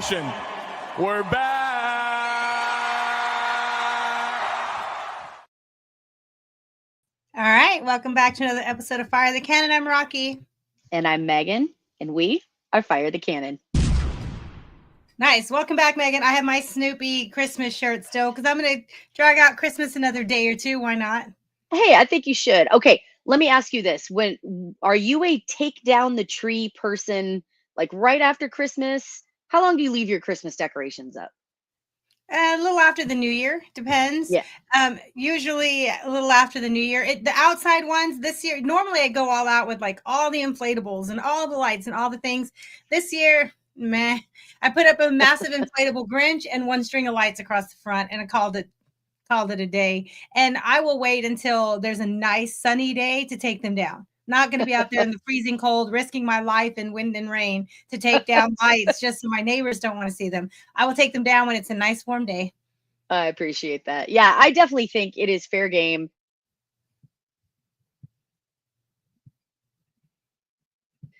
Nation. We're back. All right. Welcome back to another episode of Fire the Cannon. I'm Rocky. And I'm Megan. And we are Fire the Cannon. Nice. Welcome back, Megan. I have my Snoopy Christmas shirt still because I'm going to drag out Christmas another day or two. Why not? Hey, I think you should. Okay, let me ask you this. Are you a take down the tree person, like right after Christmas? How long do you leave your Christmas decorations up? A little after the New Year, depends. Yeah. Usually a little after the New Year. The outside ones this year, normally I go all out with like all the inflatables and all the lights and all the things. This year, meh. I put up a massive inflatable Grinch and one string of lights across the front, and I called it a day. And I will wait until there's a nice sunny day to take them down. Not going to be out there in the freezing cold, risking my life in wind and rain to take down lights just so my neighbors don't want to see them. I will take them down when it's a nice warm day. I appreciate that. Yeah, I definitely think it is fair game.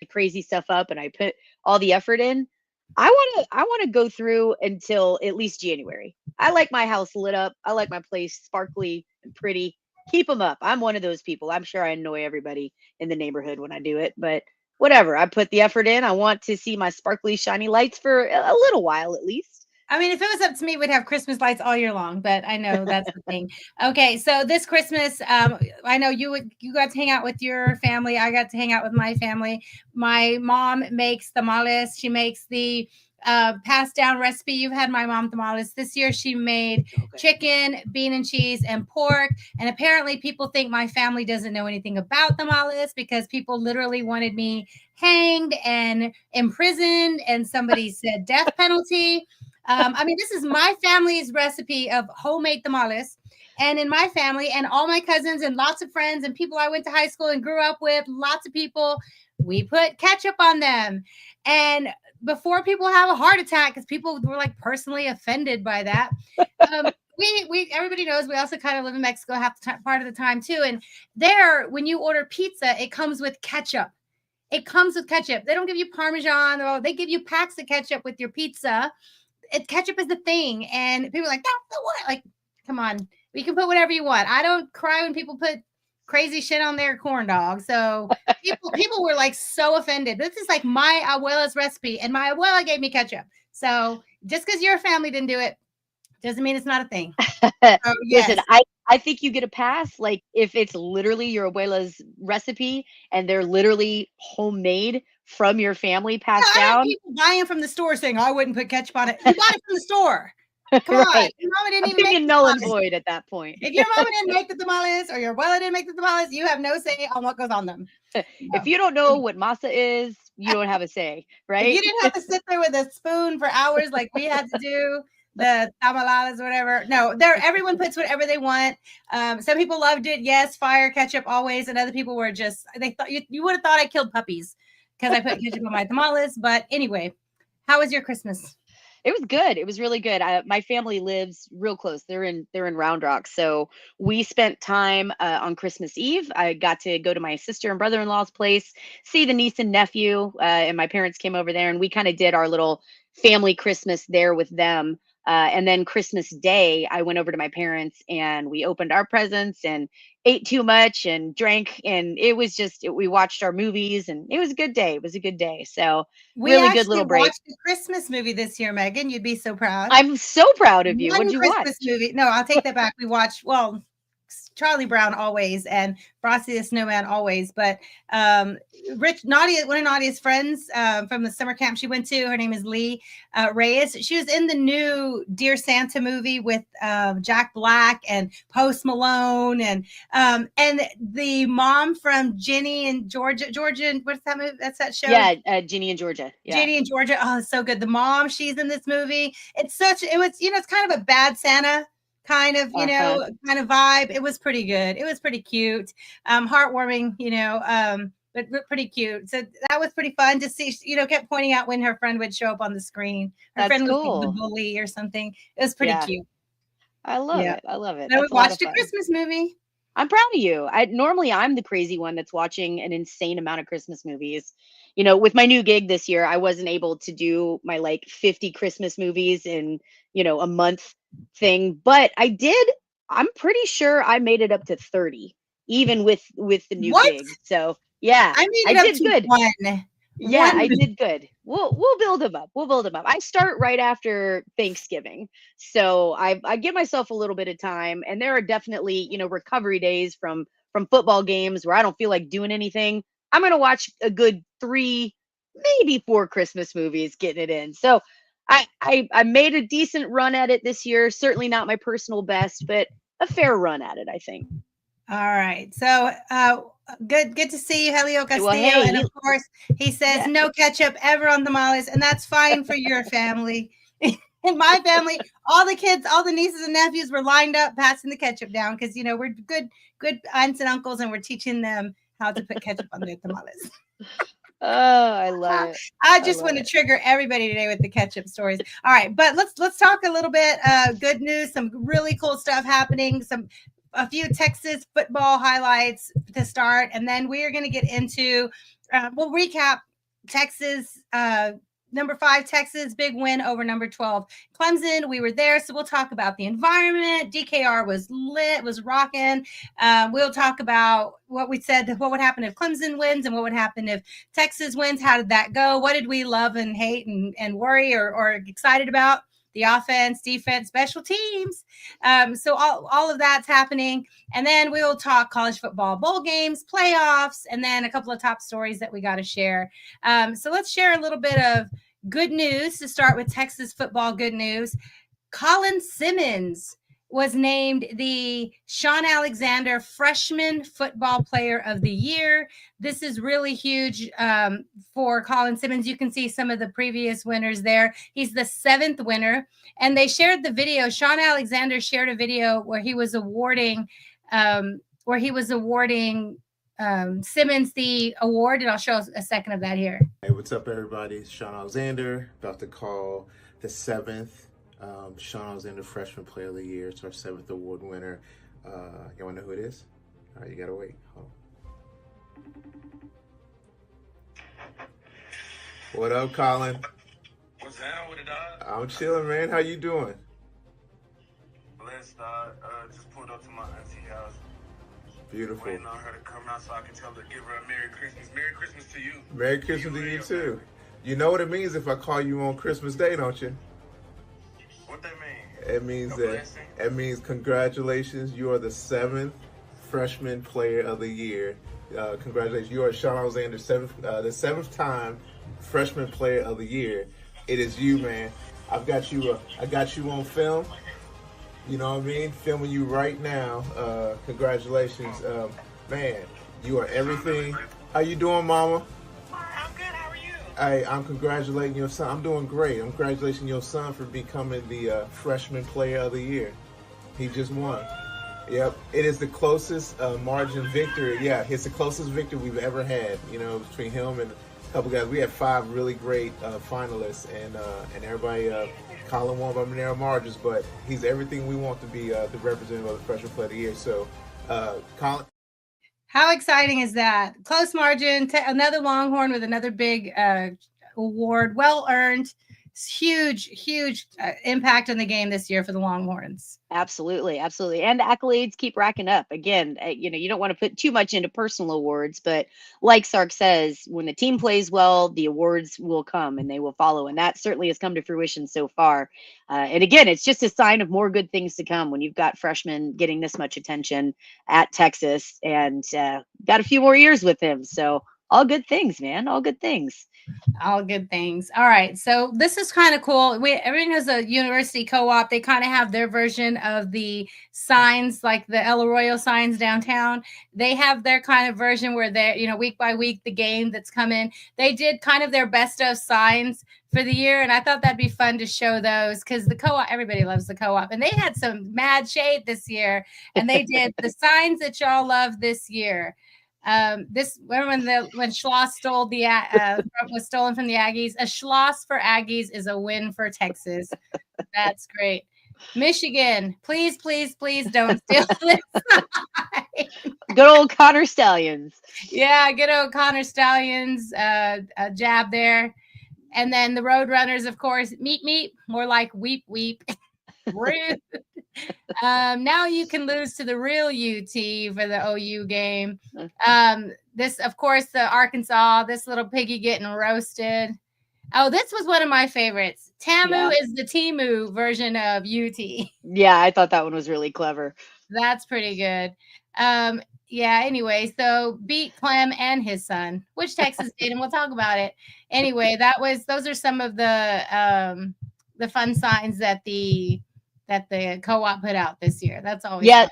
Crazy stuff up and I put all the effort in. I want to go through until at least January. I like my house lit up. I like my place sparkly and pretty. Keep them up. I'm one of those people. I'm sure I annoy everybody in the neighborhood when I do it, but whatever. I put the effort in. I want to see my sparkly, shiny lights for a little while at least. I mean, if it was up to me, we'd have Christmas lights all year long, but I know that's the thing. Okay, so this Christmas, I know you got to hang out with your family. I got to hang out with my family. My mom makes tamales. She makes the passed down recipe. You've had my mom tamales. This year she made chicken, bean and cheese, and pork. And apparently people think my family doesn't know anything about tamales because people literally wanted me hanged and imprisoned, and somebody said death penalty. I mean, this is my family's recipe of homemade tamales. And in my family and all my cousins and lots of friends and people I went to high school and grew up with, lots of people, we put ketchup on them. And before people have a heart attack, because people were like personally offended by that, we everybody knows we also kind of live in Mexico half the part of the time too. And there, when you order pizza, it comes with ketchup. It comes with ketchup. They don't give you Parmesan, or they give you packs of ketchup with your pizza. Ketchup is the thing, and people are like, that's the what? Like, come on, we can put whatever you want. I don't cry when people put crazy shit on their corn dog. So people were like so offended. This is like my abuela's recipe, and my abuela gave me ketchup. So just because your family didn't do it doesn't mean it's not a thing. Yes. Listen, I think you get a pass. Like if it's literally your abuela's recipe and they're literally homemade from your family passed down. People buying from the store saying, I wouldn't put ketchup on it. You bought it from the store. Come on. Your mama didn't even make null and void at that point. If your mama didn't make the tamales or your abuela didn't make the tamales, you have no say on what goes on them. If you don't know what masa is, you don't have a say, right? If you didn't have to sit there with a spoon for hours like we had to do, the tamales or whatever. No, everyone puts whatever they want. Some people loved it. Yes, fire ketchup always. And other people were just, they thought you would have thought I killed puppies because I put ketchup on my tamales. But anyway, how was your Christmas? It was good. It was really good. My family lives real close. They're in Round Rock. So we spent time on Christmas Eve. I got to go to my sister and brother-in-law's place, see the niece and nephew, and my parents came over there and we kind of did our little family Christmas there with them. And then Christmas Day, I went over to my parents and we opened our presents and ate too much and drank. And it was just, we watched our movies and it was a good day. It was a good day. So really good little break. We watched a Christmas movie this year, Megan. You'd be so proud. I'm so proud of you. What'd you watch? Christmas movie. No, I'll take that back. We watched, Charlie Brown always and Frosty the Snowman always, but Nadia, one of Nadia's friends from the summer camp she went to, her name is Lee Reyes. She was in the new Dear Santa movie with Jack Black and Post Malone and the mom from Ginny and Georgia. What's that movie? That's that show. Yeah, Ginny and Georgia. Yeah. Ginny and Georgia. Oh, it's so good. The mom, she's in this movie. It's kind of a bad Santa kind of vibe. It was pretty good. It was pretty cute, heartwarming, but pretty cute. So that was pretty fun to see. Kept pointing out when her friend would show up on the screen. Her friend was the bully or something. It was pretty cute. I love it. I love it. So we watched a Christmas movie. I'm proud of you. I'm the crazy one that's watching an insane amount of Christmas movies. With my new gig this year, I wasn't able to do my like 50 Christmas movies in, a month thing, but I'm pretty sure I made it up to 30 even with the new What? gig. So, yeah, I made I it up did to good. one. Yeah, One. I did good. We'll build them up. We'll build them up. I start right after Thanksgiving. So I give myself a little bit of time, and there are definitely, recovery days from football games where I don't feel like doing anything. I'm going to watch a good 3, maybe 4 Christmas movies getting it in. So I made a decent run at it this year. Certainly not my personal best, but a fair run at it, I think. All right. So good to see you, Helio Castillo. Well, hey, and of course, he says Yeah. no ketchup ever on tamales, and that's fine for your family. In my family, all the kids, all the nieces and nephews were lined up passing the ketchup down because we're good aunts and uncles, and we're teaching them how to put ketchup on their tamales. Oh, I love it. I just want to trigger everybody today with the ketchup stories. All right, but let's talk a little bit good news, some really cool stuff happening, a few Texas football highlights to start, and then we are going to get into we'll recap Texas number 5 Texas big win over number 12 Clemson. We were there, so we'll talk about the environment. DKR was lit, was rocking. We'll talk about what we said, what would happen if Clemson wins and what would happen if Texas wins. How did that go? What did we love and hate and worry or excited about? The offense, defense, special teams. So all of that's happening. And then we will talk college football bowl games, playoffs, and then a couple of top stories that we got to share. So let's share a little bit of good news to start with Texas football good news. Colin Simmons was named the Sean Alexander Freshman Football Player of the Year. This is really huge for Colin Simmons. You can see some of the previous winners there. He's the 7th winner. And they shared the video. Sean Alexander shared a video where he was awarding Simmons the award. And I'll show a second of that here. Hey, what's up, everybody? It's Sean Alexander, about to call the 7th Sean Alexander Freshman Player of the Year. It's our 7th award winner. You want to know who it is? All right, you got to wait. Hold on. What up, Colin? What's down with it, dog? I'm chilling, man. How you doing? Blessed, dog. Just pulled up to my auntie house. Beautiful. Waiting on her to come out so I can tell her, give her a Merry Christmas. Merry Christmas to you. Merry Christmas to you, too. You know what it means if I call you on Christmas Day, don't you? What that mean? It means congratulations. You are the 7th Freshman Player of the Year. Congratulations. You are Sean Alexander, the 7th time Freshman Player of the Year. It is you, man. I got you on film. You know what I mean? Filming you right now. Congratulations. Man, you are everything. How you doing, Mama? I'm good. How are you? I'm congratulating your son. I'm doing great. I'm congratulating your son for becoming the Freshman Player of the Year. He just won. Yep. It is the closest margin victory. Yeah, it's the closest victory we've ever had, between him and a couple guys. We had 5 really great finalists, and everybody, Colin won by narrow margins, but he's everything we want to be the representative of the Freshman Player of the Year. So, Colin. How exciting is that? Close margin, another Longhorn with another big award, well earned. Huge impact on the game this year for the Longhorns. Absolutely. And the accolades keep racking up. Again, you don't want to put too much into personal awards, but like Sark says, when the team plays well, the awards will come and they will follow. And that certainly has come to fruition so far. And again, it's just a sign of more good things to come when you've got freshmen getting this much attention at Texas and got a few more years with him. So all good things, man. All good things. All good things. All right. So this is kind of cool. Everyone has a university co-op. They kind of have their version of the signs, like the El Arroyo signs downtown. They have their kind of version where they're, week by week, the game that's coming. They did kind of their best of signs for the year. And I thought that'd be fun to show those because the co-op, everybody loves the co-op. And they had some mad shade this year. And they did the signs that y'all love this year. When Schloss stole was stolen from the Aggies. A Schloss for Aggies is a win for Texas. That's great. Michigan, please, please, please don't steal this sign. Good old Connor Stallions. Yeah, good old Connor Stallions, a jab there. And then the Roadrunners, of course, meet, more like weep. Rude. Now you can lose to the real UT for the OU game. This, of course, the Arkansas, this little piggy getting roasted. Oh, this was one of my favorites. Tamu is the Timu version of UT. Yeah, I thought that one was really clever. That's pretty good. Anyway, so beat Clem and his son, which Texas did, and we'll talk about it. Anyway, those are some of the fun signs that the co-op put out this year. That's always fun.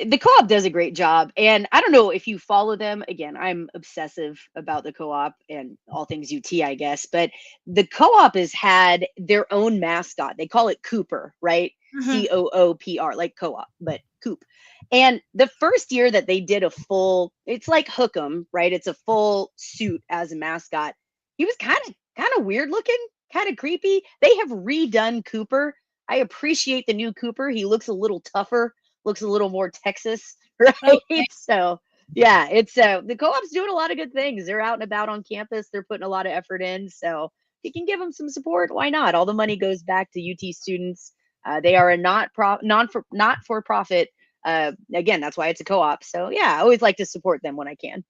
The co-op does a great job. And I don't know if you follow them. Again, I'm obsessive about the co-op and all things UT, I guess. But the co-op has had their own mascot. They call it Cooper, right? COOPR, like co-op, but Coop. And the first year that they did a full, it's like Hook'em, right? It's a full suit as a mascot. He was kind of weird looking, kind of creepy. They have redone Cooper. I appreciate the new Cooper. He looks a little tougher, looks a little more Texas, right? Okay. So yeah, it's the co-op's doing a lot of good things. They're out and about on campus. They're putting a lot of effort in. So if you can give them some support, why not? All the money goes back to UT students. They are a not-for-profit. Again, that's why it's a co-op. So yeah, I always like to support them when I can.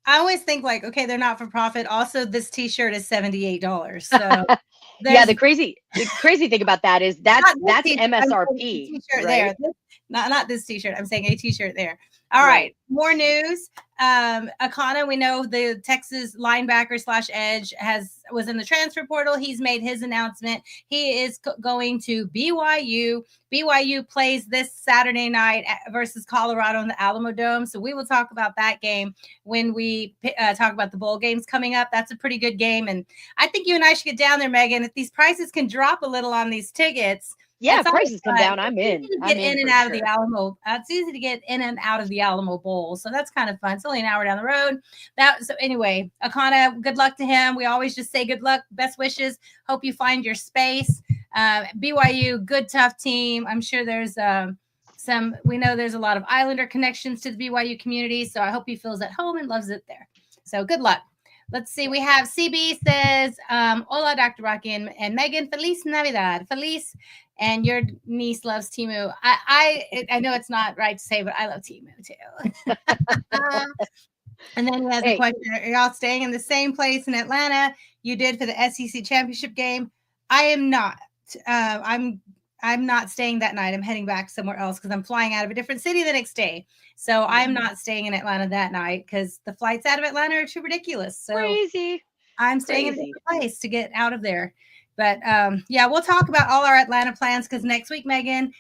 I always think like, okay, they're not for profit. Also, this T-shirt is $78. So yeah, the crazy thing about that is that's MSRP. T-shirt right? there. Not this T-shirt. I'm saying a T-shirt there. All right. More news. Akana, we know the Texas linebacker / edge was in the transfer portal. He's made his announcement. He is going to BYU. BYU plays this Saturday night versus Colorado in the Alamo Dome. So we will talk about that game when we talk about the bowl games coming up. That's a pretty good game. And I think you and I should get down there, Megan. If these prices can drop a little on these tickets. Yeah, prices come down. I'm in. Get in and out of the Alamo. It's easy to get in and out of the Alamo Bowl, so that's kind of fun. It's only an hour down the road. So anyway, Akana, good luck to him. We always just say good luck, best wishes. Hope you find your space. BYU, good tough team. I'm sure there's we know there's a lot of Islander connections to the BYU community, so I hope he feels at home and loves it there. So good luck. Let's see. We have CB says, hola, Dr. Rocky and Megan. Feliz Navidad. Feliz. And your niece loves Timu. I know it's not right to say, but I love Timu too. And then he has a question. Are y'all staying in the same place in Atlanta you did for the SEC championship game? I am not. I'm not staying that night. I'm heading back somewhere else because I'm flying out of a different city the next day. So I'm not staying in Atlanta that night because the flights out of Atlanta are too ridiculous. So crazy. I'm staying in a different place to get out of there. But we'll talk about all our Atlanta plans because next week, Megan,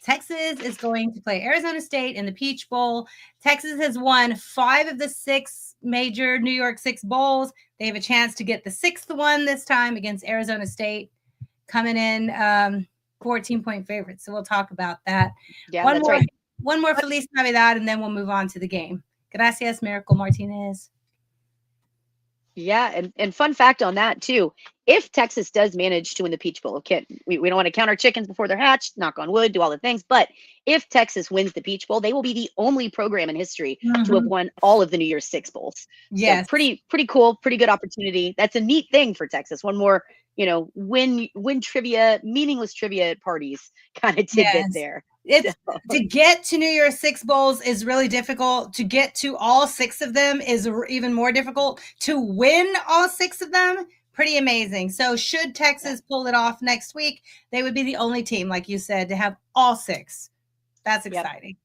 Texas is going to play Arizona State in the Peach Bowl. Texas has won 5 of the 6 major New York 6 bowls. They have a chance to get the 6th one this time against Arizona State, coming in 14-point favorites. So we'll talk about that. Yeah, that's right. One more Feliz Navidad, and then we'll move on to the game. Gracias, Miracle Martinez. Yeah, and fun fact on that too. If Texas does manage to win the Peach Bowl, okay, we don't want to count our chickens before they're hatched, knock on wood, do all the things. But if Texas wins the Peach Bowl, they will be the only program in history to have won all of the New Year's 6 bowls. Yes. So pretty cool, pretty good opportunity. That's a neat thing for Texas. One more, win trivia, meaningless trivia parties kind of tidbit there. To get to New Year's 6 bowls is really difficult. To get to all 6 of them is even more difficult. To win all 6 of them, pretty amazing. So should Texas pull it off next week, they would be the only team, like you said, to have all 6. That's exciting.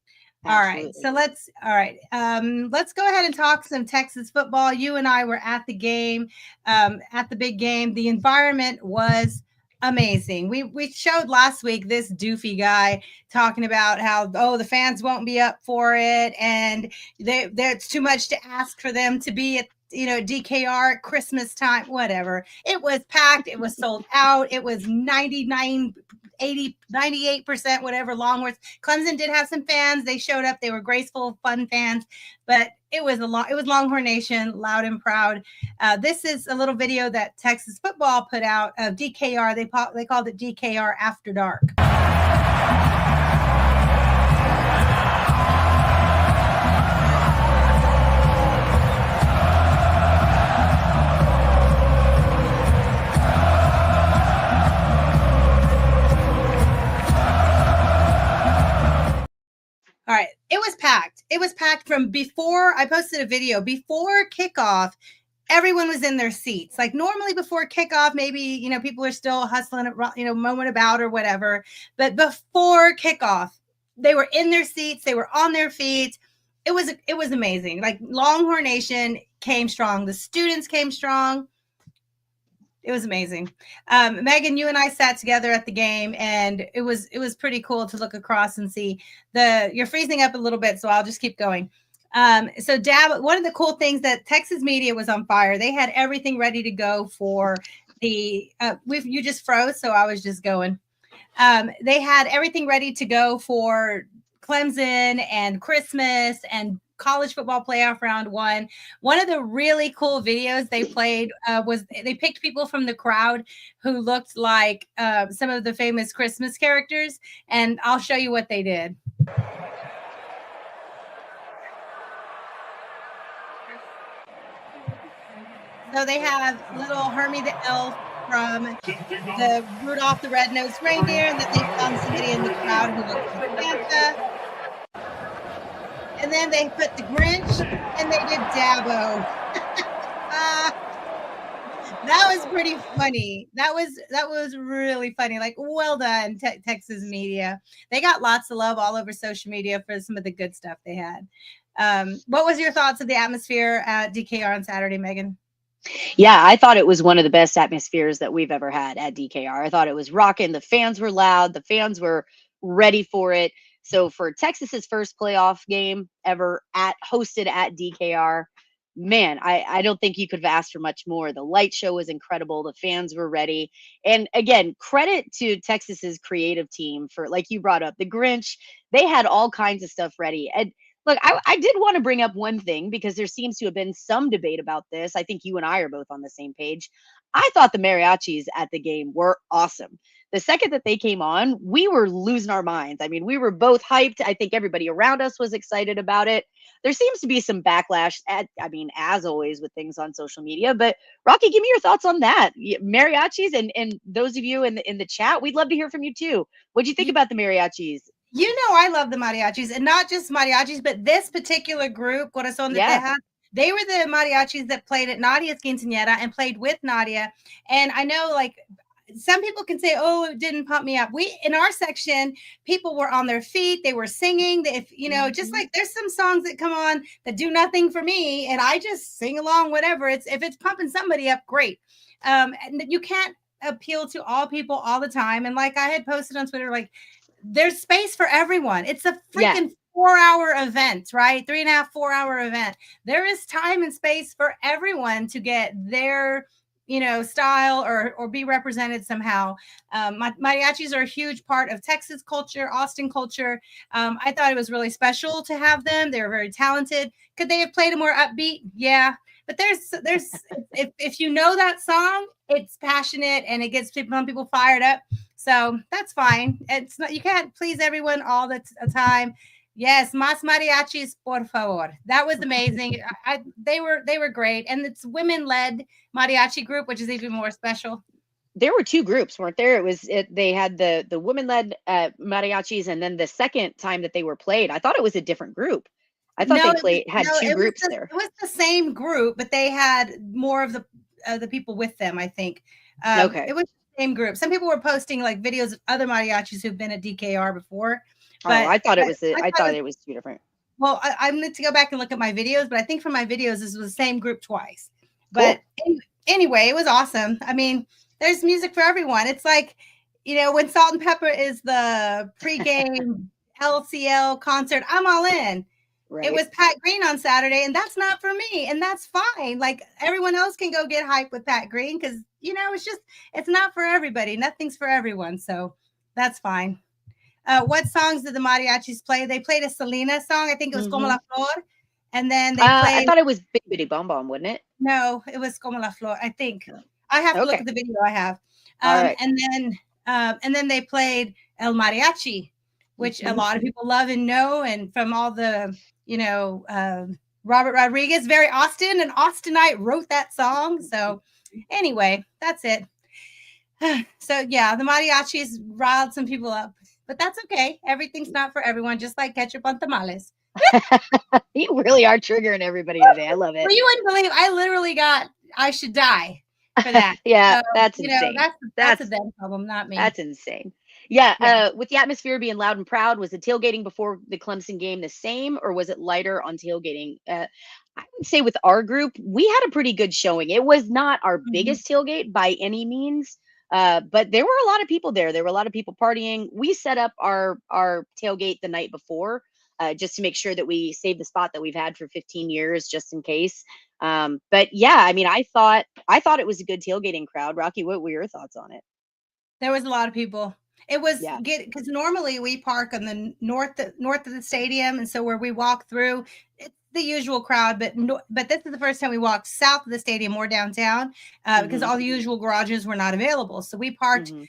Yep. All right. So let's go ahead and talk some Texas football. You and I were at the game, at the big game. The environment was amazing. We showed last week this doofy guy talking about how, the fans won't be up for it. And it's too much to ask for them to be at, DKR at Christmas time, whatever. It was packed. It was sold out. It was 99, 80, 98%, whatever. Longhorns. Clemson did have some fans. They showed up. They were graceful, fun fans, but it was Longhorn Nation, loud and proud. This is a little video that Texas football put out of DKR. They called it DKR After Dark. All right. It was packed. It was packed from before. I posted a video before kickoff. Everyone was in their seats. Like normally before kickoff, maybe, people are still hustling, moment about or whatever. But before kickoff, they were in their seats. They were on their feet. It was amazing. Like Longhorn Nation came strong. The students came strong. It was amazing. Megan, you and I sat together at the game, and it was pretty cool to look across and see you're freezing up a little bit, so I'll just keep going. So Dab, one of the cool things that Texas media was on fire. They had everything ready to go for the, you just froze. So I was just going. They had everything ready to go for Clemson and Christmas and college football playoff round 1. One of the really cool videos they played was they picked people from the crowd who looked like some of the famous Christmas characters. And I'll show you what they did. So they have little Hermie the elf from the Rudolph the Red-Nosed Reindeer, and then they found somebody in the crowd who looked like Santa. And then they put the Grinch, and they did Dabo. That was pretty funny. That was really funny. Like, well done, Texas media. They got lots of love all over social media for some of the good stuff they had. What was your thoughts of the atmosphere at DKR on Saturday, Megan? Yeah, I thought it was one of the best atmospheres that we've ever had at DKR. I thought it was rocking. The fans were loud. The fans were ready for it. So for Texas's first playoff game ever hosted at DKR, man, I don't think you could have asked for much more. The light show was incredible. The fans were ready. And again, credit to Texas's creative team for, like you brought up, the Grinch. They had all kinds of stuff ready. And look, I did want to bring up one thing because there seems to have been some debate about this. I think you and I are both on the same page. I thought the mariachis at the game were awesome. The second that they came on, we were losing our minds. I mean, we were both hyped. I think everybody around us was excited about it. There seems to be some backlash, as always with things on social media. But Rocky, give me your thoughts on that. Mariachis, and those of you in the chat, we'd love to hear from you too. What do you think about the mariachis? I love the mariachis, and not just mariachis, but this particular group, Corazon de Tejas, they were the mariachis that played at Nadia's quinceañera and played with Nadia. And I know, like, some people can say, oh, it didn't pump me up. In our section, people were on their feet. They were singing. Just like there's some songs that come on that do nothing for me, and I just sing along, whatever. If it's pumping somebody up, great. And you can't appeal to all people all the time. And like I had posted on Twitter, like, there's space for everyone. It's a freaking 4-hour event, right? 3.5, 4-hour event. There is time and space for everyone to get their, style or be represented somehow. Mariachis are a huge part of Texas culture, Austin culture. I thought it was really special to have them. They were very talented. Could they have played a more upbeat? Yeah. But there's if you know that song, it's passionate and it gets people fired up. So that's fine. It's not, you can't please everyone all the time. Yes, más mariachis, por favor. That was amazing. They were great, and it's women-led mariachi group, which is even more special. There were 2 groups, weren't there? They had the women-led mariachis, and then the second time that they were played, I thought it was a different group. I thought had 2 groups there. It was the same group, but they had more of the people with them, I think. Okay. It was the same group. Some people were posting like videos of other mariachis who've been at DKR before. But I thought it was 2 different. Well, I need to go back and look at my videos, but I think from my videos, this was the same group twice. But anyway, it was awesome. I mean, there's music for everyone. It's like, when Salt and Pepper is the pregame LCL concert, I'm all in. Right. It was Pat Green on Saturday, and that's not for me, and that's fine. Like, everyone else can go get hyped with Pat Green because, it's not for everybody. Nothing's for everyone, so that's fine. What songs did the mariachis play? They played a Selena song. I think it was Como la Flor. And then they played... I thought it was Big Bitty Bom Bom, wasn't it? No, it was Como la Flor, I think. I have to look at the video I have. Right. And then they played El Mariachi, which a lot of people love and know. And from all the, Robert Rodriguez, very Austin. An Austinite wrote that song. So anyway, that's it. So, yeah, the mariachis riled some people up. but that's okay. Everything's not for everyone, just like ketchup on tamales. You really are triggering everybody today. I love it. Well, you wouldn't believe I literally got I should die for that. Yeah, So, that's you know, insane. that's a them problem, not me. That's insane. Yeah, Yeah. with the atmosphere being loud and proud, was the tailgating before the Clemson game the same, or was it lighter on tailgating? I would say with our group, we had a pretty good showing. It was not our Mhm. biggest tailgate by any means, but there were a lot of people there. There were a lot of people partying. We set up our tailgate the night before, just to make sure that we saved the spot that we've had for 15 years, just in case. But yeah, I mean, I thought it was a good tailgating crowd. Rocky, what were your thoughts on it? There was a lot of people. It was Yeah. because normally we park on the north of the stadium, and so where we walk through, it's the usual crowd. But this is the first time we walked south of the stadium, more downtown, because Mhm. all the usual garages were not available. So we parked Mhm.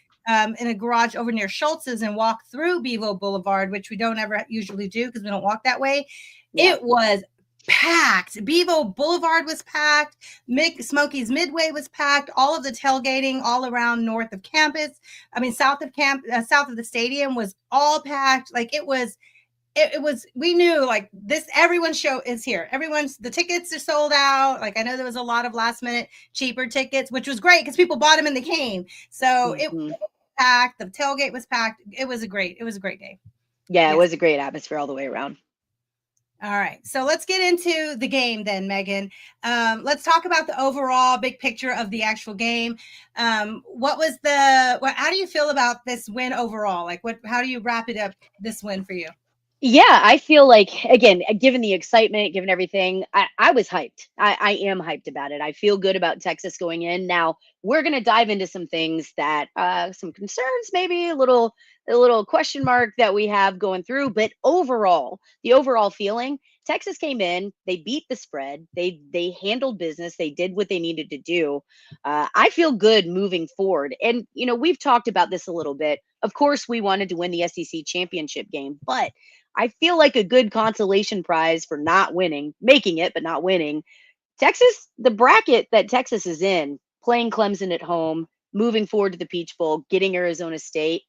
in a garage over near Schultz's and walked through Bevo Boulevard, which we don't ever usually do because we don't walk that way. Yeah. It was packed. Bevo Boulevard was packed. Smoky's Midway was packed. All of the tailgating all around north of campus, south of the stadium was all packed. Like it was, we knew like this, everyone's show is here. The tickets are sold out. Like I know there was a lot of last minute cheaper tickets, which was great because people bought them and they came. So it Mhm. was packed. The tailgate was packed. It was a great day. Yeah, it Yes. was a great atmosphere all the way around. All right. So let's get into the game then, Megan. Let's talk about the overall big picture of the actual game. How do you feel about this win overall? How do you wrap it up, this win for you? Yeah, I feel like, again, given the excitement, given everything, I was hyped. I am hyped about it. I feel good about Texas going in. Now we're gonna dive into some things that some concerns, maybe a little question mark that we have going through. But overall, the overall feeling, Texas came in, they beat the spread, they handled business, they did what they needed to do. I feel good moving forward. And we've talked about this a little bit. Of course, we wanted to win the SEC championship game, but I feel like a good consolation prize for not winning, making it, but not winning. Texas, the bracket that Texas is in, playing Clemson at home, moving forward to the Peach Bowl, getting Arizona State.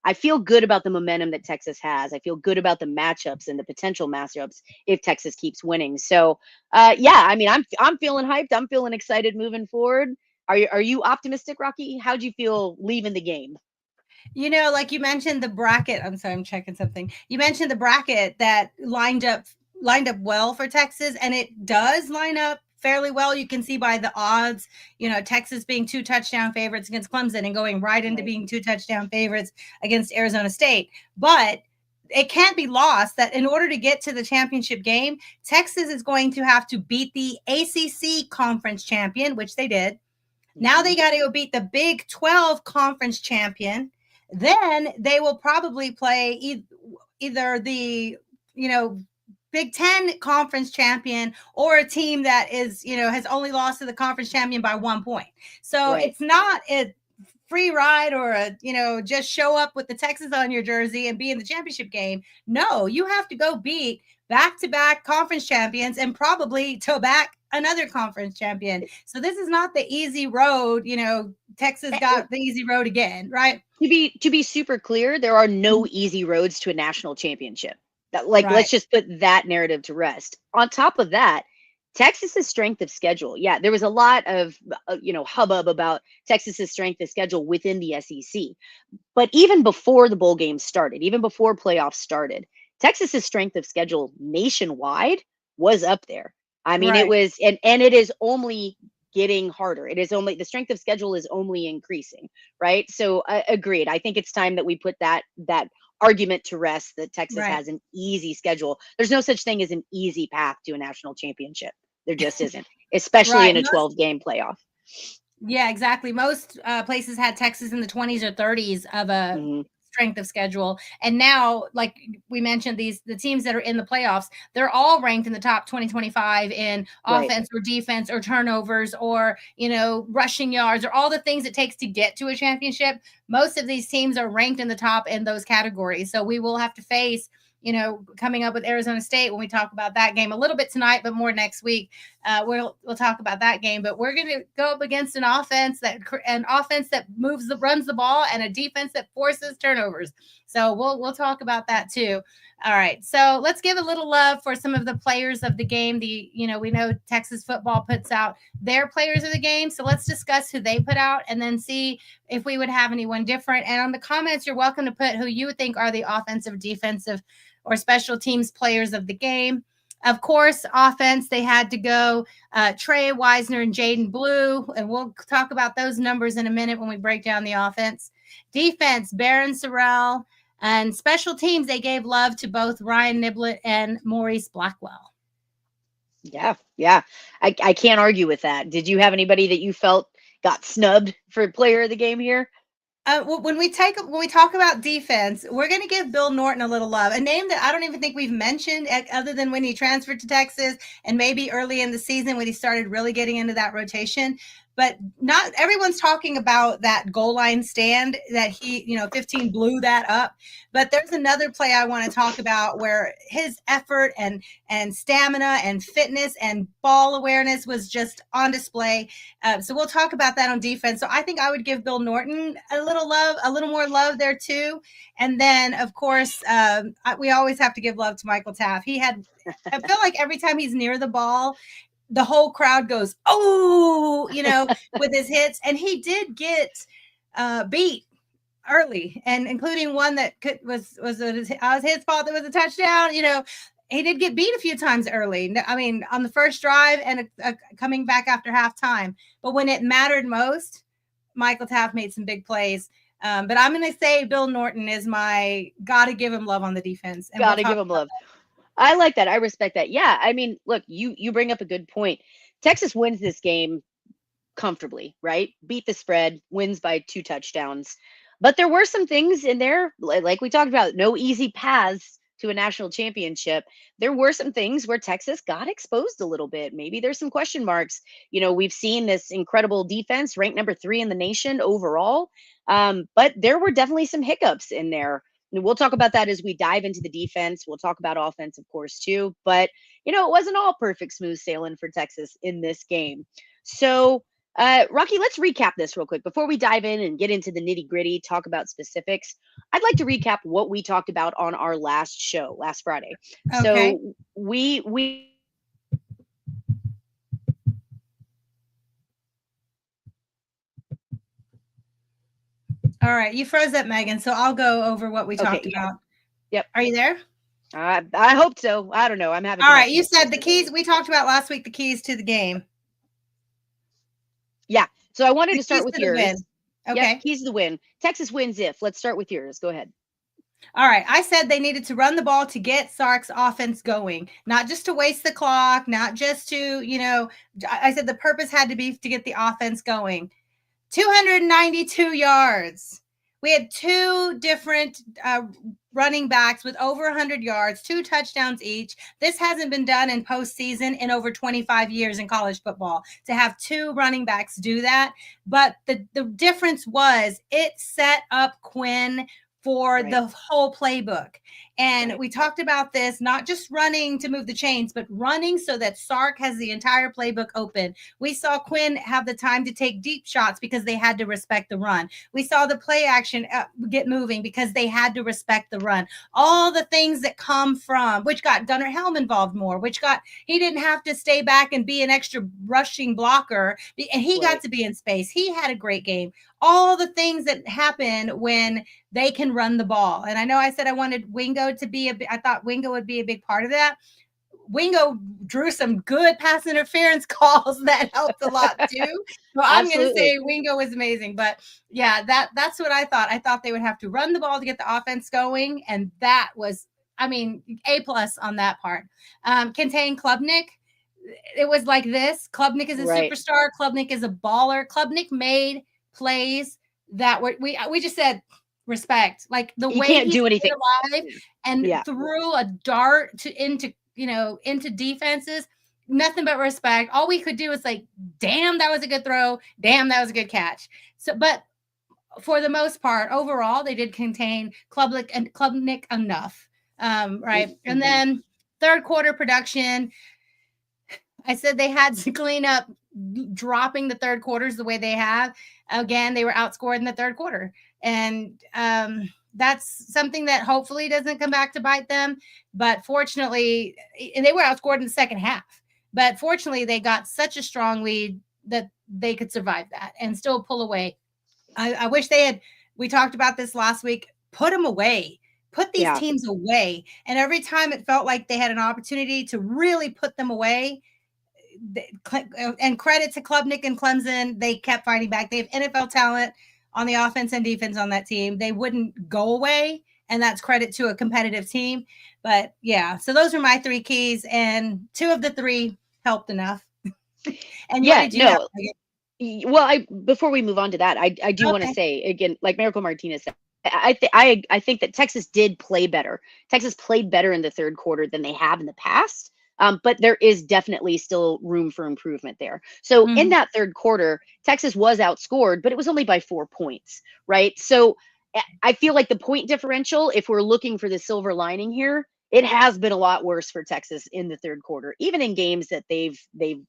I feel good about the momentum that Texas has. I feel good about the matchups and the potential matchups if Texas keeps winning. So, yeah, I mean, I'm feeling hyped. I'm feeling excited moving forward. Are you optimistic, Rocky? How'd you feel leaving the game? Like you mentioned the bracket. I'm sorry, I'm checking something. You mentioned the bracket that lined up well for Texas, and it does line up fairly well. You can see by the odds, Texas being 2 touchdown favorites against Clemson and going right into Right. being 2 touchdown favorites against Arizona State. But it can't be lost that in order to get to the championship game, Texas is going to have to beat the ACC conference champion, which they did. Now they Mhm. got to go beat the Big 12 conference champion. Then they will probably play either the, Big 10 conference champion or a team that is, has only lost to the conference champion by 1 point. So Right. it's not a free ride or just show up with the Texas on your jersey and be in the championship game. No, you have to go beat back-to-back conference champions and probably to back another conference champion. So this is not the easy road. Texas got the easy road again, right? To be super clear, there are no easy roads to a national championship. Right. Let's just put that narrative to rest. On top of that, Texas's strength of schedule. Yeah, there was a lot of hubbub about Texas's strength of schedule within the SEC. But even before the bowl game started, even before playoffs started, Texas's strength of schedule nationwide was up there. I mean, it Right. was, and it is only getting harder. It is only, the strength of schedule is only increasing, right? So agreed. I think it's time that we put that argument to rest that Texas Right. has an easy schedule. There's no such thing as an easy path to a national championship. There just isn't, especially Right. in a 12 game playoff. Yeah, exactly. Most places had Texas in the 20s or 30s of a Mhm. strength of schedule. And now, like we mentioned, the teams that are in the playoffs, they're all ranked in the top 2025 in Right. offense or defense or turnovers or, rushing yards or all the things it takes to get to a championship. Most of these teams are ranked in the top in those categories. So we will have to face, coming up with Arizona State when we talk about that game a little bit tonight, but more next week. We'll talk about that game, but we're going to go up against an offense that runs the ball and a defense that forces turnovers. So we'll talk about that too. All right. So let's give a little love for some of the players of the game. We know Texas football puts out their players of the game. So let's discuss who they put out and then see if we would have anyone different. And on the comments, you're welcome to put who you would think are the offensive, defensive, or special teams players of the game. Of course, offense, they had to go Trey Wisner and Jaden Blue, and we'll talk about those numbers in a minute when we break down the offense. Defense, Barron Sorrell, and special teams, they gave love to both Ryan Niblett and Maurice Blackwell. Yeah. I can't argue with that. Did you have anybody that you felt got snubbed for player of the game here? When we talk about defense, we're going to give Bill Norton a little love, a name that I don't even think we've mentioned other than when he transferred to Texas and maybe early in the season when he started really getting into that rotation. But not everyone's talking about that goal line stand that he, 15 blew that up. But there's another play I want to talk about where his effort and stamina and fitness and ball awareness was just on display. So we'll talk about that on defense. So I think I would give Bill Norton a little more love there too. And then, of course, we always have to give love to Michael Taft. I feel like every time he's near the ball, the whole crowd goes, oh, with his hits. And he did get beat early, and including one that was his fault that was a touchdown. He did get beat a few times early. I mean, on the first drive and coming back after halftime. But when it mattered most, Michael Taft made some big plays. But I'm going to say Bill Norton is my got to give him love on the defense. And Got to give him love. I like that. I respect that. Yeah. I mean, look, you bring up a good point. Texas wins this game comfortably, right? Beat the spread, wins by 2 touchdowns. But there were some things in there, like we talked about, no easy paths to a national championship. There were some things where Texas got exposed a little bit. Maybe there's some question marks. We've seen this incredible defense, ranked number 3 in the nation overall. But there were definitely some hiccups in there. And we'll talk about that as we dive into the defense. We'll talk about offense, of course, too. But, it wasn't all perfect smooth sailing for Texas in this game. So, Rocky, let's recap this real quick before we dive in and get into the nitty gritty, talk about specifics. I'd like to recap what we talked about on our last show last Friday. Okay. So we All right. You froze up, Megan. So I'll go over what we talked about. Yep. Are you there? I hope so. I don't know. I'm having. All right. You said the keys we talked about last week, the keys to the game. Yeah. So I wanted to start with yours. Okay. Yep, keys to the win. Texas wins if. Let's start with yours. Go ahead. All right. I said they needed to run the ball to get Sark's offense going, not just to waste the clock, not just to, I said the purpose had to be to get the offense going. 292 yards. We had 2 different running backs with over 100 yards, 2 touchdowns each. This hasn't been done in postseason in over 25 years in college football to have 2 running backs do that. But the difference was it set up Quinn for the whole playbook. And we talked about this, not just running to move the chains, but running so that Sark has the entire playbook open. We saw Quinn have the time to take deep shots because they had to respect the run. We saw the play action get moving because they had to respect the run. All the things that come from, which got Gunnar Helm involved more, he didn't have to stay back and be an extra rushing blocker, and he got to be in space. He had a great game. All the things that happen when they can run the ball. And I know I said I wanted Wingo to be I thought Wingo would be a big part of that. Wingo drew some good pass interference calls that helped a lot too. So I'm going to say Wingo was amazing. But yeah, that's what I thought. I thought they would have to run the ball to get the offense going. And that was, A+ on that part. Contain Klubnik. It was like this. Klubnik is a superstar. Klubnik is a baller. Klubnik made plays that we just said respect, like the way can't do anything alive and threw a dart into defenses, nothing but respect. All we could do was like, damn, that was a good throw, damn, that was a good catch. So but for the most part, overall, they did contain Klubnik enough, right? Mm-hmm. And then third quarter production, I said they had to clean up dropping the third quarters the way they have. Again, they were outscored in the third quarter. And that's something that hopefully doesn't come back to bite them. But fortunately, and they were outscored in the second half. But fortunately, they got such a strong lead that they could survive that and still pull away. I wish they had. We talked about this last week. Put them away. Put these Yeah. teams away. And every time it felt like they had an opportunity to really put them away, and credit to Klubnik and Clemson, they kept fighting back. They have NFL talent on the offense and defense on that team. They wouldn't go away, and that's credit to a competitive team. But yeah, so those are my three keys, and two of the three helped enough. And Yeah, what did you no. have? Well, before we move on to that, I do want to Okay. say again, like Miracle Martinez said, I think that Texas did play better. Texas played better in the third quarter than they have in the past. But there is definitely still room for improvement there. So in Mhm. that third quarter, Texas was outscored, but it was only by 4 points, right? So I feel like the point differential, if we're looking for the silver lining here, it has been a lot worse for Texas in the third quarter, even in games that they've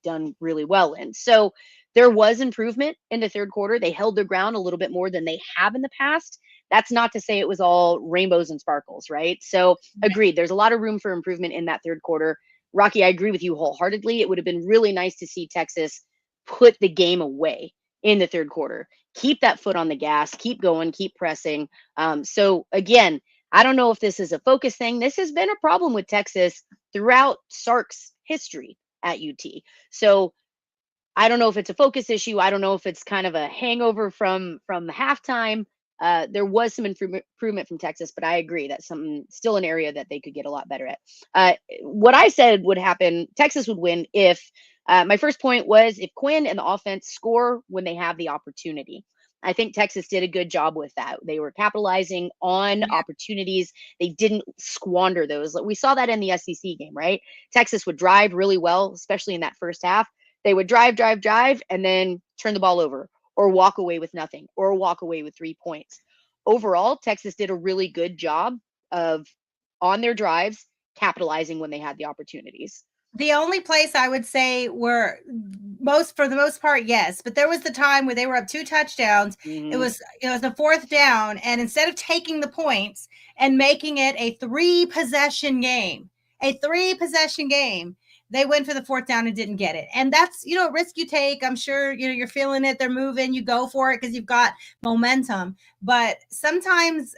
done really well in. So there was improvement in the third quarter. They held their ground a little bit more than they have in the past. That's not to say it was all rainbows and sparkles, right? So agreed. There's a lot of room for improvement in that third quarter. Rocky, I agree with you wholeheartedly. It would have been really nice to see Texas put the game away in the third quarter. Keep that foot on the gas, keep going, keep pressing. So again, I don't know if this is a focus thing. This has been a problem with Texas throughout Sark's history at UT. So I don't know if it's a focus issue. I don't know if it's kind of a hangover from the halftime. There was some improvement from Texas, but I agree that's something still an area that they could get a lot better at. What I said would happen, Texas would win if my first point was if Quinn and the offense score when they have the opportunity. I think Texas did a good job with that. They were capitalizing on Yeah. opportunities. They didn't squander those. We saw that in the SEC game, right? Texas would drive really well, especially in that first half. They would drive, and then turn the ball over or walk away with nothing or walk away with 3 points. Overall, Texas did a really good job of on their drives capitalizing when they had the opportunities. The only place I would say were for the most part, yes. But there was the time where they were up 2 touchdowns. It was the fourth down, and instead of taking the points and making it a 3-possession game, they went for the fourth down and didn't get it. And that's, a risk you take. I'm sure, you're feeling it. They're moving. You go for it because you've got momentum. But sometimes,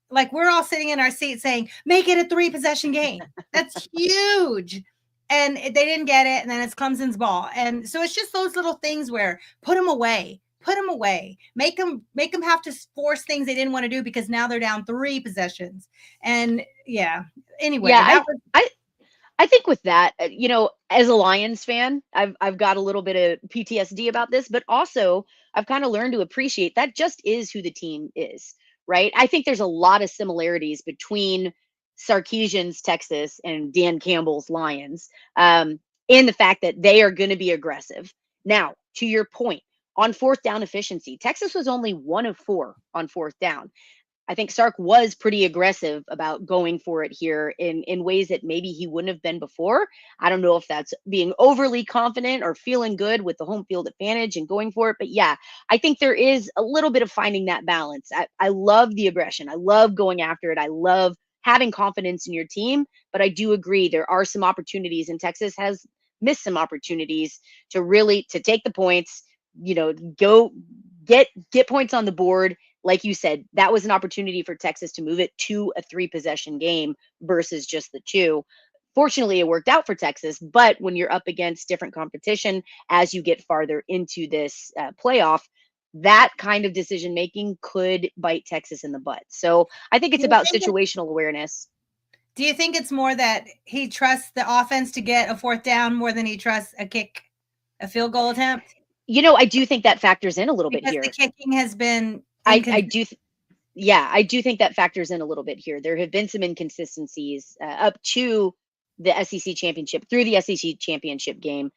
like, we're all sitting in our seats saying, make it a 3-possession game. That's huge. And they didn't get it, and then it's Clemson's ball. And so it's just those little things where put them away, make them have to force things they didn't want to do because now they're down 3 possessions. And anyway, Yeah, that was I think with that, as a Lions fan, I've got a little bit of PTSD about this, but also I've kind of learned to appreciate that just is who the team is, right? I think there's a lot of similarities between Sarkisian's Texas and Dan Campbell's Lions, in the fact that they are going to be aggressive. Now, to your point, on fourth down efficiency, Texas was only 1 of 4 on fourth down. I think Sark was pretty aggressive about going for it here in ways that maybe he wouldn't have been before. I don't know if that's being overly confident or feeling good with the home field advantage and going for it. But yeah, I think there is a little bit of finding that balance. I love the aggression. I love going after it. I love having confidence in your team. But I do agree there are some opportunities, and Texas has missed some opportunities to take the points, go get points on the board. Like you said, that was an opportunity for Texas to move it to a 3-possession game versus just the 2. Fortunately, it worked out for Texas, but when you're up against different competition as you get farther into this playoff, that kind of decision making could bite Texas in the butt. So I think it's about situational awareness. Do you think it's more that he trusts the offense to get a fourth down more than he trusts a field goal attempt? I do think that factors in a little bit here. Because the kicking has been I do think that factors in a little bit here. There have been some inconsistencies up to the SEC championship, through the SEC championship game.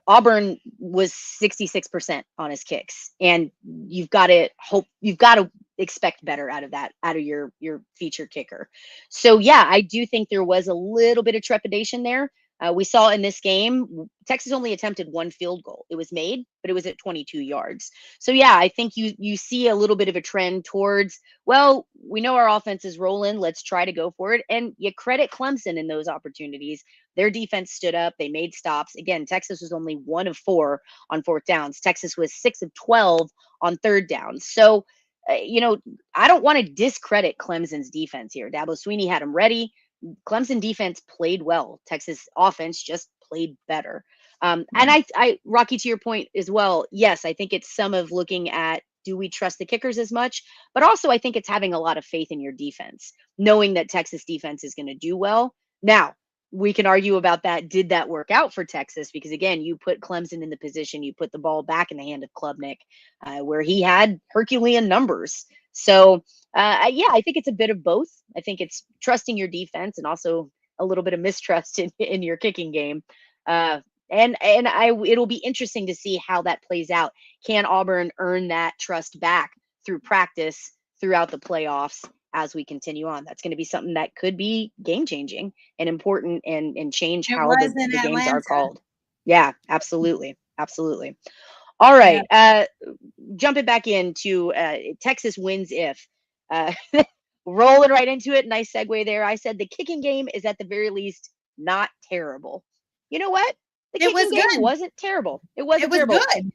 Auburn was 66% on his kicks, and you've got to expect better out of your feature kicker. So yeah, I do think there was a little bit of trepidation there. We saw in this game, Texas only attempted one field goal. It was made, but it was at 22 yards. So yeah, I think you see a little bit of a trend towards, well, we know our offense is rolling. Let's try to go for it. And you credit Clemson in those opportunities. Their defense stood up. They made stops. Again, Texas was only 1 of 4 on 4th downs. Texas was 6 of 12 on 3rd downs. So, I don't want to discredit Clemson's defense here. Dabo Swinney had them ready. Clemson defense played well. Texas offense just played better. And I, Rocky, to your point as well, yes, I think it's some of looking at, do we trust the kickers as much? But also, I think it's having a lot of faith in your defense, knowing that Texas defense is going to do well. Now, we can argue about that. Did that work out for Texas? Because again, you put Clemson in the position, you put the ball back in the hand of Klubnik, where he had Herculean numbers. So, yeah, I think it's a bit of both. I think it's trusting your defense and also a little bit of mistrust in your kicking game. It'll be interesting to see how that plays out. Can Auburn earn that trust back through practice throughout the playoffs as we continue on? That's going to be something that could be game changing and important and change how the games are called. Yeah, absolutely. Absolutely. All right. Yeah. Jumping back into Texas wins if. Rolling right into it. Nice segue there. I said the kicking game is at the very least not terrible. You know what? The kicking game wasn't terrible. It wasn't terrible. Good.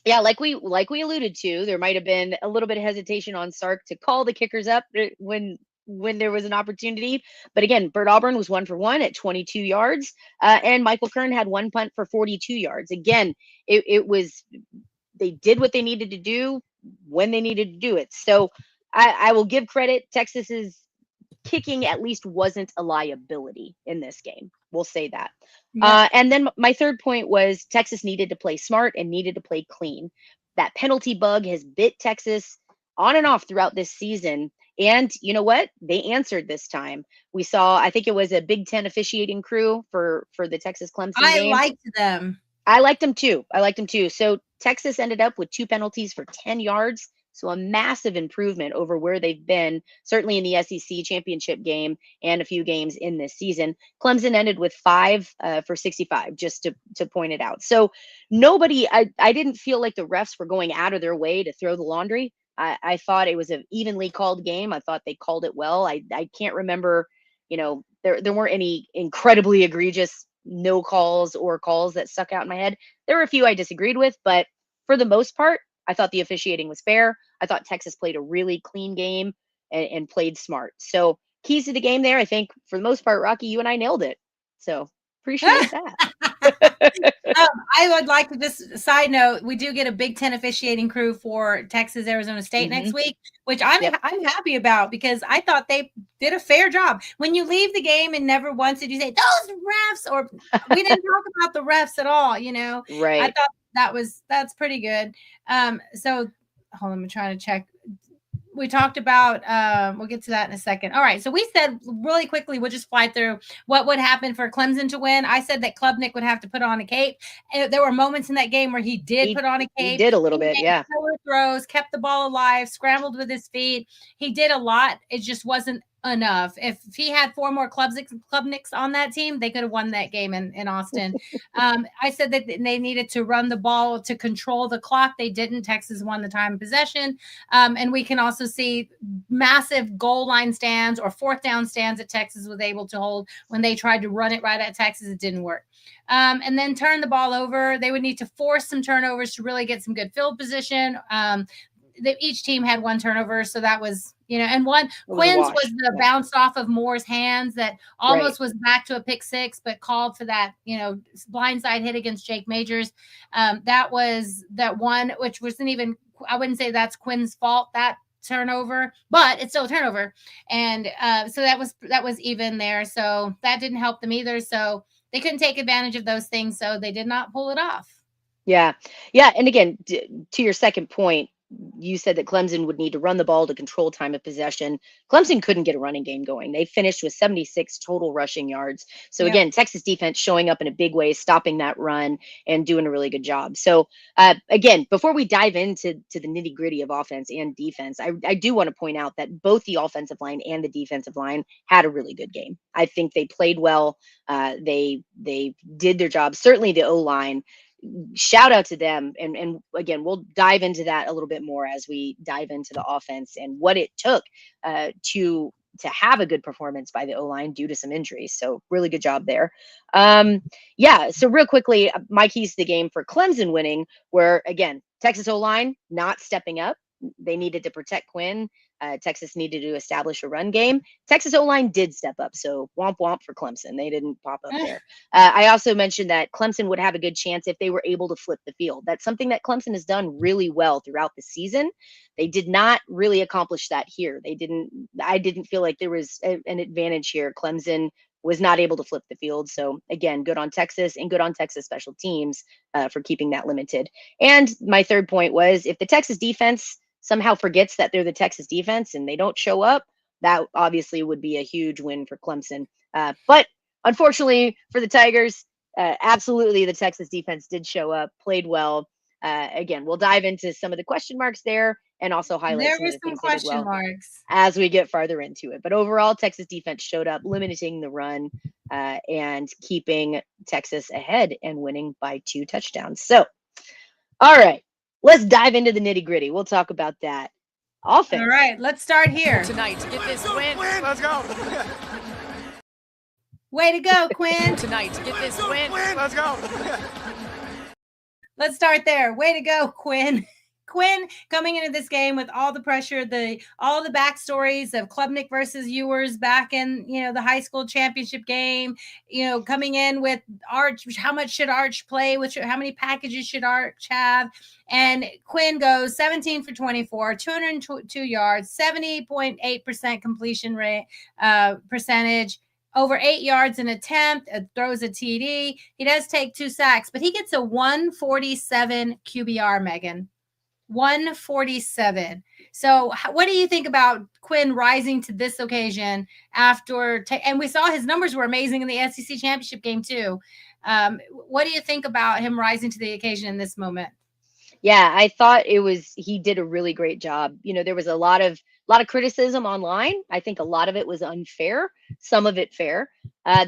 Yeah, like we alluded to, there might have been a little bit of hesitation on Sark to call the kickers up when there was an opportunity. But again, Bert Auburn was 1 for 1 at 22 yards, and Michael Kern had 1 punt for 42 yards. Again, it was, they did what they needed to do when they needed to do it. So I will give credit. Texas's kicking at least wasn't a liability in this game. We'll say that. Yeah. And then my third point was Texas needed to play smart and needed to play clean. That penalty bug has bit Texas on and off throughout this season. And you know what? They answered this time. We saw, I think it was a Big Ten officiating crew for the Texas Clemson game. I liked them. I liked them too. So Texas ended up with 2 penalties for 10 yards. So a massive improvement over where they've been, certainly in the SEC championship game and a few games in this season. Clemson ended with 5 for 65, just to point it out. So I didn't feel like the refs were going out of their way to throw the laundry. I thought it was an evenly called game. I thought they called it well. I can't remember, there weren't any incredibly egregious no calls or calls that stuck out in my head. There were a few I disagreed with, but for the most part, I thought the officiating was fair. I thought Texas played a really clean game and played smart. So keys to the game there, I think for the most part, Rocky, you and I nailed it. So appreciate that. I would like to just side note, we do get a Big Ten officiating crew for Texas, Arizona State next week, which I'm happy about because I thought they did a fair job. When you leave the game and never once did you say those refs, or we didn't talk about the refs at all, Right. I thought that's pretty good. So hold on, I'm trying to check. We talked about, we'll get to that in a second. All right. So we said really quickly, we'll just fly through what would happen for Clemson to win. I said that Klubnik would have to put on a cape. And there were moments in that game where he put on a cape. He did a little bit, yeah. Throws, kept the ball alive, scrambled with his feet. He did a lot. It just wasn't enough. If he had 4 more Klubniks on that team, they could have won that game in Austin. I said that they needed to run the ball to control the clock. They didn't. Texas won the time possession. And we can also see massive goal line stands or 4th down stands that Texas was able to hold when they tried to run it right at Texas. It didn't work. And then turn the ball over. They would need to force some turnovers to really get some good field position. Each team had 1 turnover, so that was, and Quinn's was the bounced off of Moore's hands that almost was back to a pick 6, but called for that, blindside hit against Jake Majors. That was that one, which wasn't even, I wouldn't say that's Quinn's fault, that turnover, but it's still a turnover. And so that was even there. So that didn't help them either. So they couldn't take advantage of those things. So they did not pull it off. Yeah. Yeah. And again, to your second point, you said that Clemson would need to run the ball to control time of possession. Clemson couldn't get a running game going. They finished with 76 total rushing yards. So Yep. again, Texas defense showing up in a big way, stopping that run and doing a really good job. So again, before we dive into the nitty gritty of offense and defense, I do want to point out that both the offensive line and the defensive line had a really good game. I think they played well. They did their job. Certainly the O-line, shout out to them. And again, we'll dive into that a little bit more as we dive into the offense and what it took to have a good performance by the O-line due to some injuries. So really good job there. Yeah. So real quickly, my keys to the game for Clemson winning were, again, Texas O-line not stepping up. They needed to protect Quinn. Texas needed to establish a run game. Texas O-line did step up. So womp womp for Clemson. They didn't pop up there. I also mentioned that Clemson would have a good chance if they were able to flip the field. That's something that Clemson has done really well throughout the season. They did not really accomplish that here. I didn't feel like there was an advantage here. Clemson was not able to flip the field. So again, good on Texas and good on Texas special teams for keeping that limited. And my third point was, if the Texas defense somehow forgets that they're the Texas defense and they don't show up, that obviously would be a huge win for Clemson. But unfortunately for the Tigers, absolutely the Texas defense did show up, played well. Again, we'll dive into some of the question marks there and also highlight There some were of the some things they did question well marks. as we get farther into it. But overall, Texas defense showed up, limiting the run and keeping Texas ahead and winning by 2 touchdowns. So, all right, let's dive into the nitty gritty. We'll talk about that. Offense. All right, let's start here. Tonight to get this win. Let's go. Way to go, Quinn. Tonight to get this win. Let's go. Let's start there. Way to go, Quinn. Quinn coming into this game with all the pressure, all the backstories of Klubnik versus Ewers back in, the high school championship game, coming in with Arch, how much should Arch play, how many packages should Arch have? And Quinn goes 17 for 24, 202 yards, 70.8% completion rate percentage, over 8 yards an attempt, throws a TD. He does take 2 sacks, but he gets a 147 QBR, Megan. 147. So what do you think about Quinn rising to this occasion after, and we saw his numbers were amazing in the SEC championship game too. What do you think about him rising to the occasion in this moment? Yeah, I thought he did a really great job. There was a lot of criticism online. I think a lot of it was unfair, some of it fair.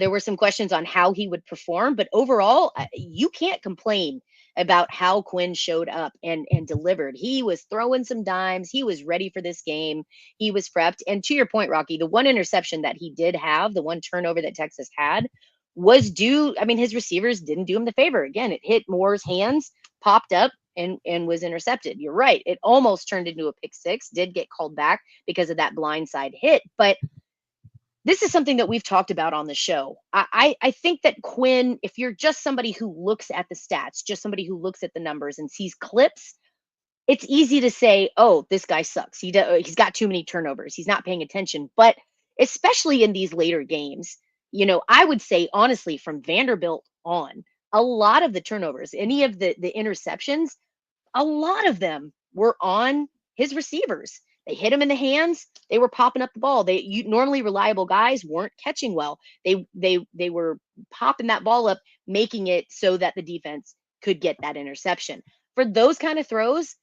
There were some questions on how he would perform, but overall, you can't complain about how Quinn showed up and delivered. He was throwing some dimes. He was ready for this game. He was prepped. And to your point, Rocky, the one interception that he did have, the one turnover that Texas had, was due. I mean, his receivers didn't do him the favor. Again, it hit Moore's hands, popped up, and was intercepted. You're right. It almost turned into a pick six, did get called back because of that blindside hit. But this is something that we've talked about on the show. I think that Quinn, if you're just somebody who looks at the stats, just somebody who looks at the numbers and sees clips, it's easy to say, oh, this guy sucks. He's got too many turnovers. He's not paying attention. But especially in these later games, I would say, honestly, from Vanderbilt on, a lot of the turnovers, any of the interceptions, a lot of them were on his receivers. They hit him in the hands. They were popping up the ball. Normally reliable guys weren't catching well. They were popping that ball up, making it so that the defense could get that interception. For those kind of throws,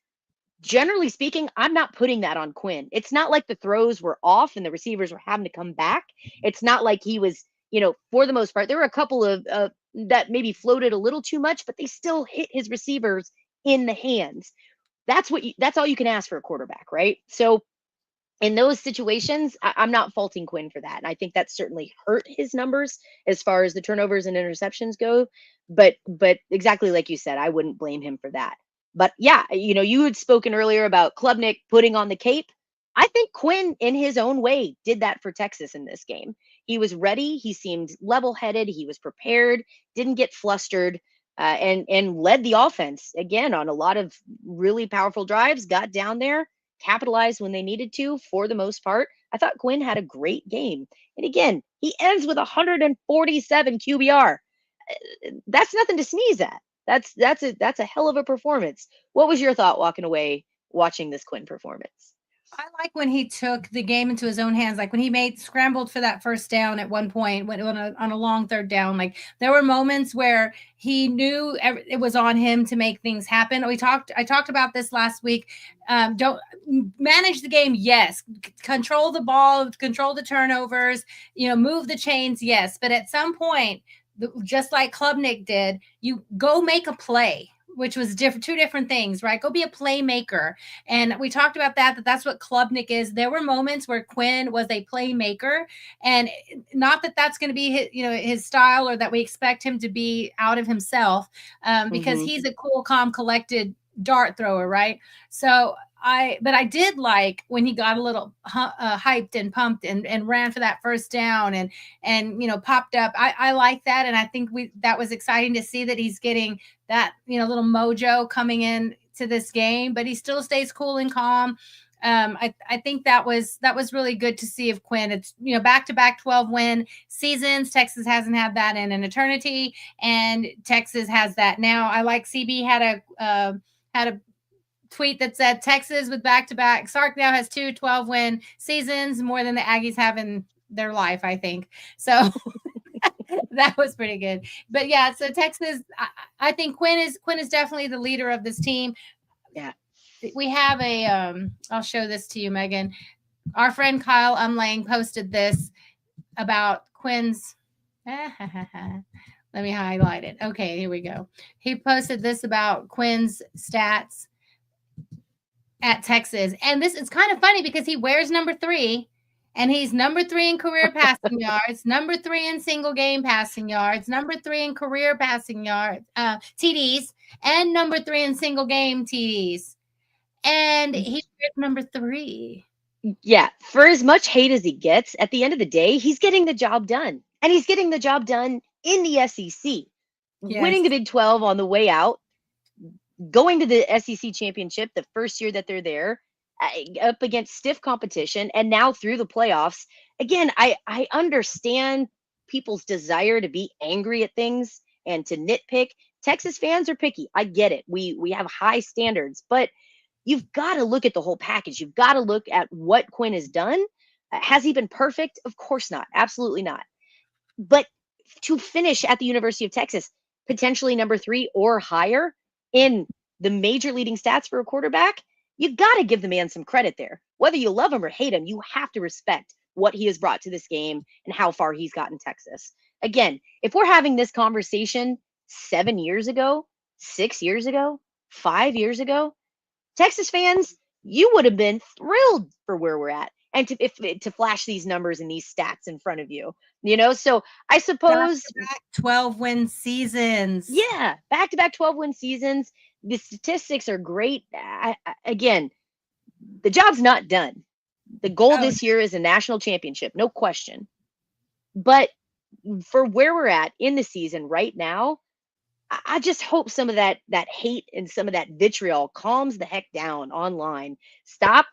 generally speaking, I'm not putting that on Quinn. It's not like the throws were off and the receivers were having to come back. It's not like he was, for the most part, there were a couple of that maybe floated a little too much, but they still hit his receivers in the hands. That's all you can ask for a quarterback, right? So in those situations, I'm not faulting Quinn for that. And I think that certainly hurt his numbers as far as the turnovers and interceptions go. But exactly like you said, I wouldn't blame him for that. But yeah, you had spoken earlier about Klubnik putting on the cape. I think Quinn, in his own way, did that for Texas in this game. He was ready. He seemed level-headed. He was prepared, didn't get flustered. And led the offense again on a lot of really powerful drives, got down there, capitalized when they needed to for the most part. I thought Quinn had a great game. And again, he ends with 147 QBR. That's nothing to sneeze at. That's a hell of a performance. What was your thought walking away watching this Quinn performance. I like when he took the game into his own hands, like when he scrambled for that first down at one point when on a long third down. Like there were moments where he knew it was on him to make things happen. I talked about this last week. Don't manage the game, yes. Control the ball, control the turnovers, move the chains, yes. But at some point, just like Klubnik did, you go make a play, which was two different things, right? Go be a playmaker. And we talked about that's what Klubnik is. There were moments where Quinn was a playmaker, and not that that's going to be his style or that we expect him to be out of himself, because he's a cool, calm, collected dart thrower, right? So I did like when he got a little hyped and pumped and ran for that first down and popped up. I like that, and I think that was exciting to see that he's getting that little mojo coming in to this game, but he still stays cool and calm. I think that was really good to see of Quinn. It's back-to-back 12-win seasons. Texas hasn't had that in an eternity, and Texas has that now. I like CB had a tweet that said Texas with back-to-back. Sark now has 2 12-win seasons, more than the Aggies have in their life, I think. So that was pretty good. But yeah, so Texas, I think Quinn is definitely the leader of this team. Yeah. We have I'll show this to you, Megan. Our friend Kyle Umlang posted this about Quinn's. Let me highlight it. Okay, here we go. He posted this about Quinn's stats at Texas. And this is kind of funny because he wears number 3, and he's number 3 in career passing yards, number 3 in single game passing yards, number 3 in career passing yards, TDs, and number 3 in single game TDs. And he wears number 3. Yeah, for as much hate as he gets, at the end of the day, he's getting the job done. And he's getting the job done in the SEC. Yes. Winning the Big 12 on the way out, going to the SEC championship the first year that they're there, up against stiff competition, and now through the playoffs. Again, I understand people's desire to be angry at things and to nitpick. Texas fans are picky. I get it. We have high standards, but you've got to look at the whole package. You've got to look at what Quinn has done. Has he been perfect? Of course not. Absolutely not. But to finish at the University of Texas, potentially number 3 or higher in the major leading stats for a quarterback, you got to give the man some credit there. Whether you love him or hate him, you have to respect what he has brought to this game and how far he's gotten Texas. Again, if we're having this conversation 7 years ago, 6 years ago, 5 years ago, Texas fans, you would have been thrilled for where we're at and to flash these numbers and these stats in front of you. So I suppose back-to-back 12-win seasons. Yeah, back-to-back 12-win seasons. The statistics are great. Again, the job's not done. The goal this year is a national championship, no question. But for where we're at in the season right now, I just hope some of that hate and some of that vitriol calms the heck down online. Stop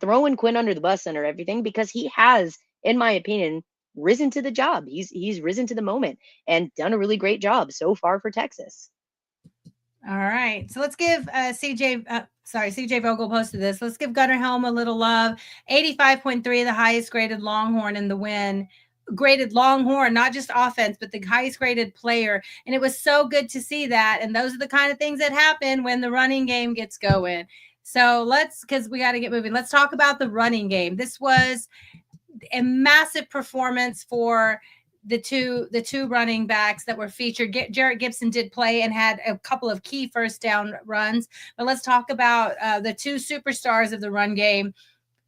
throwing Quinn under the bus under everything, because he has, in my opinion, risen to the job. He's risen to the moment and done a really great job so far for Texas. All right. So let's give CJ Vogel posted this. Let's give Gunnar Helm a little love. 85.3, the highest graded Longhorn in the win. Graded Longhorn, not just offense, but the highest graded player. And it was so good to see that. And those are the kind of things that happen when the running game gets going. So because we got to get moving. Let's talk about the running game. This was a massive performance for the two running backs that were featured. Jarrett Gibson did play and had a couple of key first down runs. But let's talk about the two superstars of the run game.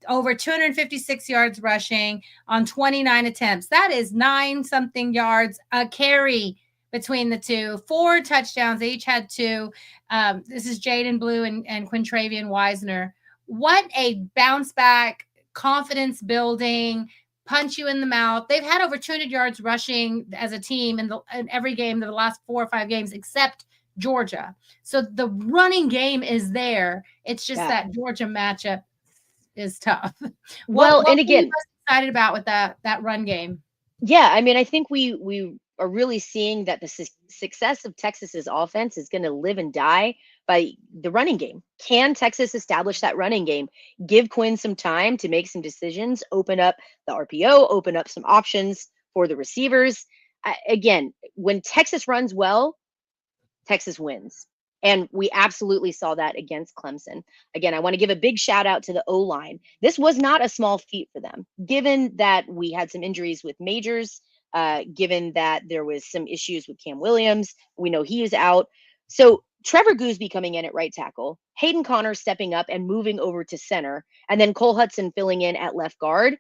Over 256 yards rushing on 29 attempts. That is 9-something yards a carry between the two. 4 touchdowns. They each had 2. This is Jaden Blue and Quintravian Wisner. What a bounce back, confidence building, punch you in the mouth. They've had over 200 yards rushing as a team in every game of the last 4 or 5 games except Georgia. So the running game is there. It's just that Georgia matchup is tough. Well, what and again, were you most excited about with that run game? Yeah, I mean, I think we are really seeing that the success of Texas's offense is going to live and die by the running game. Can Texas establish that running game? Give Quinn some time to make some decisions, open up the RPO, open up some options for the receivers. Again, when Texas runs well, Texas wins. And we absolutely saw that against Clemson. Again, I want to give a big shout out to the O-line. This was not a small feat for them, given that we had some injuries with Majors, given that there was some issues with Cam Williams. We know he is out. So Trevor Goosby coming in at right tackle, Hayden Connor stepping up and moving over to center, and then Cole Hudson filling in at left guard.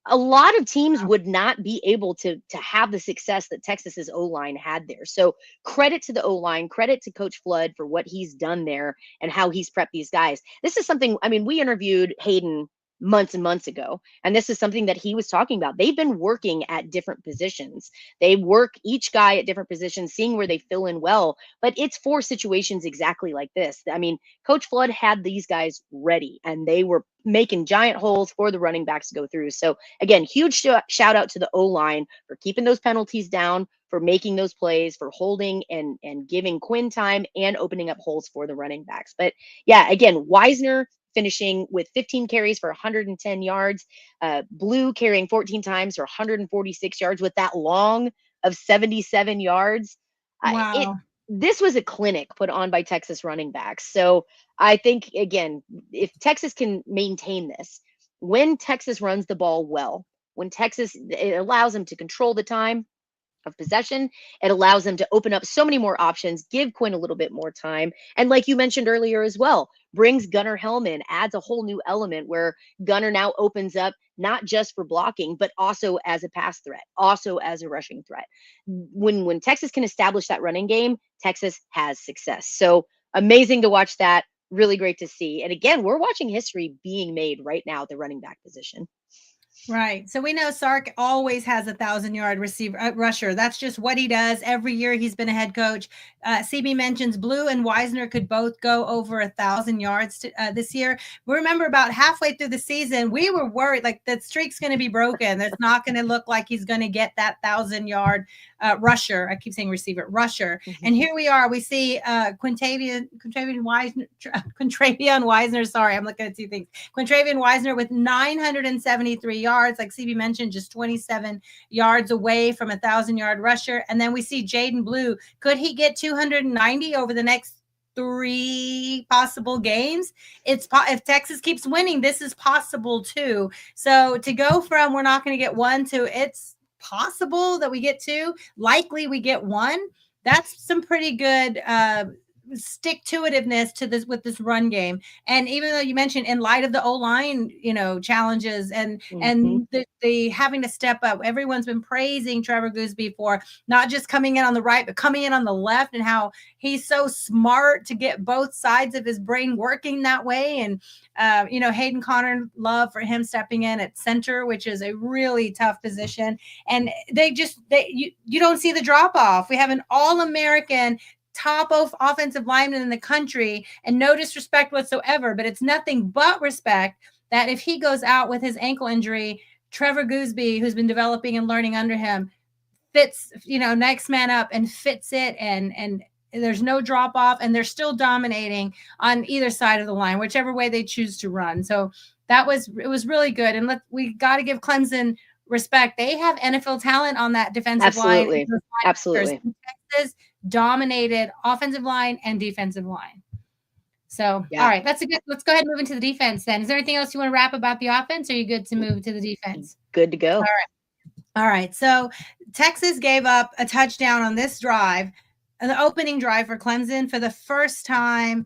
A lot of teams would not be able to have the success that Texas's O-line had there. So credit to the O-line, credit to Coach Flood for what he's done there and how he's prepped these guys. This is something, I mean, we interviewed Hayden months and months ago, and this is something that he was talking about. They've been working at different positions. They work each guy at different positions, seeing where they fill in well, but it's for situations exactly like this. I mean, Coach Flood had these guys ready, and they were making giant holes for the running backs to go through. So again, huge shout out to the O-line for keeping those penalties down, for making those plays, for holding and giving Quinn time and opening up holes for the running backs. But yeah, again, Wisner finishing with 15 carries for 110 yards, Blue carrying 14 times for 146 yards with that long of 77 yards. Wow. This was a clinic put on by Texas running backs. So I think, again, if Texas can maintain this, when Texas runs the ball well, when Texas, it allows them to control the time of possession. It allows them to open up so many more options, give Quinn a little bit more time. And like you mentioned earlier as well, brings Gunnar Hellman, adds a whole new element where Gunnar now opens up not just for blocking, but also as a pass threat, also as a rushing threat. When Texas can establish that running game, Texas has success. So amazing to watch that. Really great to see. And again, we're watching history being made right now at the running back position. Right. So we know Sark always has 1,000-yard receiver rusher. That's just what he does. Every year he's been a head coach. CB mentions Blue and Wisner could both go over 1,000 yards this year. We remember about halfway through the season, we were worried like that streak's going to be broken. It's not going to look like he's going to get that 1,000-yard rusher. I keep saying receiver, rusher. Mm-hmm. And here we are. We see Quintravian Wisner. Sorry, I'm looking at two things. Quintravian Wisner with 973 yards. Like CB mentioned, just 27 yards away from 1,000-yard rusher. And then we see Jaden Blue. Could he get 290 over the next 3 possible games? If Texas keeps winning, this is possible too. So to go from we're not going to get 1 to it's possible that we get 2, likely we get 1. That's some pretty good stick-to-itiveness to this with this run game. And even though you mentioned in light of the O-line, challenges and the having to step up, everyone's been praising Trevor Goosby for not just coming in on the right, but coming in on the left, and how he's so smart to get both sides of his brain working that way. And Hayden Connor, love for him stepping in at center, which is a really tough position. And you don't see the drop off. We have an All-American top offensive lineman in the country, and no disrespect whatsoever, but it's nothing but respect that if he goes out with his ankle injury, Trevor Goosby, who's been developing and learning under him, fits, next man up and fits it, and there's no drop off, and they're still dominating on either side of the line, whichever way they choose to run. So it was really good. And we got to give Clemson respect. They have NFL talent on that defensive line. Absolutely. Texas dominated offensive line and defensive line. So, yeah. All right, let's go ahead and move into the defense then. Is there anything else you want to wrap about the offense, or are you good to move to the defense? Good to go. All right. So Texas gave up a touchdown on this drive, the opening drive for Clemson. For the first time,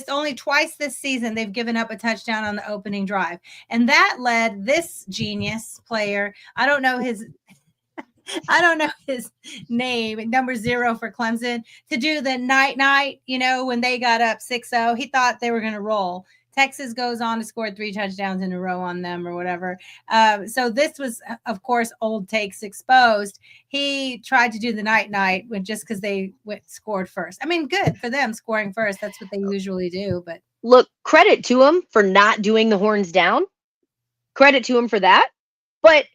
only twice this season, they've given up a touchdown on the opening drive. And that led this genius player, I don't know his name, number 0 for Clemson, to do the night, when they got up 6-0. He thought they were going to roll. Texas goes on to score 3 touchdowns in a row on them or whatever. So this was, of course, old takes exposed. He tried to do the night just because they scored first. I mean, good for them scoring first. That's what they usually do. But look, credit to him for not doing the horns down. Credit to him for that. But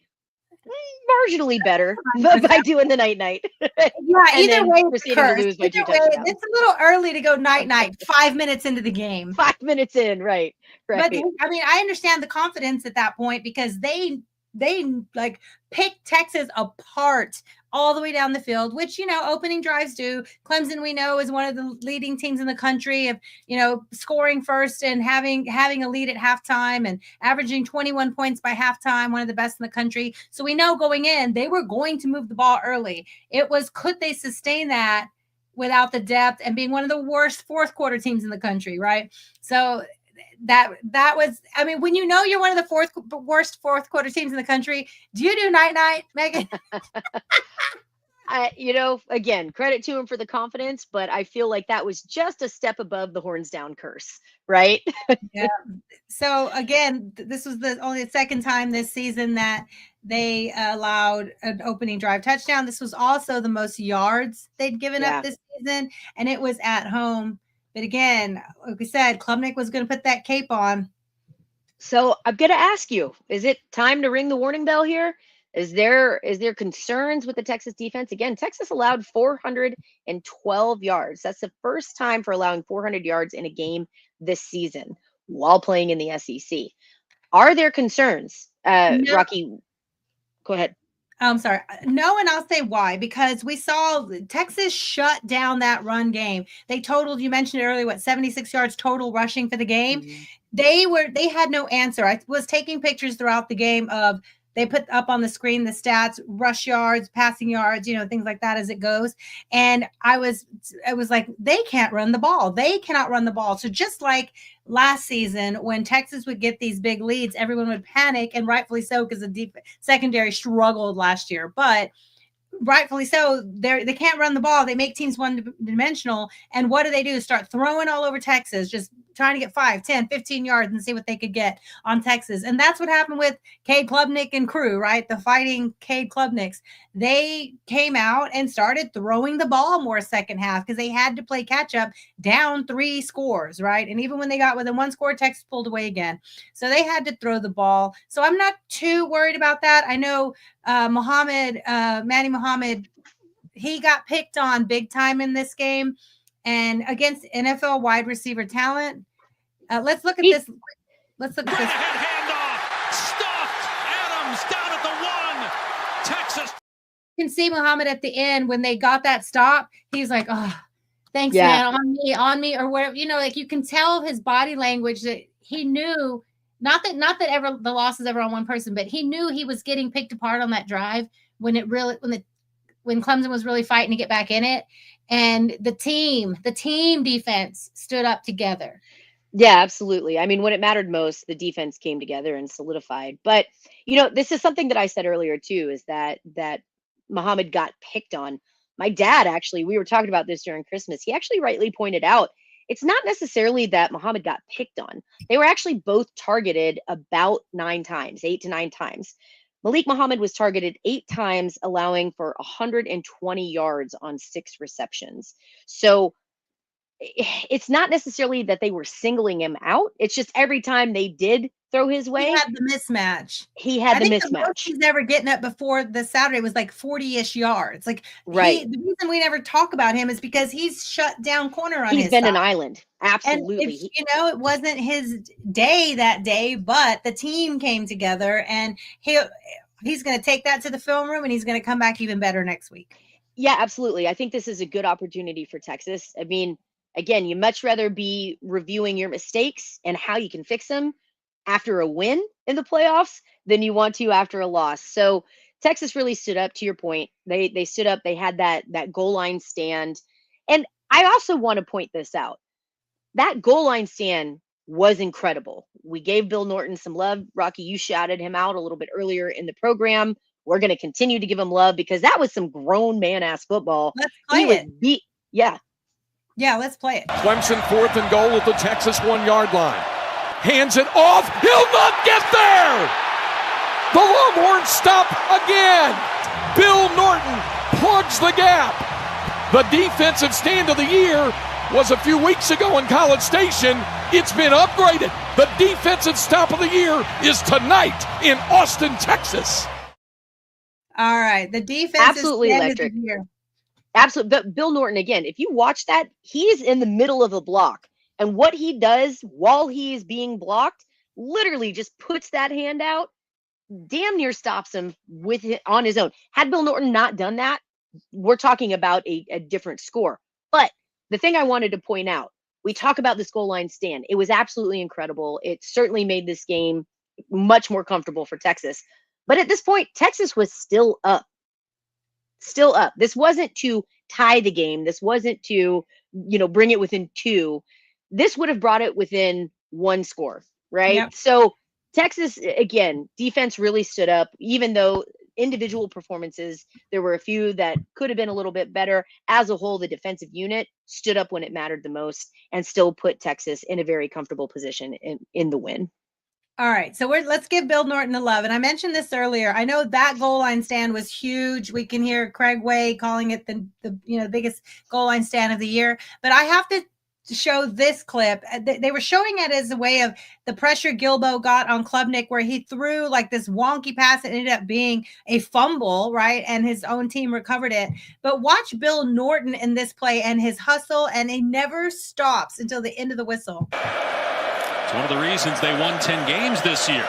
marginally better by doing the night. Yeah, And either then way, proceeding to lose by 2 Either way, touchdowns. it's a little early to go night 5 minutes into the game. 5 minutes in, right. But I mean, I understand the confidence at that point because they like picked Texas apart all the way down the field, which, you know, opening drives do. Clemson, we know, is one of the leading teams in the country of, you know, scoring first and having a lead at halftime and averaging 21 points by halftime, one of the best in the country. So we know going in, they were going to move the ball early. It was, could they sustain that without the depth and being one of the worst fourth quarter teams in the country, right? So that was, I mean, when you know you're one of the worst fourth quarter teams in the country, do you do night, Megan? You know, again, credit to him for the confidence, but I feel like that was just a step above the horns down curse, right? Yeah. So again, this was only the second time this season that they allowed an opening drive touchdown. This was also the most yards they'd given up this season, and it was at home. But again, like we said, Klubnik was going to put that cape on. So I'm going to ask you, is it time to ring the warning bell here? Is there concerns with the Texas defense? Again, Texas allowed 412 yards. That's the first time for allowing 400 yards in a game this season while playing in the SEC. Are there concerns? No. Rocky, go ahead. I'm sorry. No, and I'll say why. Because we saw Texas shut down that run game. They totaled, you mentioned it earlier, 76 yards total rushing for the game. Mm-hmm. They had no answer. I was taking pictures throughout the game of, they put up on the screen the stats, rush yards, passing yards, you know, things like that as it goes. And I was like, they can't run the ball. They cannot run the ball. So just like last season, when Texas would get these big leads, everyone would panic, and rightfully so, because the secondary struggled last year. But rightfully so, they can't run the ball. They make teams one-dimensional. And what do? Start throwing all over Texas, just trying to get 5, 10, 15 yards and see what they could get on Texas. And that's what happened with Cade Klubnik and crew, right? The fighting Cade Klubniks. They came out and started throwing the ball more second half because they had to play catch up, down 3 scores, right? And even when they got within 1 score, Texas pulled away again. So they had to throw the ball. So I'm not too worried about that. I know Manny Muhammad, he got picked on big time in this game and against NFL wide receiver talent. Let's look at this. Let's look at this. Handoff, stuffed, Adams down at the 1. Texas. You can see Muhammad at the end when they got that stop. He's like, "Oh, thanks, man, on me," or whatever. You know, like you can tell his body language that he knew. Not that ever the loss is ever on one person, but he knew he was getting picked apart on that drive when Clemson was really fighting to get back in it, and the team defense stood up together. Yeah, absolutely. I mean, when it mattered most, the defense came together and solidified. But you know, this is something that I said earlier too, is that Muhammad got picked on. My dad, actually, we were talking about this during Christmas. He actually rightly pointed out, it's not necessarily that Muhammad got picked on. They were actually both targeted about 9 times, 8 to 9 times. Malik Muhammad was targeted 8 times, allowing for 120 yards on 6 receptions. So it's not necessarily that they were singling him out. It's just every time they did throw his way, he had the mismatch. I think the most he's ever getting up before the Saturday was like 40-ish yards. Like, right. The reason we never talk about him is because he's shut down corner on he's his been side. An island. Absolutely. And you know, it wasn't his day that day, but the team came together, and he's going to take that to the film room, and he's going to come back even better next week. Yeah, absolutely. I think this is a good opportunity for Texas. I mean, again, you much rather be reviewing your mistakes and how you can fix them after a win in the playoffs than you want to after a loss. So Texas really stood up, to your point. They stood up. They had that goal line stand. And I also want to point this out. That goal line stand was incredible. We gave Bill Norton some love. Rocky, you shouted him out a little bit earlier in the program. We're going to continue to give him love because that was some grown man-ass football. Let's play it. Yeah, let's play it. Clemson 4th and goal at the Texas 1-yard line. Hands it off. He'll not get there. The Longhorns stop again. Bill Norton plugs the gap. The defensive stand of the year was a few weeks ago in College Station. It's been upgraded. The defensive stop of the year is tonight in Austin, Texas. All right. The defense Absolutely is electric. here. Absolutely. But Bill Norton, again, if you watch that, he's in the middle of the block. And what he does while he is being blocked, literally just puts that hand out, damn near stops him with it on his own. Had Bill Norton not done that, we're talking about a different score. But the thing I wanted to point out, we talk about this goal line stand. It was absolutely incredible. It certainly made this game much more comfortable for Texas. But at this point, Texas was still up. Still up. This wasn't to tie the game. This wasn't to, bring it within 2. This would have brought it within 1 score, right? Yep. So Texas, again, defense really stood up, even though individual performances, there were a few that could have been a little bit better. As a whole, the defensive unit stood up when it mattered the most and still put Texas in a very comfortable position in the win. All right, so let's give Bill Norton the love. And I mentioned this earlier. I know that goal line stand was huge. We can hear Craig Way calling it the biggest goal line stand of the year. But I have to show this clip. They were showing it as a way of the pressure Gilbo got on Klubnik, where he threw like this wonky pass that ended up being a fumble, right? And his own team recovered it. But watch Bill Norton in this play and his hustle, and he never stops until the end of the whistle. It's one of the reasons they won 10 games this year.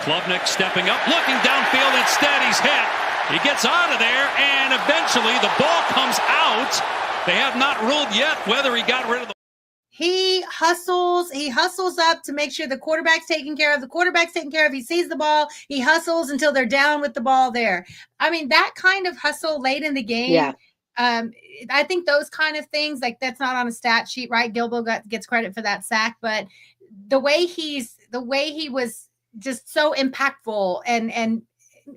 Klubnik stepping up, looking downfield. Instead, he's hit. He gets out of there, and eventually the ball comes out. They have not ruled yet whether he got rid of the. He hustles up to make sure the quarterback's taken care of. The quarterback's taken care of. He sees the ball. He hustles until they're down with the ball there. I mean, that kind of hustle late in the game. Yeah. I think those kind of things, like that's not on a stat sheet, right? Gilbo gets credit for that sack, but the way he was just so impactful and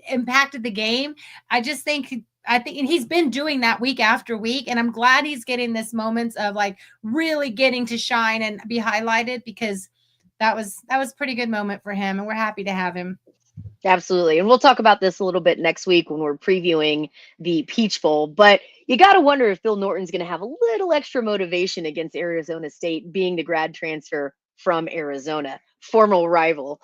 impacted the game. I think and he's been doing that week after week, and I'm glad he's getting this moments of like really getting to shine and be highlighted, because that was a pretty good moment for him, and we're happy to have him. Absolutely. And we'll talk about this a little bit next week when we're previewing the Peach Bowl. But you got to wonder if Bill Norton's going to have a little extra motivation against Arizona State, being the grad transfer from Arizona, former rival.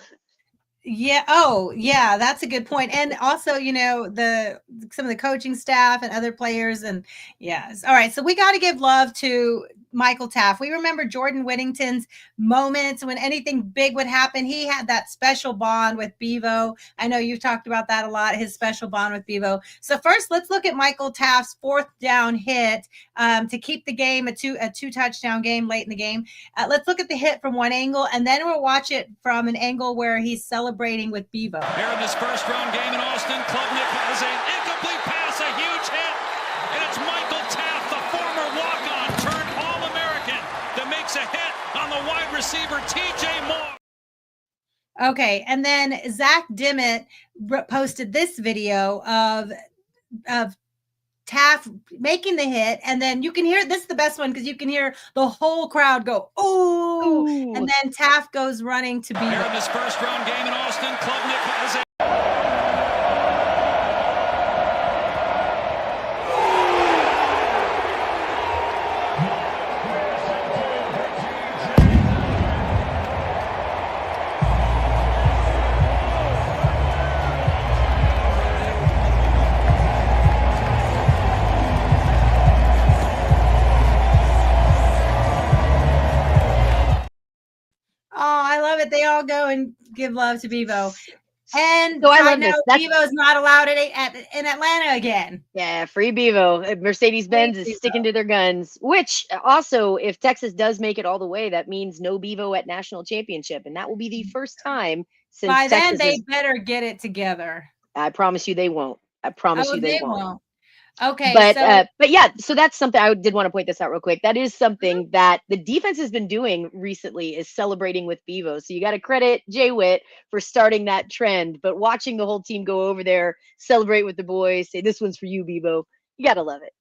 Yeah. Oh, yeah. That's a good point. And also, some of the coaching staff and other players. And yes. All right. So we got to give love to Michael Taft. We remember Jordan Whittington's moments when anything big would happen. He had that special bond with Bevo. I know you've talked about that a lot, his special bond with Bevo. So first, let's look at Michael Taft's 4th down hit to keep the game a two touchdown game late in the game. Let's look at the hit from one angle, and then we'll watch it from an angle where he's celebrating with Bevo. Here in this first round game in Austin, Klubnik has an incomplete pass, a huge hit, and it's Michael Taft, the former walk-on turned All-American, that makes a hit on the wide receiver TJ Moore. Okay, and then Zach Dimmitt posted this video of Taft making the hit, and then you can hear, this is the best one because you can hear the whole crowd go, "Ooh!" And then Taft goes running to Bevo. Here in this first round game in Austin, Klubnik has a. They all go and give love to Bevo. And so I know Bevo's not allowed in Atlanta again. Yeah, free Bevo. Mercedes-Benz is sticking to their guns, which also, if Texas does make it all the way, that means no Bevo at national championship. And that will be the first time since By Texas then, they better get it together. I promise you they won't. I promise you they won't. Okay. But yeah, so that's something I did want to point this out real quick. That is something that the defense has been doing recently, is celebrating with Bevo. So you got to credit Jay Witt for starting that trend, but watching the whole team go over there, celebrate with the boys, say, "This one's for you, Bevo." You got to love it.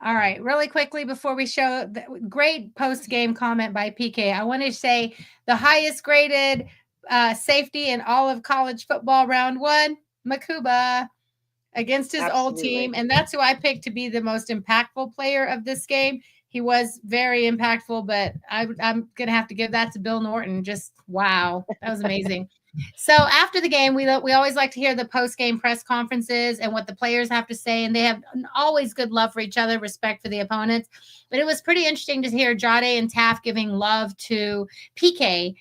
All right. Really quickly before we show the great post-game comment by PK, I want to say the highest graded safety in all of college football, round 1, Makuba, against his old team. And that's who I picked to be the most impactful player of this game. He was very impactful, but I'm going to have to give that to Bill Norton. Just wow. That was amazing. So after the game, we always like to hear the post-game press conferences and what the players have to say, and they have always good love for each other, respect for the opponents. But it was pretty interesting to hear Jade and Taft giving love to PK,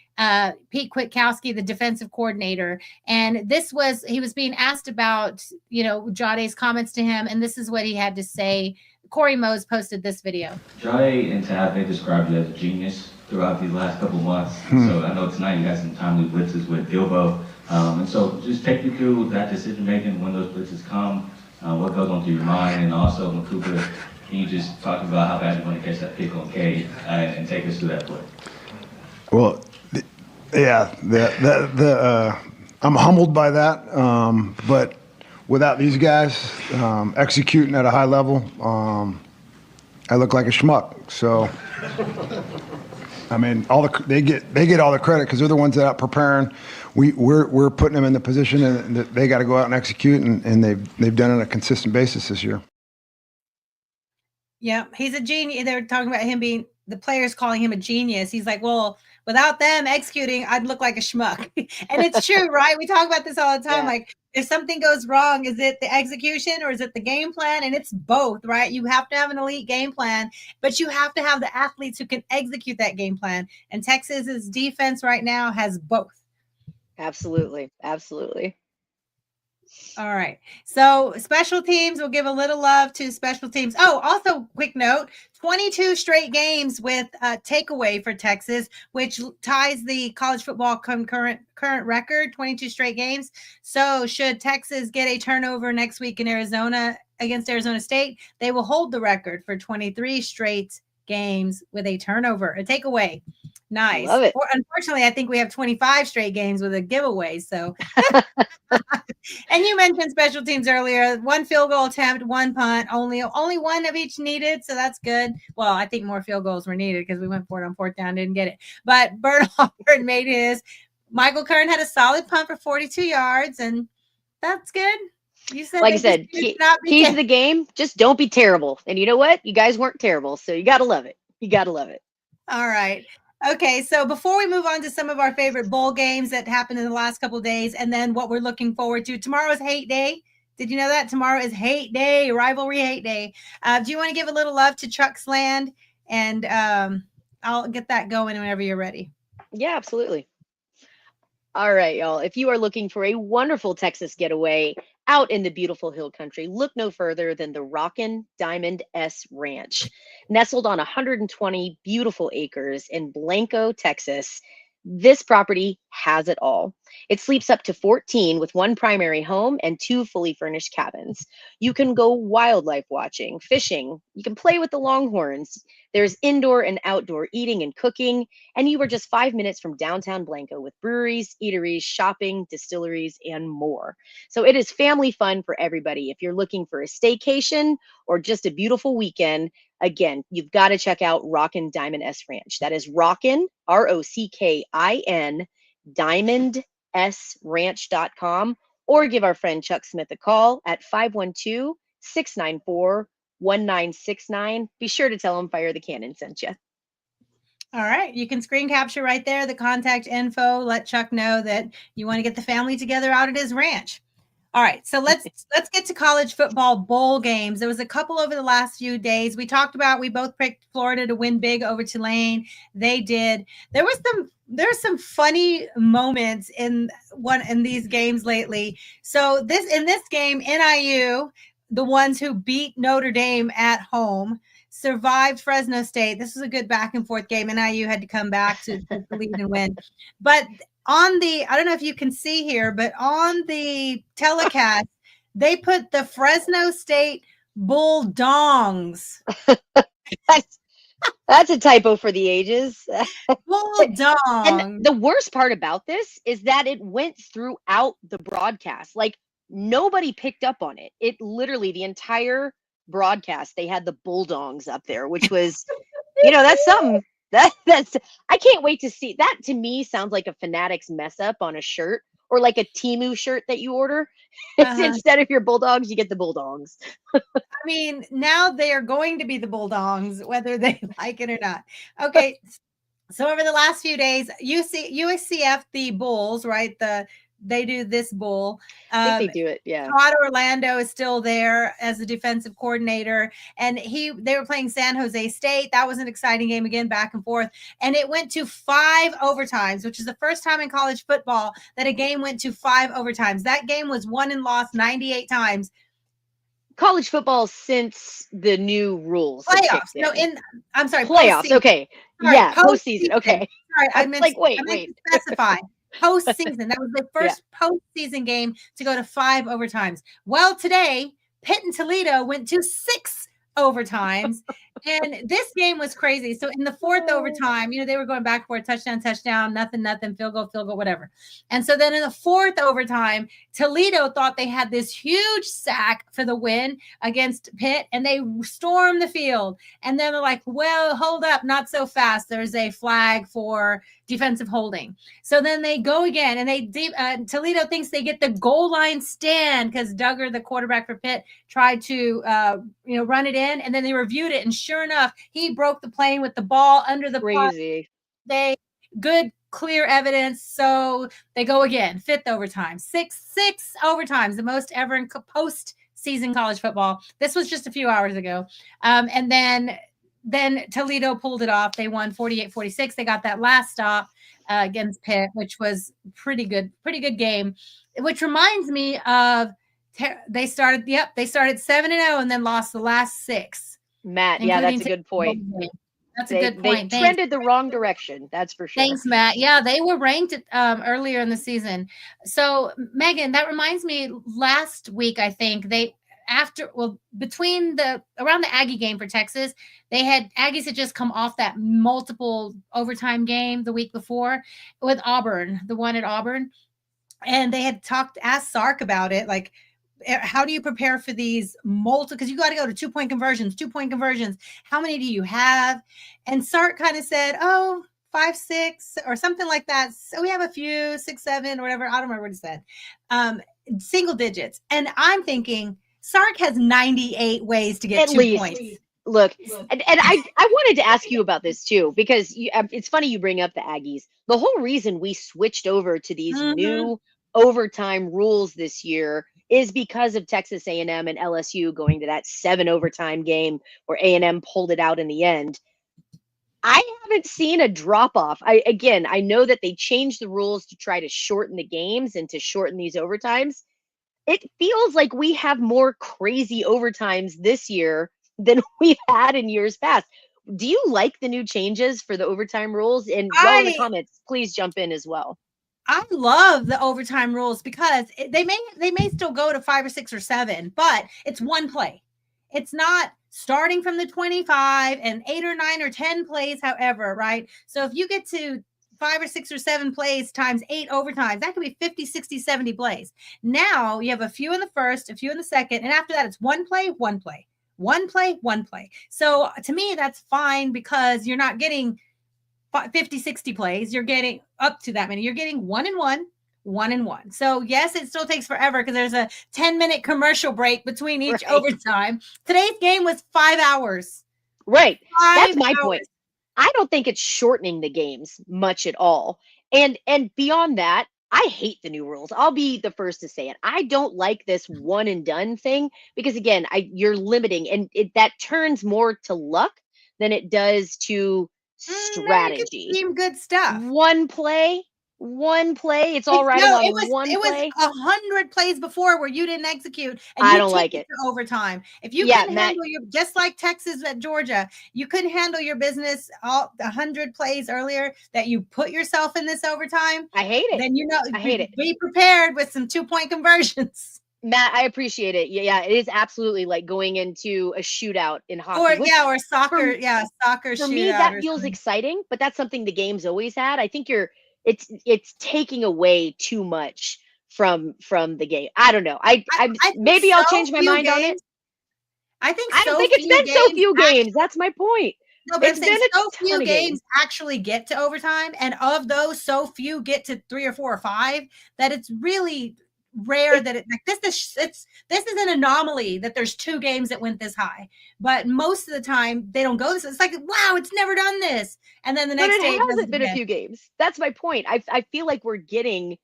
Pete Kwiatkowski, the defensive coordinator. And he was being asked about, Jade's comments to him, and this is what he had to say. Corey Mose posted this video. Jade and Taft, they described you as a genius throughout these last couple months. So I know tonight you had some timely blitzes with Gilbo. And so just take me through that decision making when those blitzes come, what goes on through your mind, and also Cooper, can you just talk about how bad you want to catch that pick on K and take us through that play? Well, I'm humbled by that, but without these guys executing at a high level, I look like a schmuck. So, I mean, they get all the credit because they're the ones that are preparing. We're putting them in the position, and they got to go out and execute, and they've done it on a consistent basis this year. Yeah, he's a genius. They were talking about him being the players calling him a genius. He's like, well, without them executing, I'd look like a schmuck. And it's true, right? We talk about this all the time. Yeah. Like, if something goes wrong, is it the execution or is it the game plan? And it's both, right? You have to have an elite game plan, but you have to have the athletes who can execute that game plan. And Texas's defense right now has both. Absolutely. Absolutely. All right. So special teams, we'll give a little love to special teams. Oh, also quick note, 22 straight games with takeaway for Texas, which ties the college football current record, 22 straight games. So should Texas get a turnover next week in Arizona against Arizona State, they will hold the record for 23 straight games with a turnover, a takeaway. Nice. Love it. Unfortunately, I think we have 25 straight games with a giveaway. So, and you mentioned special teams earlier. 1 field goal attempt, 1 punt, only one of each needed. So that's good. Well, I think more field goals were needed because we went for it on 4th down, didn't get it. But Bert Hopper made his. Michael Kern had a solid punt for 42 yards, and that's good. You said, like I said, keys to the game, just don't be terrible. And you know what? You guys weren't terrible. So you got to love it. You got to love it. All right. Okay, so before we move on to some of our favorite bowl games that happened in the last couple of days, and then what we're looking forward to, tomorrow is Hate Day. Did you know that? Tomorrow is Hate Day, Rivalry Hate Day. Do you want to give a little love to Chuck's Land? And I'll get that going whenever you're ready. Yeah, absolutely. All right, y'all. If you are looking for a wonderful Texas getaway out in the beautiful hill country, look no further than the Rockin' Diamond S Ranch. Nestled on 120 beautiful acres in Blanco, Texas, this property has it all. It sleeps up to 14 with 1 primary home and 2 fully furnished cabins. You can go wildlife watching, fishing. You can play with the Longhorns. There's indoor and outdoor eating and cooking, and you are just 5 minutes from downtown Blanco with breweries, eateries, shopping, distilleries, and more. So it is family fun for everybody. If you're looking for a staycation or just a beautiful weekend, again, you've got to check out Rockin' Diamond S Ranch. That is Rockin', ROCKIN, DiamondSranch.com, or give our friend Chuck Smith a call at 512-694-1969. Be sure to tell him Fire the Cannon sent you. All right. You can screen capture right there the contact info. Let Chuck know that you want to get the family together out at his ranch. All right. So let's get to college football bowl games. There was a couple over the last few days. We both picked Florida to win big over Tulane. They did. There's some funny moments in these games lately. So in this game, NIU, the ones who beat Notre Dame at home, survived Fresno State. This was a good back and forth game. NIU had to come back to lead and win. But I don't know if you can see here, but on the telecast, they put the Fresno State Bulldongs. That's a typo for the ages. Bulldongs. And the worst part about this is that it went throughout the broadcast. Like, nobody picked up on it. It literally, the entire broadcast, they had the Bulldogs up there, which was, that's something. That's I can't wait to see that. To me, sounds like a Fanatics mess up on a shirt, or like a Temu shirt that you order. Instead of your Bulldogs, you get the Bulldogs. I mean, now they are going to be the Bulldogs, whether they like it or not. Okay. So over the last few days, USCF, the Bulls, right? They do this bowl. I think they do it. Yeah. Todd Orlando is still there as the defensive coordinator, and they were playing San Jose State. That was an exciting game again, back and forth, and it went to 5 overtimes, which is the first time in college football that a game went to 5 overtimes. That game was won and lost 98 times. College football since the new rules. Playoffs. No, I'm sorry. Playoffs. Postseason. Okay. Sorry, yeah. Postseason. Okay. Sorry, I meant wait. to specify. Postseason. That was the first postseason game to go to 5 overtimes. Well, today, Pitt and Toledo went to 6 overtimes, and this game was crazy. So in the 4th overtime, they were going back for a touchdown, nothing, field goal, whatever. And so then in the 4th overtime, Toledo thought they had this huge sack for the win against Pitt, and they stormed the field. And then they're like, well, hold up, not so fast. There's a flag for defensive holding. So then they go again, and Toledo thinks they get the goal line stand because Duggar, the quarterback for Pitt, tried to run it in, and then they reviewed it, and sure enough, he broke the plane with the ball under the crazy. Good clear evidence. So they go again, 5th overtime, six overtimes, the most ever in postseason college football. This was just a few hours ago, and then Toledo pulled it off. They won 48-46. They got that last stop against Pitt, which was pretty good game, which reminds me of they started 7-0 and then lost the last 6. Matt, yeah, that's a good point. That's a good point. They trended the wrong direction. That's for sure. Thanks, Matt. Yeah, they were ranked earlier in the season. So, Megan, that reminds me, last week, I think, around the Aggie game for Texas, Aggies had just come off that multiple overtime game the week before with Auburn, the one at Auburn. And they had asked Sark about it, like, how do you prepare for these because you got to go to 2-point conversions. How many do you have? And Sark kind of said, 5, 6 or something like that. So we have a few 6, 7 or whatever. I don't remember what he said. Single digits. And I'm thinking Sark has 98 ways to get at 2 least. points. Look, and I wanted to ask you about this too, because it's funny you bring up the Aggies. The whole reason we switched over to these new overtime rules this year is because of Texas A&M and LSU going to that 7 overtime game where A&M pulled it out in the end. I haven't seen a drop off. I know that they changed the rules to try to shorten the games and to shorten these overtimes. It feels like we have more crazy overtimes this year than we've had in years past. Do you like the new changes for the overtime rules? And y'all in the comments, please jump in as well. I love the overtime rules because they may still go to 5 or 6 or 7, but it's one play. It's not starting from the 25 and 8 or 9 or 10 plays, however, right? So if you get to 5 or 6 or 7 plays times 8 overtimes, that could be 50, 60, 70 plays. Now you have a few in the first, a few in the second, and after that it's one play, one play, one play, one play. So to me, that's fine because you're not getting 50, 60 plays. You're getting up to that many. You're getting 1 and 1, 1 and 1. So yes, it still takes forever because there's a 10-minute commercial break between each overtime. Today's game was 5 hours. Right. That's my point. I don't think it's shortening the games much at all. And beyond that, I hate the new rules. I'll be the first to say it. I don't like this one and done thing because again, you're limiting and that turns more to luck than it does to strategy. Team good stuff. One play. It's all right along one play. It was 100 plays before where you didn't execute. And I don't like it. To overtime. If you couldn't handle just like Texas at Georgia, you couldn't handle your business all 100 plays earlier that you put yourself in this overtime. I hate it. Then I hate it. Be prepared with some 2-point conversions. Matt, I appreciate it. Yeah, it is absolutely like going into a shootout in hockey. Or soccer. Soccer for shootout. For me, that feels exciting, but that's something the game's always had. I think it's taking away too much from the game. I don't know. I maybe I'll change my mind on it. I don't think it's been so few games. That's my point. No, but I'm saying so few games actually get to overtime, and of those, so few get to 3 or 4 or 5 that it's really rare that it like this is an anomaly that there's 2 games that went this high, but most of the time they don't go this. It's like, wow, it's never done this, and then the next day it hasn't been a few games. That's my point. I feel like we're getting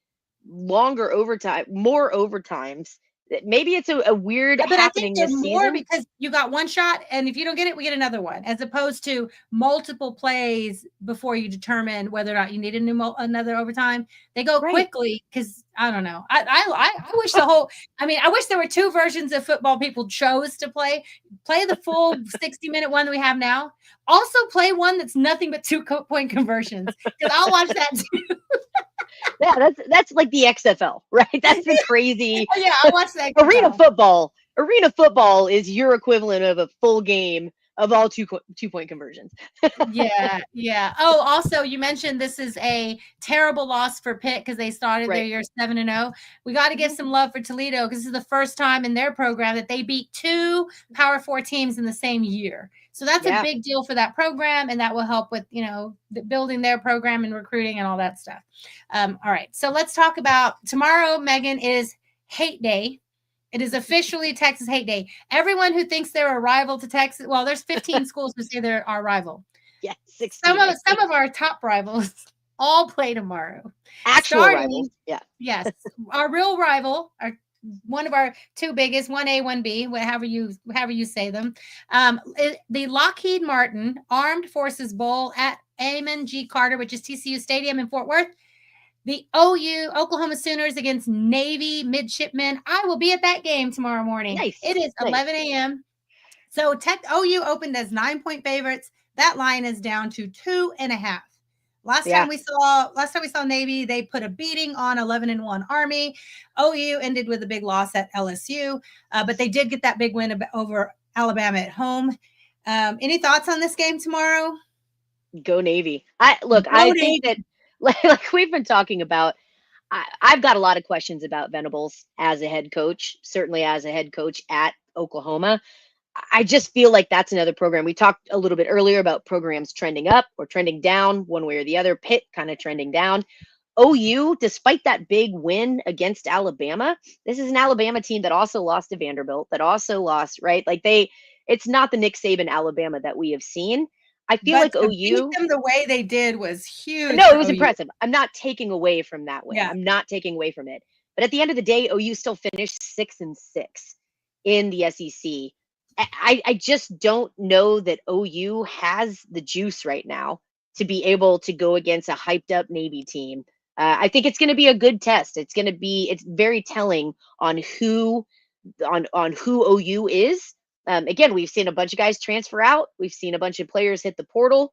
longer overtime, more overtimes. Maybe it's a weird but happening I think they're this more season because you got one shot, and if you don't get it, we get another one, as opposed to multiple plays before you determine whether or not you need another overtime. They go quickly because I don't know. I wish I wish there were 2 versions of football people chose to play the full 60-minute one that we have now. Also play one that's nothing but 2-point conversions, because I'll watch that too. Yeah, that's like the XFL, right? That's the crazy. Oh, yeah, I watch that. Arena football is your equivalent of a full game of all 2-point conversions. Yeah. Oh, also, you mentioned this is a terrible loss for Pitt because they started their year 7-0. We got to give some love for Toledo because this is the first time in their program that they beat 2 Power 4 teams in the same year. So that's a big deal for that program, and that will help with, building their program and recruiting and all that stuff. All right. So let's talk about tomorrow, Megan, is Hate Day. It is officially Texas Hate Day. Everyone who thinks they're a rival to Texas, well, there's 15 schools who say they're our rival. Yeah, 16. Some of our top rivals all play tomorrow. Actual rivals. Yeah. Yes. Our real rival, one of our 2 biggest, 1A, 1B, however you say them. The Lockheed Martin Armed Forces Bowl at Amon G. Carter, which is TCU Stadium in Fort Worth. The OU Oklahoma Sooners against Navy Midshipmen. I will be at that game tomorrow morning. Nice. It is 11 a.m. So OU opened as 9-point favorites. That line is down to 2.5. Last time we saw Navy, they put a beating on 11-1 Army. OU ended with a big loss at LSU, but they did get that big win over Alabama at home. Any thoughts on this game tomorrow? Go Navy. I think that like we've been talking about, I've got a lot of questions about Venables as a head coach, certainly as a head coach at Oklahoma. I just feel like that's another program. We talked a little bit earlier about programs trending up or trending down one way or the other. Pitt kind of trending down. OU, despite that big win against Alabama, this is an Alabama team that also lost to Vanderbilt, that also lost, right? Like it's not the Nick Saban Alabama that we have seen. I feel like OU beat them the way they did was huge. No, it was impressive. I'm not taking away from that win. Yeah. I'm not taking away from it. But at the end of the day, OU still finished 6-6 in the SEC. I just don't know that OU has the juice right now to be able to go against a hyped up Navy team. I think it's going to be a good test. It's very telling on who OU is. Again, we've seen a bunch of guys transfer out. We've seen a bunch of players hit the portal.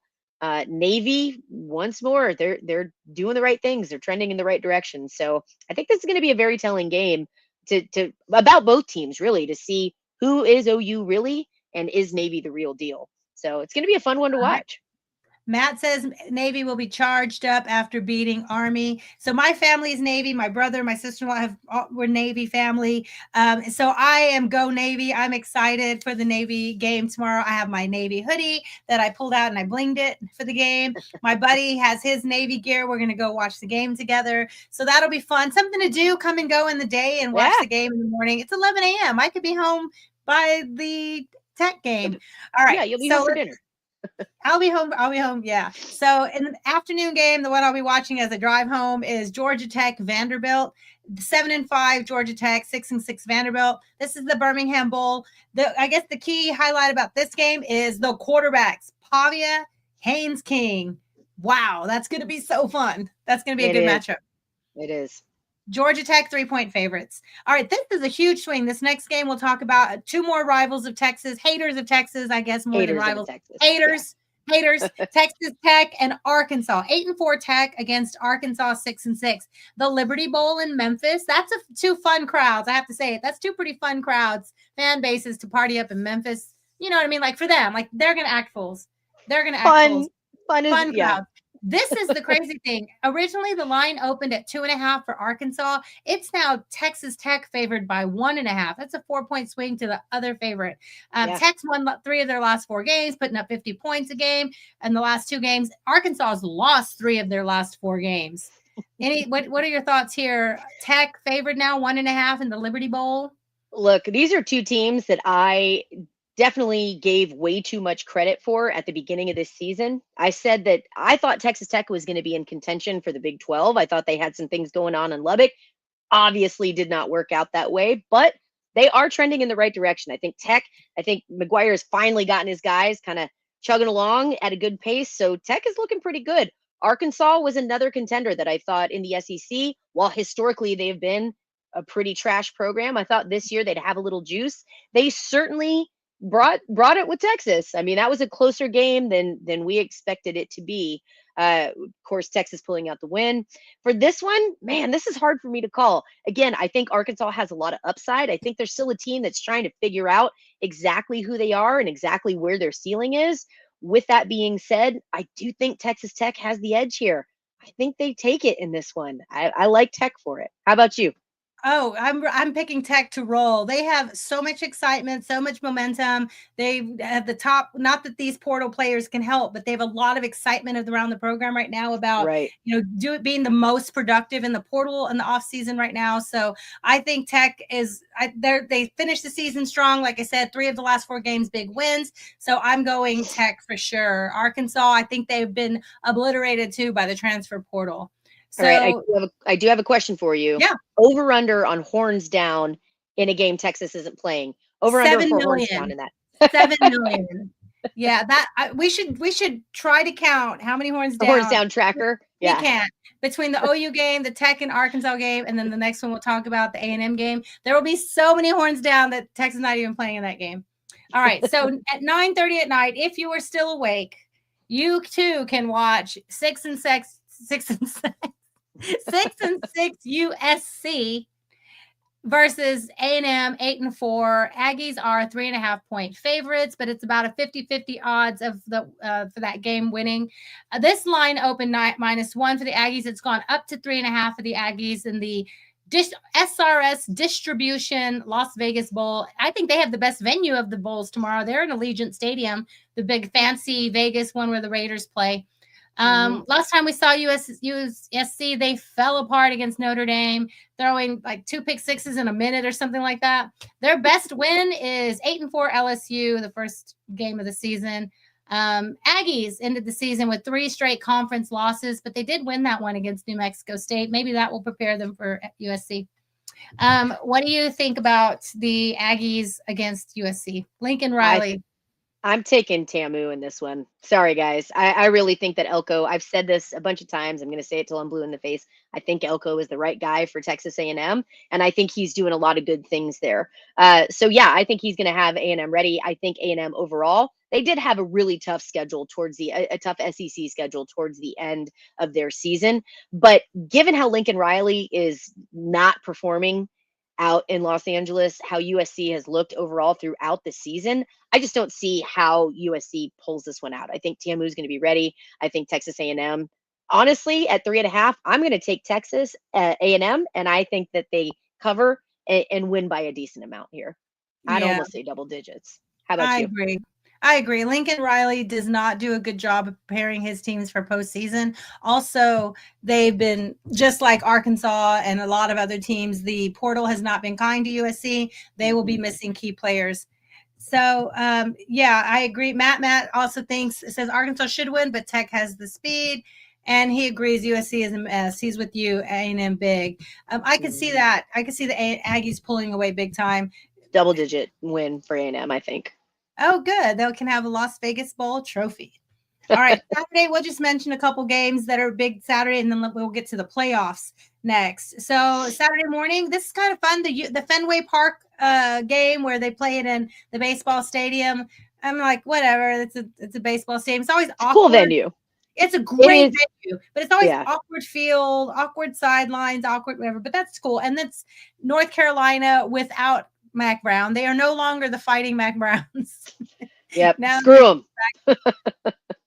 Navy, once more, they're doing the right things. They're trending in the right direction. So I think this is going to be a very telling game to about both teams, really, to see who is OU really and is Navy the real deal. So it's going to be a fun one to watch. Matt says Navy will be charged up after beating Army. So my family is Navy. My brother, my sister-in-law were Navy family. So I am go Navy. I'm excited for the Navy game tomorrow. I have my Navy hoodie that I pulled out and I blinged it for the game. My buddy has his Navy gear. We're going to go watch the game together. So that'll be fun. Something to do, come and go in the day and watch the game in the morning. It's 11 a.m. I could be home by the Tech game. All right. Yeah, you'll be home for dinner. I'll be home. Yeah. So in the afternoon game, the one I'll be watching as I drive home is Georgia Tech Vanderbilt. 7-5 Georgia Tech, 6-6 Vanderbilt. This is the Birmingham Bowl. I guess the key highlight about this game is the quarterbacks, Pavia, Haynes King. Wow, that's going to be so fun. That's going to be a good matchup. It is. Georgia Tech 3-point favorites. All right, this is a huge swing. This next game we'll talk about 2 more rivals of Texas, haters of Texas, I guess more than rivals. Haters. Texas Tech and Arkansas. 8-4 Tech against Arkansas 6-6. The Liberty Bowl in Memphis. That's 2 fun crowds. I have to say it. That's 2 pretty fun crowds, fan bases to party up in Memphis. You know what I mean? Like for them, like they're gonna act fools. They're gonna act fools. Fun crowds. This is the crazy thing. Originally, the line opened at 2.5 for Arkansas. It's now Texas Tech favored by 1.5. That's a 4-point swing to the other favorite. Tech's won 3 of their last 4 games, putting up 50 points a game. And the last 2 games, Arkansas has lost 3 of their last 4 games. What are your thoughts here? Tech favored now 1.5 in the Liberty Bowl. Look, these are two teams that I definitely gave way too much credit for at the beginning of this season. I said that I thought Texas Tech was going to be in contention for the Big 12. I thought they had some things going on in Lubbock. Obviously did not work out that way, but they are trending in the right direction. I think McGuire has finally gotten his guys kind of chugging along at a good pace. So Tech is looking pretty good. Arkansas was another contender that I thought in the SEC, while historically they've been a pretty trash program, I thought this year they'd have a little juice. They certainly brought it with Texas. I mean, that was a closer game than we expected it to be. Of course, Texas pulling out the win. For this one, man, this is hard for me to call. Again, I think Arkansas has a lot of upside. I think they're still a team that's trying to figure out exactly who they are and exactly where their ceiling is. With that being said, I do think Texas Tech has the edge here. I think they take it in this one. I like Tech for it. How about you? Oh, I'm picking Tech to roll. They have so much excitement, so much momentum. They have the top, not that these portal players can help, but they have a lot of excitement around the program right now about, right, being the most productive in the portal in the off season right now. So I think Tech is, they finished the season strong. Like I said, 3 of the last 4 games, big wins. So I'm going Tech for sure. Arkansas, I think they've been obliterated too by the transfer portal. So, all right, I do have a question for you. Yeah. Over under on horns down in a game Texas isn't playing. Over under 7 for million. horns down in that. 7 million. Yeah, we should try to count how many horns down. Horns down tracker. Yeah. We can't. Between the OU game, the Tech and Arkansas game, and then the next one we'll talk about, the A&M game. There will be so many horns down that Texas is not even playing in that game. All right. So at 9:30 at night, if you are still awake, you too can watch 6 and 6 USC versus A&M 8-4. Aggies are 3.5-point favorites, but it's about a 50-50 odds of for that game winning. This line opened -1 for the Aggies. It's gone up to 3.5 for the Aggies in the SRS Distribution Las Vegas Bowl. I think they have the best venue of the bowls tomorrow. They're in Allegiant Stadium, the big fancy Vegas one where the Raiders play. Last time we saw USC, they fell apart against Notre Dame, throwing like 2 pick sixes in a minute or something like that. Their best win is 8-4 LSU, the first game of the season. Aggies ended the season with 3 straight conference losses, but they did win that one against New Mexico State. Maybe that will prepare them for USC. What do you think about the Aggies against USC? Lincoln Riley. I'm taking TAMU in this one. Sorry, guys. I really think that Elko, I've said this a bunch of times. I'm going to say it till I'm blue in the face. I think Elko is the right guy for Texas A&M, and I think he's doing a lot of good things there. So, yeah, I think he's going to have A&M ready. I think A&M overall, they did have a really tough schedule towards a tough SEC schedule towards the end of their season. But given how Lincoln Riley is not performing out in Los Angeles, how USC has looked overall throughout the season, I just don't see how USC pulls this one out. I think TAMU is going to be ready. I think Texas A&M, honestly, at 3.5, I'm going to take Texas A&M, and I think that they cover and win by a decent amount here. I'd almost say double digits. How about you? I agree. Lincoln Riley does not do a good job of preparing his teams for postseason. Also, they've been just like Arkansas and a lot of other teams. The portal has not been kind to USC. They will be missing key players. So, I agree. Matt also says Arkansas should win, but Tech has the speed. And he agrees USC is a mess. He's with you, A&M big. I can see that. I can see the Aggies pulling away big time. Double-digit win for A&M, I think. Oh, good. They can have a Las Vegas Bowl trophy. All right. Saturday, we'll just mention a couple games that are big Saturday, and then we'll get to the playoffs next. So Saturday morning, this is kind of fun. The Fenway Park game where they play it in the baseball stadium. I'm like, whatever. It's a baseball stadium. It's always awkward. Cool venue. It's a great venue, but it's always awkward field, awkward sidelines, awkward whatever. But that's cool. And that's North Carolina without Mac Brown. They are no longer the Fighting Mac Browns. Yep. Screw them.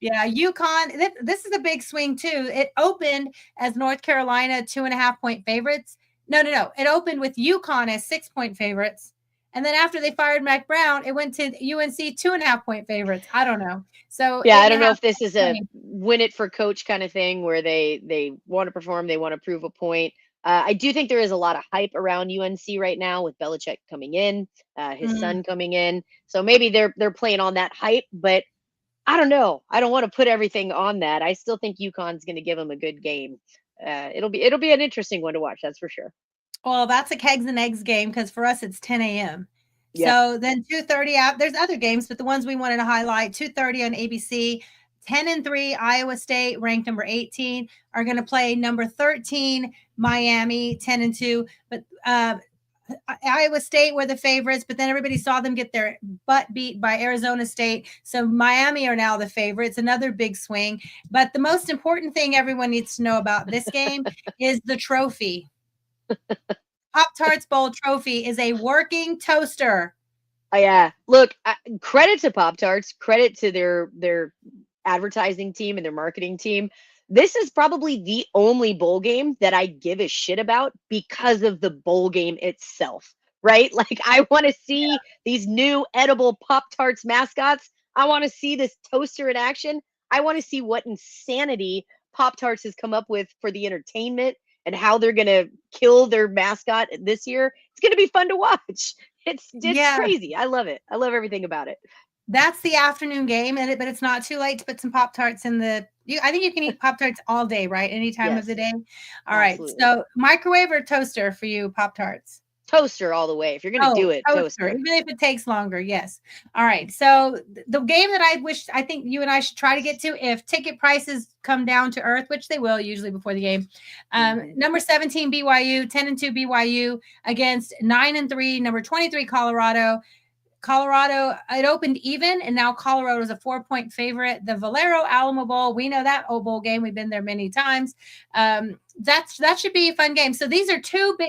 Yeah, UConn. This is a big swing too. It opened as North Carolina 2.5-point favorites. No. It opened with UConn as 6-point favorites, And then after they fired Mac Brown, it went to UNC 2.5-point favorites. I don't know. So Yeah, I 8.5 don't know if this is a point. win it for coach kind of thing where they want to perform, they want to prove a point. I do think there is a lot of hype around UNC right now with Belichick coming in, his son coming in. So maybe they're playing on that hype, but I don't know. I don't want to put everything on that. I still think UConn's going to give them a good game. It'll be an interesting one to watch. That's for sure. Well, that's a kegs and eggs game because for us it's 10 a.m. Yep. So then 2:30 out. There's other games, but the ones we wanted to highlight: 2:30 on ABC. 10-3 Iowa State, ranked number 18, are going to play number 13 Miami, 10-2. But Iowa State were the favorites, but then everybody saw them get their butt beat by Arizona State. So Miami are now the favorites, another big swing. But the most important thing everyone needs to know about this game is the trophy. Pop-Tarts Bowl trophy is a working toaster. Yeah. Look, credit to Pop-Tarts, credit to their advertising team and their marketing team. This is probably the only bowl game that I give a shit about because of the bowl game itself, right? Like, I want to see these new edible Pop-Tarts mascots. I want to see this toaster in action. I want to see what insanity Pop-Tarts has come up with for the entertainment and how they're going to kill their mascot this year. It's going to be fun to watch. It's crazy. I love it. I love everything about it. That's the afternoon game, but it's not too late to put some Pop-Tarts in the I think you can eat Pop-Tarts all day, right? Any time of the day. All Absolutely. right. So microwave or toaster for you, Pop-Tarts? Toaster all the way. If you're going to do it, toaster. Even if it takes longer, yes. All right. So the game that I think you and I should try to get to, if ticket prices come down to earth, which they will usually before the game. Number 17 BYU, 10-2 BYU against 9-3, number 23 Colorado. Colorado, it opened even, and now Colorado is a 4-point favorite. The Valero Alamo Bowl, we know that old bowl game. We've been there many times. That should be a fun game. So these are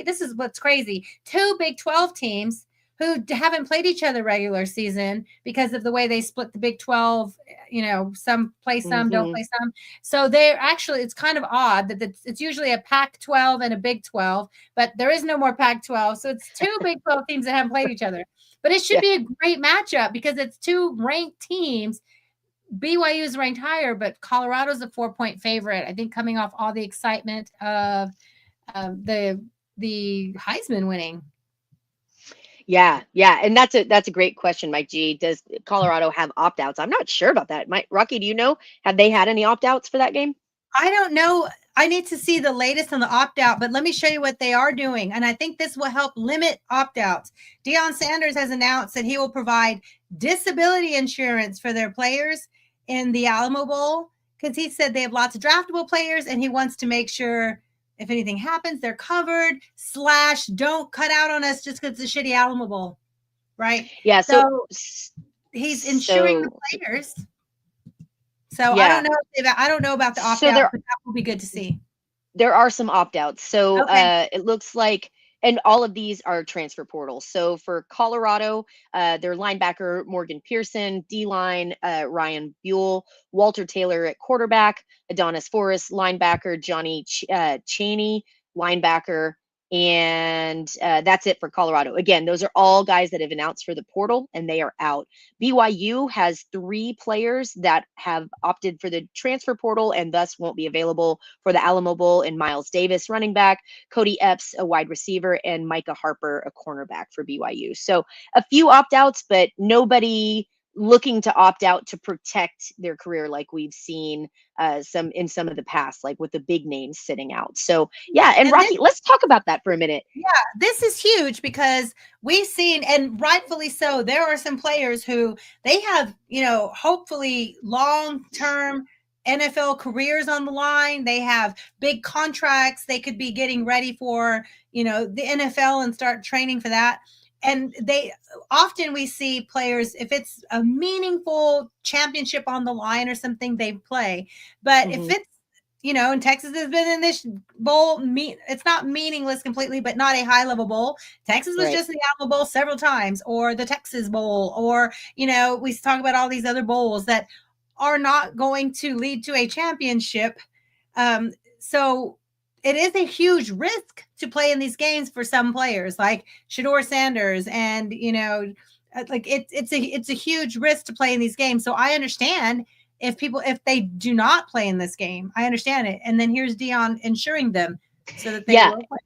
this is what's crazy. 2 Big 12 teams who haven't played each other regular season because of the way they split the Big 12. Some play some, don't play some. So it's kind of odd that it's usually a Pac-12 and a Big 12, but there is no more Pac-12. So it's 2 Big 12 teams that haven't played each other. But it should be a great matchup because it's 2 ranked teams. BYU is ranked higher, but Colorado's a 4-point favorite. I think coming off all the excitement of the Heisman winning. Yeah, and that's a great question, Mike G. Does Colorado have opt-outs? I'm not sure about that. Rocky, do you know? Have they had any opt-outs for that game? I don't know. I need to see the latest on the opt-out, but let me show you what they are doing. And I think this will help limit opt-outs. Deion Sanders has announced that he will provide disability insurance for their players in the Alamo Bowl because he said they have lots of draftable players and he wants to make sure if anything happens, they're covered / don't cut out on us just because it's a shitty Alamo Bowl. Right? Yeah. So he's insuring the players. So I don't know about the opt-out, but that will be good to see. There are some opt-outs. So it looks like, and all of these are transfer portals. So for Colorado, their linebacker Morgan Pearson, D-line Ryan Buell, Walter Taylor at quarterback, Adonis Forrest, linebacker Johnny Chaney, linebacker, and that's it for Colorado. Again, those are all guys that have announced for the portal, and they are out. BYU has 3 players that have opted for the transfer portal and thus won't be available for the Alamo Bowl, and Miles Davis, running back, Cody Epps, a wide receiver, and Micah Harper, a cornerback for BYU. So a few opt-outs, but nobody looking to opt out to protect their career like we've seen some of the past, like with the big names sitting out. So and Rocky, let's talk about that for a minute. Yeah, this is huge because we've seen, and rightfully so, there are some players who they have, hopefully long-term NFL careers on the line. They have big contracts. They could be getting ready for, the NFL and start training for that. And we see players, if it's a meaningful championship on the line or something, they play. But if it's, and Texas has been in this bowl, it's not meaningless completely, but not a high level bowl. Texas was just in the Alamo Bowl several times, or the Texas Bowl, or, we talk about all these other bowls that are not going to lead to a championship. So it is a huge risk to play in these games for some players like Shador Sanders. And, like it's a huge risk to play in these games. So I understand if they do not play in this game, I understand it. And then here's Dion ensuring them so that they will play.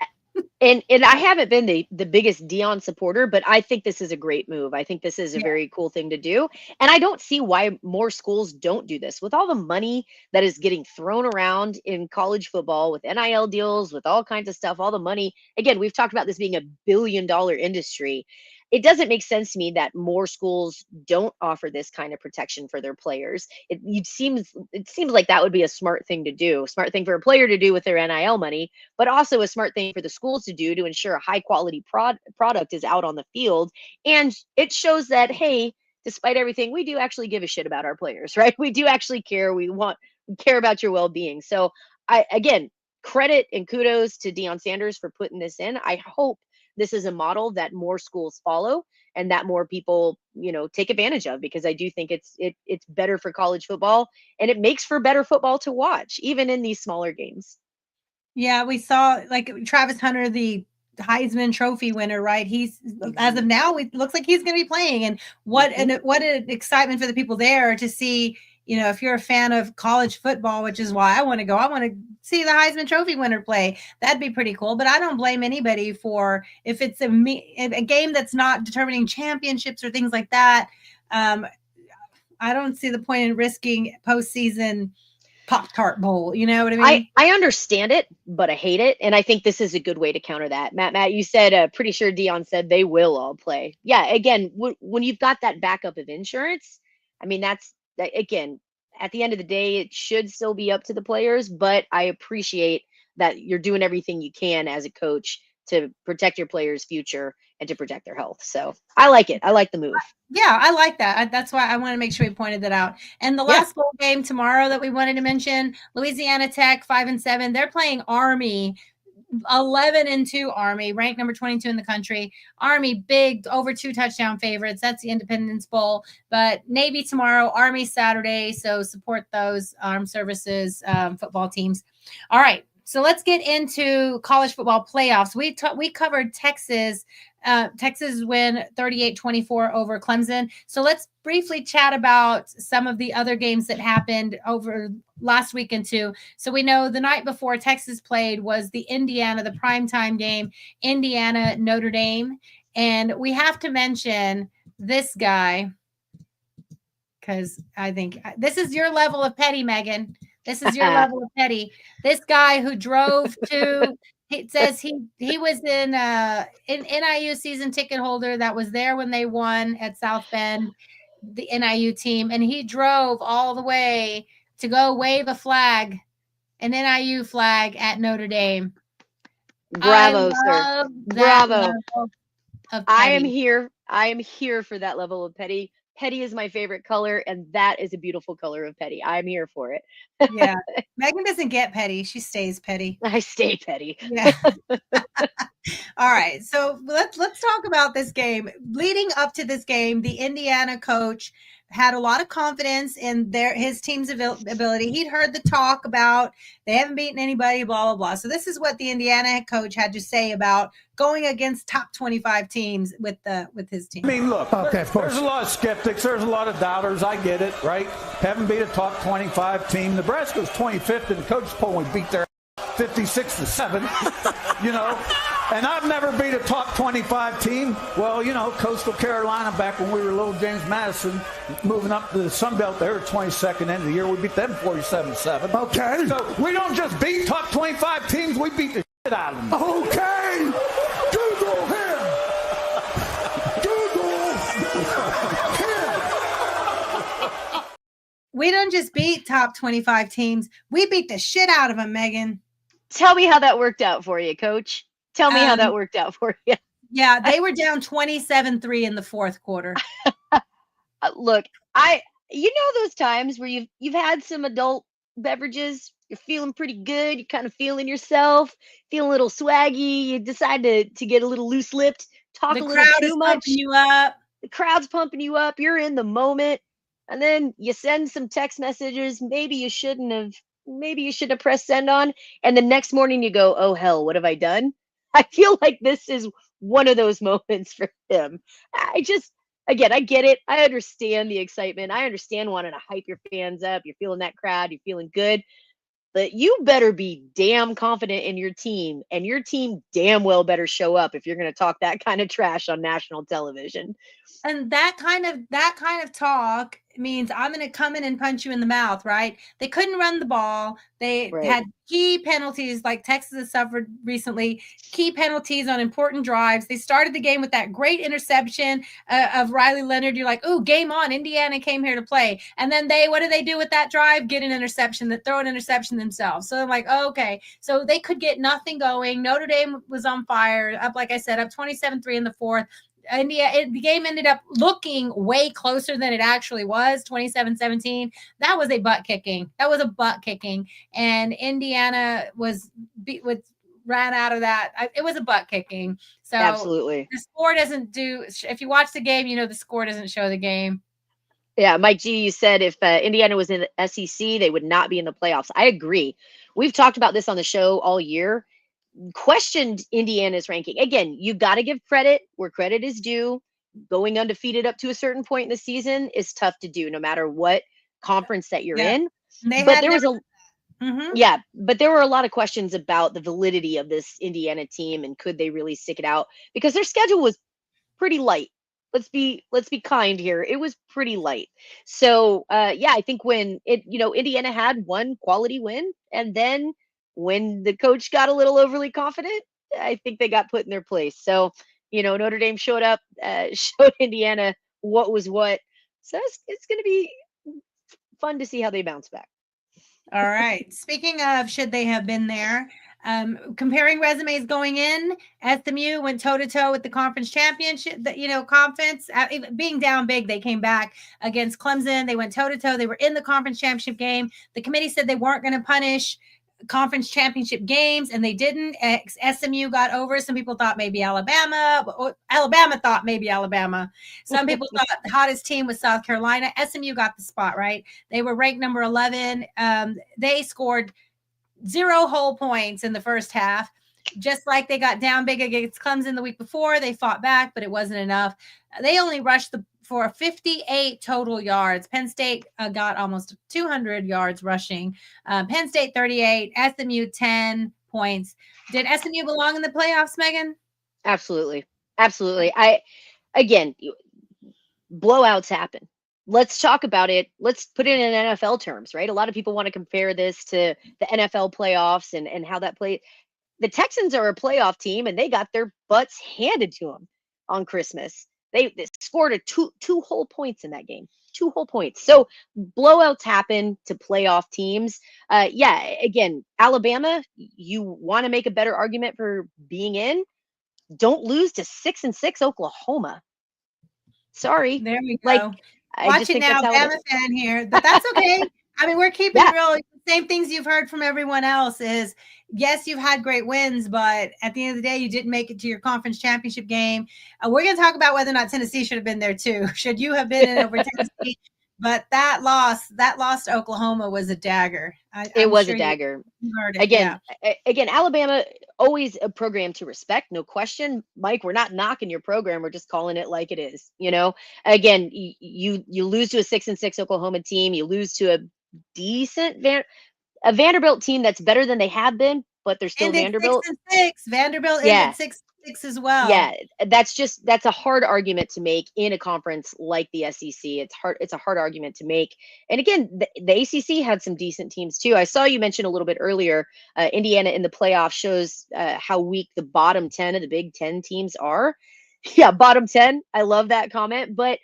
And I haven't been the biggest Dion supporter, but I think this is a great move. I think this is a very cool thing to do. And I don't see why more schools don't do this. With all the money that is getting thrown around in college football, with NIL deals, with all kinds of stuff, all the money. Again, we've talked about this being $1 billion industry. It doesn't make sense to me that more schools don't offer this kind of protection for their players. It seems like that would be a smart thing to do, smart thing for a player to do with their NIL money, but also a smart thing for the schools to do to ensure a high quality product is out on the field. And it shows that, hey, despite everything, we do actually give a shit about our players, right? We do actually care. We care about your well-being. So again, credit and kudos to Deion Sanders for putting this in. I hope this is a model that more schools follow and that more people, take advantage of, because I do think it's better for college football, and it makes for better football to watch, even in these smaller games. Yeah, we saw like Travis Hunter, the Heisman Trophy winner, right? He's as of now, it looks like he's going to be playing, and what an excitement for the people there to see. If you're a fan of college football, which is why I want to go, I want to see the Heisman Trophy winner play. That'd be pretty cool. But I don't blame anybody for if it's a game that's not determining championships or things like that. I don't see the point in risking postseason Pop-Tart Bowl. You know what I mean? I understand it, but I hate it. And I think this is a good way to counter that. Matt, you said, pretty sure Dion said they will all play. Yeah, again, when you've got that backup of insurance, I mean, again, at the end of the day, it should still be up to the players, but I appreciate that you're doing everything you can as a coach to protect your players' future and to protect their health. So I like it. I like the move. Yeah, I like that. That's why I want to make sure we pointed that out. And the last bowl game tomorrow that we wanted to mention, Louisiana Tech 5-7. They're playing Army. 11-2 Army, ranked number 22 in the country. Army, big, over 2 touchdown favorites. That's the Independence Bowl. But Navy tomorrow, Army Saturday. So support those armed services football teams. All right. So let's get into college football playoffs. We covered Texas. Texas win 38-24 over Clemson. So let's briefly chat about some of the other games that happened over last weekend too. So we know the night before Texas played was the primetime game, Indiana, Notre Dame. And we have to mention this guy because I think this is your level of petty, Megan. This is your level of petty. This guy who drove to it says he was an NIU season ticket holder that was there when they won at South Bend, the NIU team, and he drove all the way to go wave a flag, an NIU flag at Notre Dame. Bravo, sir. Bravo. I am here for that level of petty. Petty is my favorite color, and that is a beautiful color of petty. I'm here for it. Yeah. Megan doesn't get petty. She stays petty. I stay petty. Yeah. All right. So let's talk about this game. Leading up to this game, the Indiana coach had a lot of confidence in his team's ability. He'd heard the talk about they haven't beaten anybody, blah, blah, blah. So this is what the Indiana coach had to say about going against top 25 teams with his team. I mean, look, there's a lot of skeptics. There's a lot of doubters. I get it, right? Haven't beat a top 25 team. Nebraska's 25th in the coach poll. We beat their 56-7, And I've never beat a top 25 team. Well, Coastal Carolina back when we were little James Madison, moving up to the Sun Belt, they were 22nd end of the year. We beat them 47-7. Okay. So we don't just beat top 25 teams, we beat the shit out of them. Okay. Google him. Google him. We don't just beat top 25 teams. We beat the shit out of them, Megan. Tell me how that worked out for you, Coach. Tell me how that worked out for you. Yeah, they were down 27-3 in the fourth quarter. Look, those times where you've had some adult beverages, you're feeling pretty good, you're kind of feeling yourself, feeling a little swaggy, you decide to get a little loose-lipped, talk a little too much. Pumping you up. The crowd's pumping you up, you're in the moment, and then you send some text messages maybe you shouldn't have maybe you should have pressed send on. And the next morning you go, oh, hell, what have I done? I feel like this is one of those moments for him. Again, I get it. I understand the excitement. I understand wanting to hype your fans up. You're feeling that crowd. You're feeling good. But you better be damn confident in your team, and your team damn well better show up if you're going to talk that kind of trash on national television. And that kind of talk means I'm going to come in and punch you in the mouth, right? They couldn't run the ball. They had key penalties, like Texas has suffered recently, key penalties on important drives. They started the game with that great interception of Riley Leonard. You're like, ooh, game on. Indiana came here to play. And then what do they do with that drive? Get an interception, throw an interception themselves. So I'm like, oh, okay. So they could get nothing going. Notre Dame was on fire, up, like I said, up 27-3 in the fourth. The game ended up looking way closer than it actually was, 27-17. That was a butt kicking. And Indiana ran out of that. It was a butt kicking. So absolutely, the score doesn't do. If you watch the game, the score doesn't show the game. Yeah, Mike G, you said if Indiana was in the SEC, they would not be in the playoffs. I agree. We've talked about this on the show all year. Questioned Indiana's ranking. Again, you got to give credit where credit is due. Going undefeated up to a certain point in the season is tough to do, no matter what conference that you're in. But there were a lot of questions about the validity of this Indiana team and could they really stick it out, because their schedule was pretty light. Let's be kind here. It was pretty light. So I think when Indiana had one quality win, and then when the coach got a little overly confident, I think they got put in their place. So, Notre Dame showed up, showed Indiana what was what. So it's going to be fun to see how they bounce back. All right. Speaking of should they have been there, comparing resumes going in, SMU went toe-to-toe with the conference championship, conference. Being down big, they came back against Clemson. They went toe-to-toe. They were in the conference championship game. The committee said they weren't going to punish conference championship games, and they didn't. SMU got over. Some people thought maybe Alabama. Alabama thought maybe Alabama. Some people thought the hottest team was South Carolina. SMU got the spot, right? They were ranked number 11. They scored 0 whole points in the first half. Just like they got down big against Clemson the week before, they fought back, but it wasn't enough. They only rushed for 58 total yards. Penn State got almost 200 yards rushing. Penn State 38, SMU 10 points. Did SMU belong in the playoffs, Megan? Absolutely. Again, blowouts happen. Let's talk about it. Let's put it in NFL terms, right? A lot of people want to compare this to the NFL playoffs and how that played. The Texans are a playoff team, and they got their butts handed to them on Christmas. They scored two whole points in that game. 2 whole points. So blowouts happen to playoff teams. Again, Alabama, you want to make a better argument for being in. Don't lose to 6-6 Oklahoma. Sorry. There we go. Watch it now, Alabama fan here, but that's okay. I mean, we're keeping it real. Same things you've heard from everyone else is, yes, you've had great wins, but at the end of the day, you didn't make it to your conference championship game. We're going to talk about whether or not Tennessee should have been there too. Should you have been in over Tennessee? But that loss to Oklahoma was a dagger. It was a dagger. You heard it. Again, Alabama, always a program to respect, no question. Mike, we're not knocking your program. We're just calling it like it is. Again, you lose to a 6-6 Oklahoma team. You lose to a decent Vanderbilt team that's better than they have been, but they're still Vanderbilt. 6-6. Vanderbilt ended 6-6 as well. Yeah, that's a hard argument to make in a conference like the SEC. It's a hard argument to make. And again, the ACC had some decent teams too. I saw you mention a little bit earlier, Indiana in the playoffs shows how weak the bottom 10 of the Big Ten teams are. Yeah, bottom 10. I love that comment, but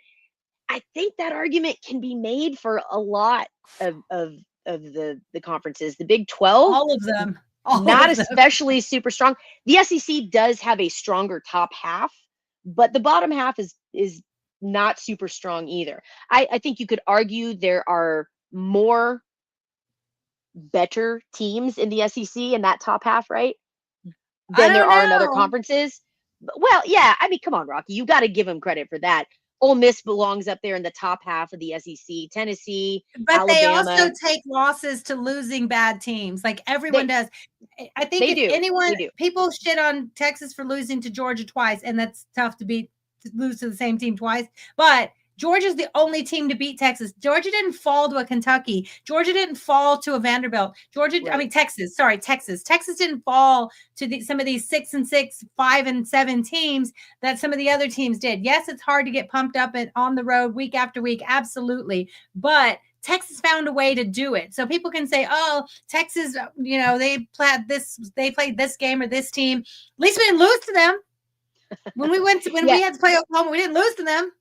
I think that argument can be made for a lot of the conferences. The Big 12, all of them. Not especially super strong. The SEC does have a stronger top half, but the bottom half is not super strong either. I think you could argue there are more better teams in the SEC in that top half, right? Than there are in other conferences. Well, yeah, I mean, come on, Rocky. You got to give them credit for that. Ole Miss belongs up there in the top half of the SEC. Tennessee, But Alabama. they also take losses to losing bad teams, like everyone does. I think they if do. anyone, They do. people shit on Texas for losing to Georgia twice, and that's tough to lose to the same team twice. But Georgia's the only team to beat Texas. Georgia didn't fall to a Kentucky. Georgia didn't fall to a Vanderbilt. Texas. Sorry, Texas. Texas didn't fall to some of these 6-6, 5-7 teams that some of the other teams did. Yes, it's hard to get pumped up and on the road week after week. Absolutely. But Texas found a way to do it. So people can say, oh, Texas, they played this game or this team. At least we didn't lose to them. When we had to play Oklahoma, we didn't lose to them.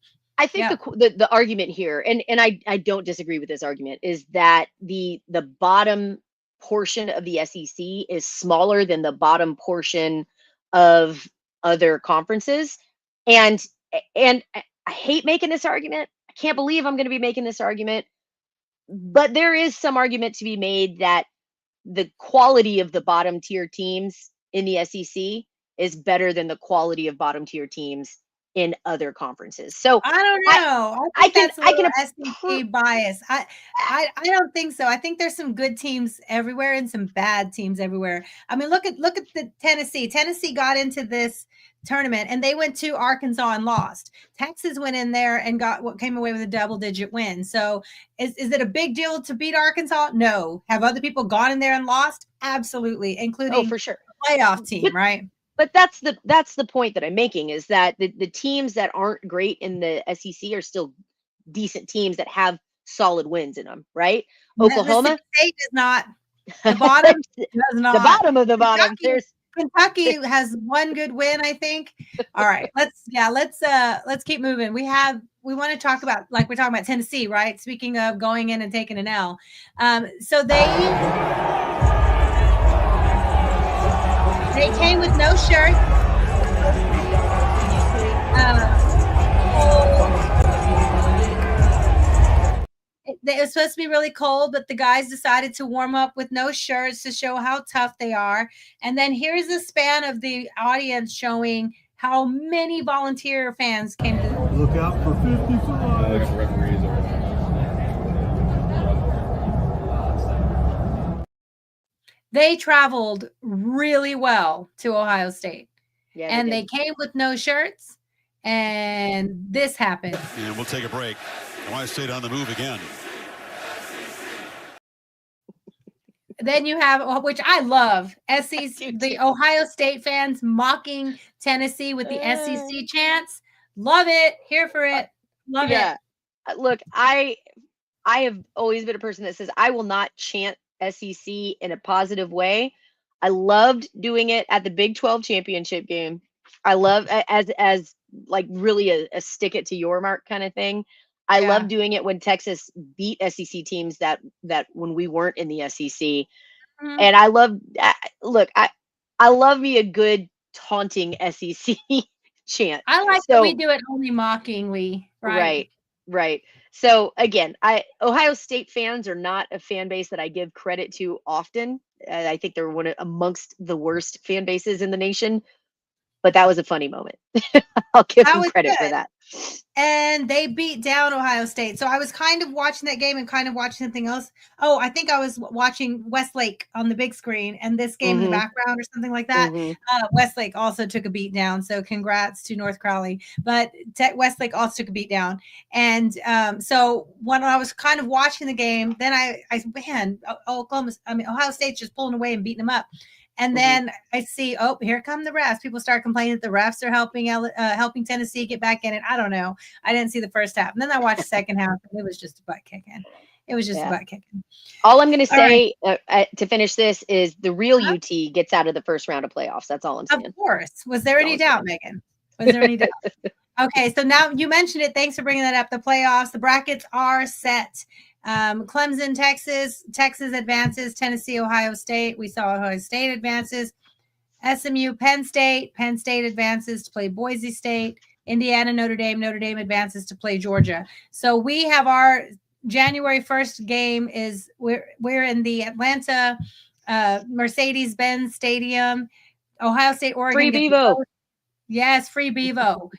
I think the argument here, and I don't disagree with this argument, is that the bottom portion of the SEC is smaller than the bottom portion of other conferences. And I hate making this argument. I can't believe I'm going to be making this argument. But there is some argument to be made that the quality of the bottom tier teams in the SEC is better than the quality of bottom tier teams in other conferences. So I don't know. I think that's a little SEC bias. I don't think so. I think there's some good teams everywhere and some bad teams everywhere. I mean, look at the Tennessee. Tennessee got into this tournament and they went to Arkansas and lost. Texas went in there and came away with a double-digit win. So is it a big deal to beat Arkansas? No. Have other people gone in there and lost? Absolutely, including for sure. the playoff team, right? But that's the point that I'm making, is that the teams that aren't great in the SEC are still decent teams that have solid wins in them, right? Oklahoma State does not. The bottom does not. The bottom of the bottom. Kentucky has one good win, I think. All right, let's keep moving. We want to talk about, like we're talking about Tennessee, right? Speaking of going in and taking an L, so they came with no shirt. It was supposed to be really cold, but the guys decided to warm up with no shirts to show how tough they are. And then here's the span of the audience showing how many volunteer fans came to. Look out for 55. They traveled really well to Ohio State. Yeah, and they came with no shirts, and this happened. And we'll take a break. Ohio State on the move again. Then you have, which I love, the Ohio State fans mocking Tennessee with the SEC chants. Love it. Here for it. Love it. Look, I have always been a person that says I will not chant SEC in a positive way. I loved doing it at the Big 12 championship game. I love as like really a stick it to your mark kind of thing. I love doing it when Texas beat SEC teams that when we weren't in the SEC. Mm-hmm. And I love, I love me a good taunting SEC chant. I like that we do it only mockingly. Right. So again, Ohio State fans are not a fan base that I give credit to often. I think they're amongst the worst fan bases in the nation. But that was a funny moment. I'll give them credit for that. And they beat down Ohio State. So I was kind of watching that game and kind of watching something else. Oh, I think I was watching Westlake on the big screen and this game in the background or something like that. Westlake also took a beat down. So congrats to North Crowley. But Westlake also took a beat down. And so when I was kind of watching the game, then Ohio State's just pulling away and beating them up. And then I see, here come the refs. People start complaining that the refs are helping Tennessee get back in it. I don't know. I didn't see the first half. And then I watched the second half, and it was just a butt kicking. It was just a butt kicking. All I'm going to say to finish this is the real UT gets out of the first round of playoffs. That's all I'm saying. Of course. Was there any doubt, Megan? Was there any doubt? Okay, so now you mentioned it. Thanks for bringing that up. The playoffs, the brackets are set. Clemson, Texas advances. Tennessee, Ohio State. We saw Ohio State advances. SMU, Penn State advances to play Boise State. Indiana, Notre Dame advances to play Georgia. So we have our January 1st game is we're in the Atlanta Mercedes-Benz Stadium. Ohio State, Oregon. Free Bevo. Yes, free Bevo.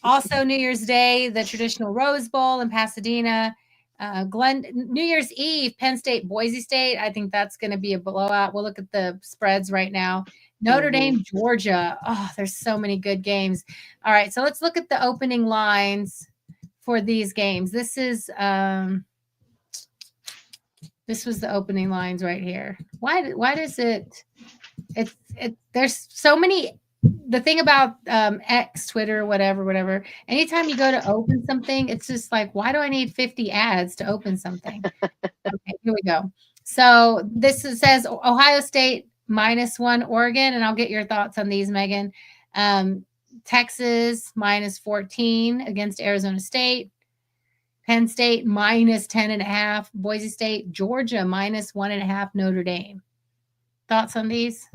Also, New Year's Day, the traditional Rose Bowl in Pasadena. New Year's Eve, Penn State, Boise State. I think that's going to be a blowout. We'll look at the spreads right now. Notre Dame, Georgia. Oh, there's so many good games. All right, so let's look at the opening lines for these games. This was the opening lines right here. Why does it there's so many. The thing about X, Twitter, whatever, anytime you go to open something, it's just like, why do I need 50 ads to open something? Okay, here we go. So says Ohio State -1 Oregon, and I'll get your thoughts on these, Megan. Texas -14 against Arizona State. Penn State -10.5. Boise State. Georgia -1.5. Notre Dame. Thoughts on these?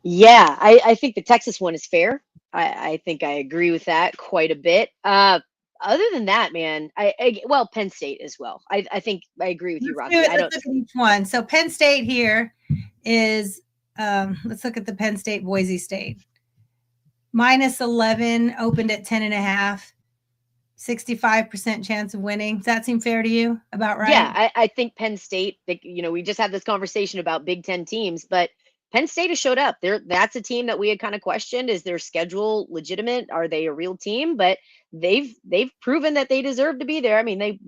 Yeah, I think the Texas one is fair. I think I agree with that quite a bit. Other than that, man, well, Penn State as well. I think I agree with you, Rocky. Let's look at each one. So Penn State here is, let's look at the Penn State, Boise State. -11, opened at 10.5. 65% chance of winning. Does that seem fair to you? About right? Yeah, I think Penn State, we just had this conversation about Big Ten teams, but Penn State has showed up. That's a team that we had kind of questioned. Is their schedule legitimate? Are they a real team? But they've proven that they deserve to be there. I mean,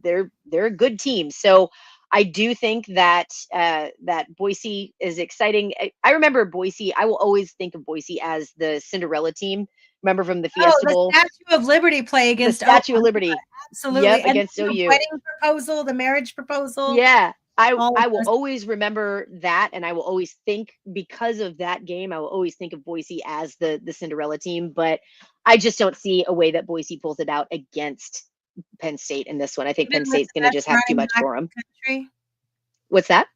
they're a good team. So I do think that that Boise is exciting. I remember Boise. I will always think of Boise as the Cinderella team. Remember from the Fiesta Bowl? The Statue of Liberty play against the Statue of Liberty. Absolutely. Yep, and against the OU. wedding proposal, the marriage proposal. Yeah. I will always remember that, and I will always think, because of that game, I will always think of Boise as the Cinderella team. But I just don't see a way that Boise pulls it out against Penn State in this one. I think Penn State's going to just have too much for them. What's that?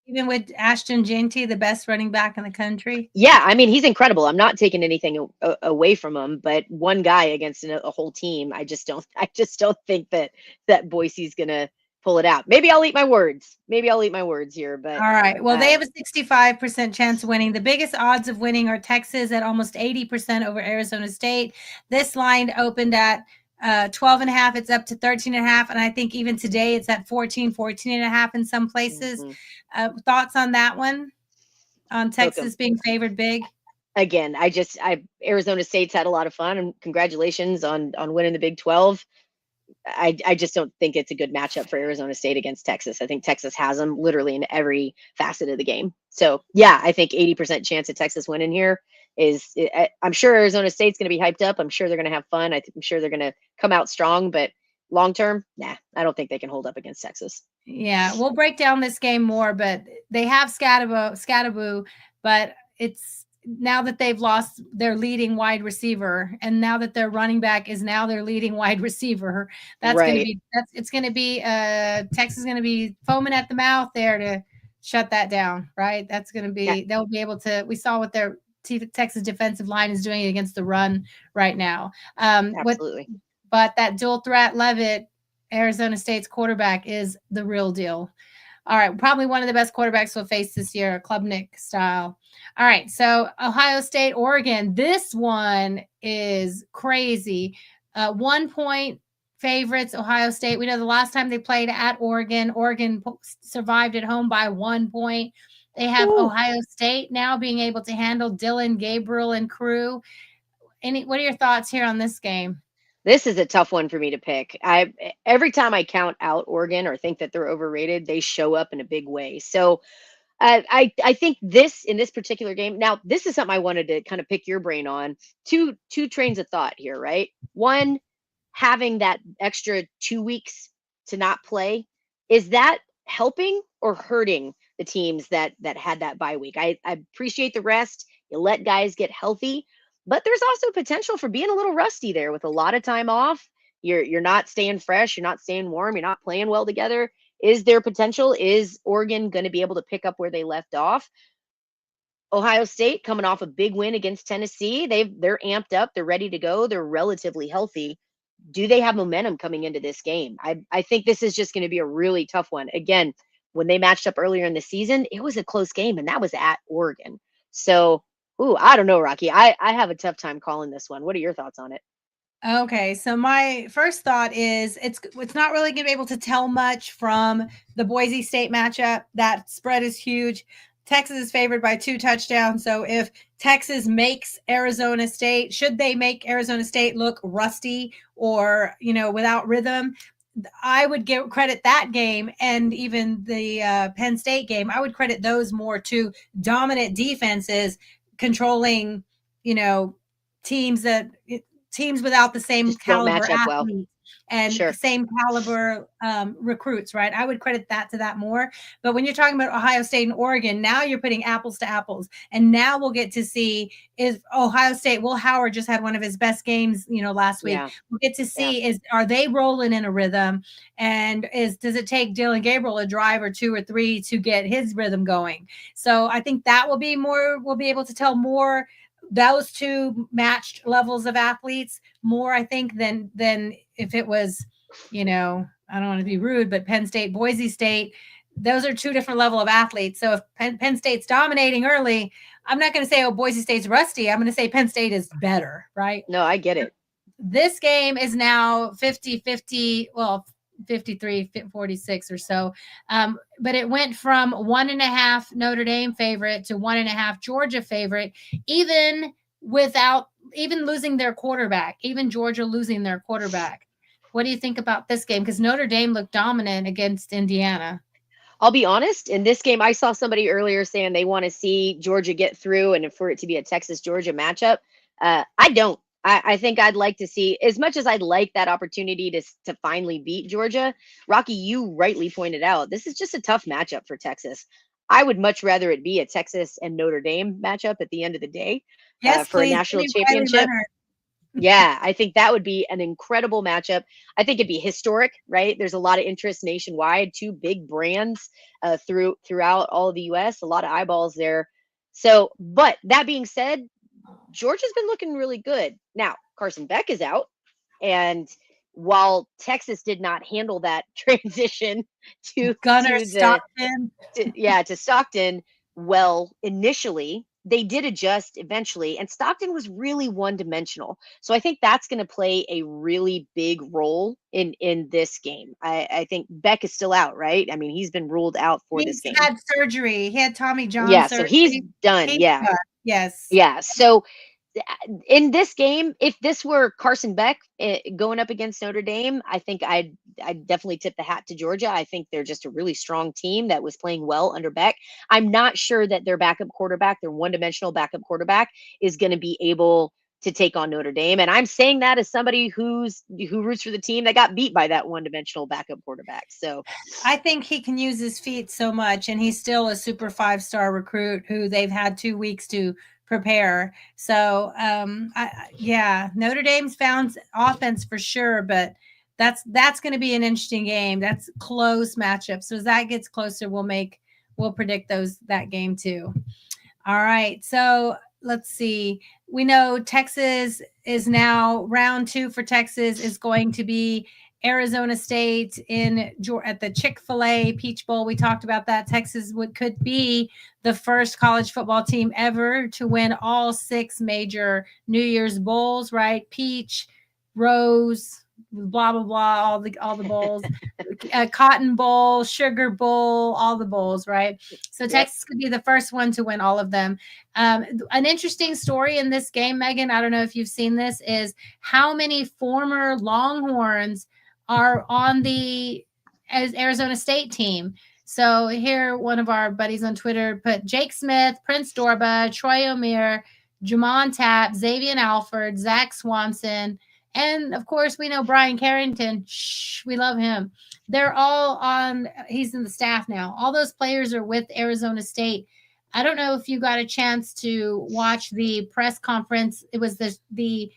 Even with Ashton Jeanty, the best running back in the country. Yeah, I mean, he's incredible. I'm not taking anything away from him, but one guy against a whole team, I just don't think that Boise's going to pull it out. Maybe I'll eat my words. Here, but all right. Well, they have a 65% chance of winning. The biggest odds of winning are Texas at almost 80% over Arizona State. This line opened at 12.5. It's up to 13.5, and I think even today it's at 14.5 in some places. Thoughts on that one? On Texas being favored big? Again, Arizona State's had a lot of fun, and congratulations on winning the Big 12. I just don't think it's a good matchup for Arizona State against Texas. I think Texas has them literally in every facet of the game. So yeah, I think 80% chance of Texas winning here I'm sure Arizona State's going to be hyped up. I'm sure they're going to have fun. I'm sure they're going to come out strong, but long term, nah, I don't think they can hold up against Texas. Yeah, we'll break down this game more, but they have Scatteraboo, but it's now that they've lost their leading wide receiver, and now that their running back is now their leading wide receiver, it's going to be Texas is going to be foaming at the mouth there to shut that down, right? That's going to be they'll be able to. We saw what their Texas defensive line is doing against the run right now. Absolutely. But that dual threat Levitt, Arizona State's quarterback, is the real deal. All right, probably one of the best quarterbacks we'll face this year, Klubnik style. All right, so Ohio State, Oregon. This one is crazy. 1 point favorites, Ohio State. We know the last time they played at Oregon survived at home by 1 point. They have Ohio State now being able to handle Dylan, Gabriel, and crew. What are your thoughts here on this game? This is a tough one for me to pick. Every time I count out Oregon or think that they're overrated, they show up in a big way. So I think in this particular game, now this is something I wanted to kind of pick your brain on. Two trains of thought here, right? One, having that extra 2 weeks to not play, is that helping or hurting the teams that had that bye week? I appreciate the rest. You let guys get healthy. But there's also potential for being a little rusty there with a lot of time off. You're not staying fresh. You're not staying warm. You're not playing well together. Is there potential? Is Oregon going to be able to pick up where they left off? Ohio State coming off a big win against Tennessee. They're amped up. They're ready to go. They're relatively healthy. Do they have momentum coming into this game? I think this is just going to be a really tough one. Again, when they matched up earlier in the season, it was a close game, and that was at Oregon. So Ooh, I don't know, Rocky. I have a tough time calling this one. What are your thoughts on it? Okay, so my first thought is it's not really going to be able to tell much from the Boise State matchup. That spread is huge. Texas is favored by 2 touchdowns. So if Texas makes Arizona State, should they make Arizona State look rusty or, without rhythm, I would give credit that game and even the Penn State game. I would credit those more to dominant defenses controlling, teams that teams without the same Just don't caliber match up well. athletes and Sure. same caliber recruits, right? I would credit that to that more. But when you're talking about Ohio State and Oregon, now you're putting apples to apples. And now we'll get to see is Ohio State, Will Howard just had one of his best games, last week. Yeah. We'll get to see are they rolling in a rhythm? And does it take Dylan Gabriel a drive or 2 or 3 to get his rhythm going? So I think that will be more, we'll be able to tell more those 2 matched levels of athletes more, I think, than if it was, I don't want to be rude, but Penn State, Boise State, those are 2 different level of athletes. So if Penn State's dominating early, I'm not going to say, Boise State's rusty. I'm going to say Penn State is better, right? No, I get it. This game is now 50-50, well, 53-46 or so. But it went from 1.5 Notre Dame favorite to 1.5 Georgia favorite, even losing their quarterback, even Georgia losing their quarterback. What do you think about this game? Because Notre Dame looked dominant against Indiana. I'll be honest, in this game, I saw somebody earlier saying they want to see Georgia get through and for it to be a Texas-Georgia matchup. I don't. I think I'd like to see, as much as I'd like that opportunity to finally beat Georgia, Rocky, you rightly pointed out, this is just a tough matchup for Texas. I would much rather it be a Texas and Notre Dame matchup at the end of the day for please. a national championship. Yeah, I think that would be an incredible matchup. I think it'd be historic, right? There's a lot of interest nationwide, 2 big brands throughout all of the U.S., a lot of eyeballs there. So, but that being said, Georgia's been looking really good. Now, Carson Beck is out, and while Texas did not handle that transition to Stockton well initially, they did adjust eventually, and Stockton was really one-dimensional. So I think that's going to play a really big role in this game. I think Beck is still out, right? I mean, he's been ruled out for this game. He's had surgery. He had Tommy John surgery. So he's done. Done. Yes. Yeah. So in this game, if this were Carson Beck going up against Notre Dame, I think I'd definitely tip the hat to Georgia. I think they're just a really strong team that was playing well under Beck. I'm not sure that their backup quarterback, their one-dimensional backup quarterback, is going to be able to take on Notre Dame. And I'm saying that as somebody who roots for the team that got beat by that one-dimensional backup quarterback. So I think he can use his feet so much, and he's still a super 5-star recruit who they've had 2 weeks to prepare. So Notre Dame's found offense for sure, but that's going to be an interesting game. That's close matchup. So as that gets closer, we'll predict that game too. All right. So let's see. We know Texas is now round 2 for Texas is going to be Arizona State at the Chick-fil-A Peach Bowl. We talked about that. Texas could be the first college football team ever to win all 6 major New Year's bowls, right? Peach, Rose, blah, blah, blah, all the bowls, Cotton Bowl, Sugar Bowl, all the bowls, right? So Texas could be the first one to win all of them. An interesting story in this game, Megan, I don't know if you've seen this, is how many former Longhorns are on the Arizona State team. So here, one of our buddies on Twitter put Jake Smith, Prince Dorba, Troy O'Meara, Jamon Tapp, Xavier Alford, Zach Swanson, and of course we know Brian Carrington. We love him. They're all he's in the staff now. All those players are with Arizona State. I don't know if you got a chance to watch the press conference. It was the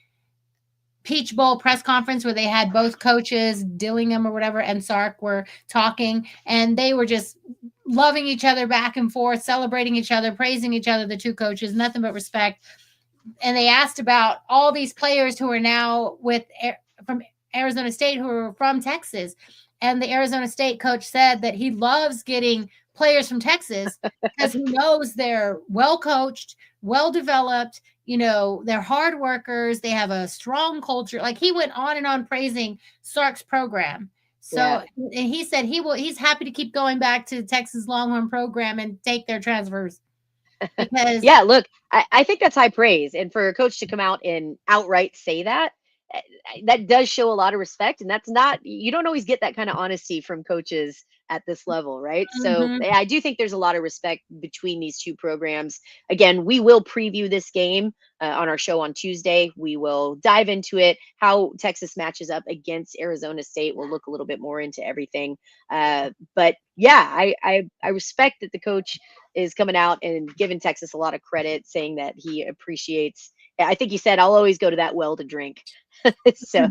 Peach Bowl press conference where they had both coaches, Dillingham or whatever, and Sark were talking, and they were just loving each other back and forth, celebrating each other, praising each other, the 2 coaches, nothing but respect. And they asked about all these players who are now from Arizona State who are from Texas. And the Arizona State coach said that he loves getting players from Texas because he knows they're well coached, well developed. You know, they're hard workers. They have a strong culture. Like he went on and on praising Sark's program. So, and he said he's happy to keep going back to Texas Longhorn program and take their transfers. Because yeah, look, I think that's high praise. And for a coach to come out and outright say that, that does show a lot of respect. And that's not, you don't always get that kind of honesty from coaches at this level, right? So I do think there's a lot of respect between these two programs. Again, we will preview this game on our show on Tuesday. We will dive into it, how Texas matches up against Arizona State. We'll look a little bit more into everything. But yeah, I respect that the coach is coming out and giving Texas a lot of credit, saying that he appreciates. I think he said, "I'll always go to that well to drink." So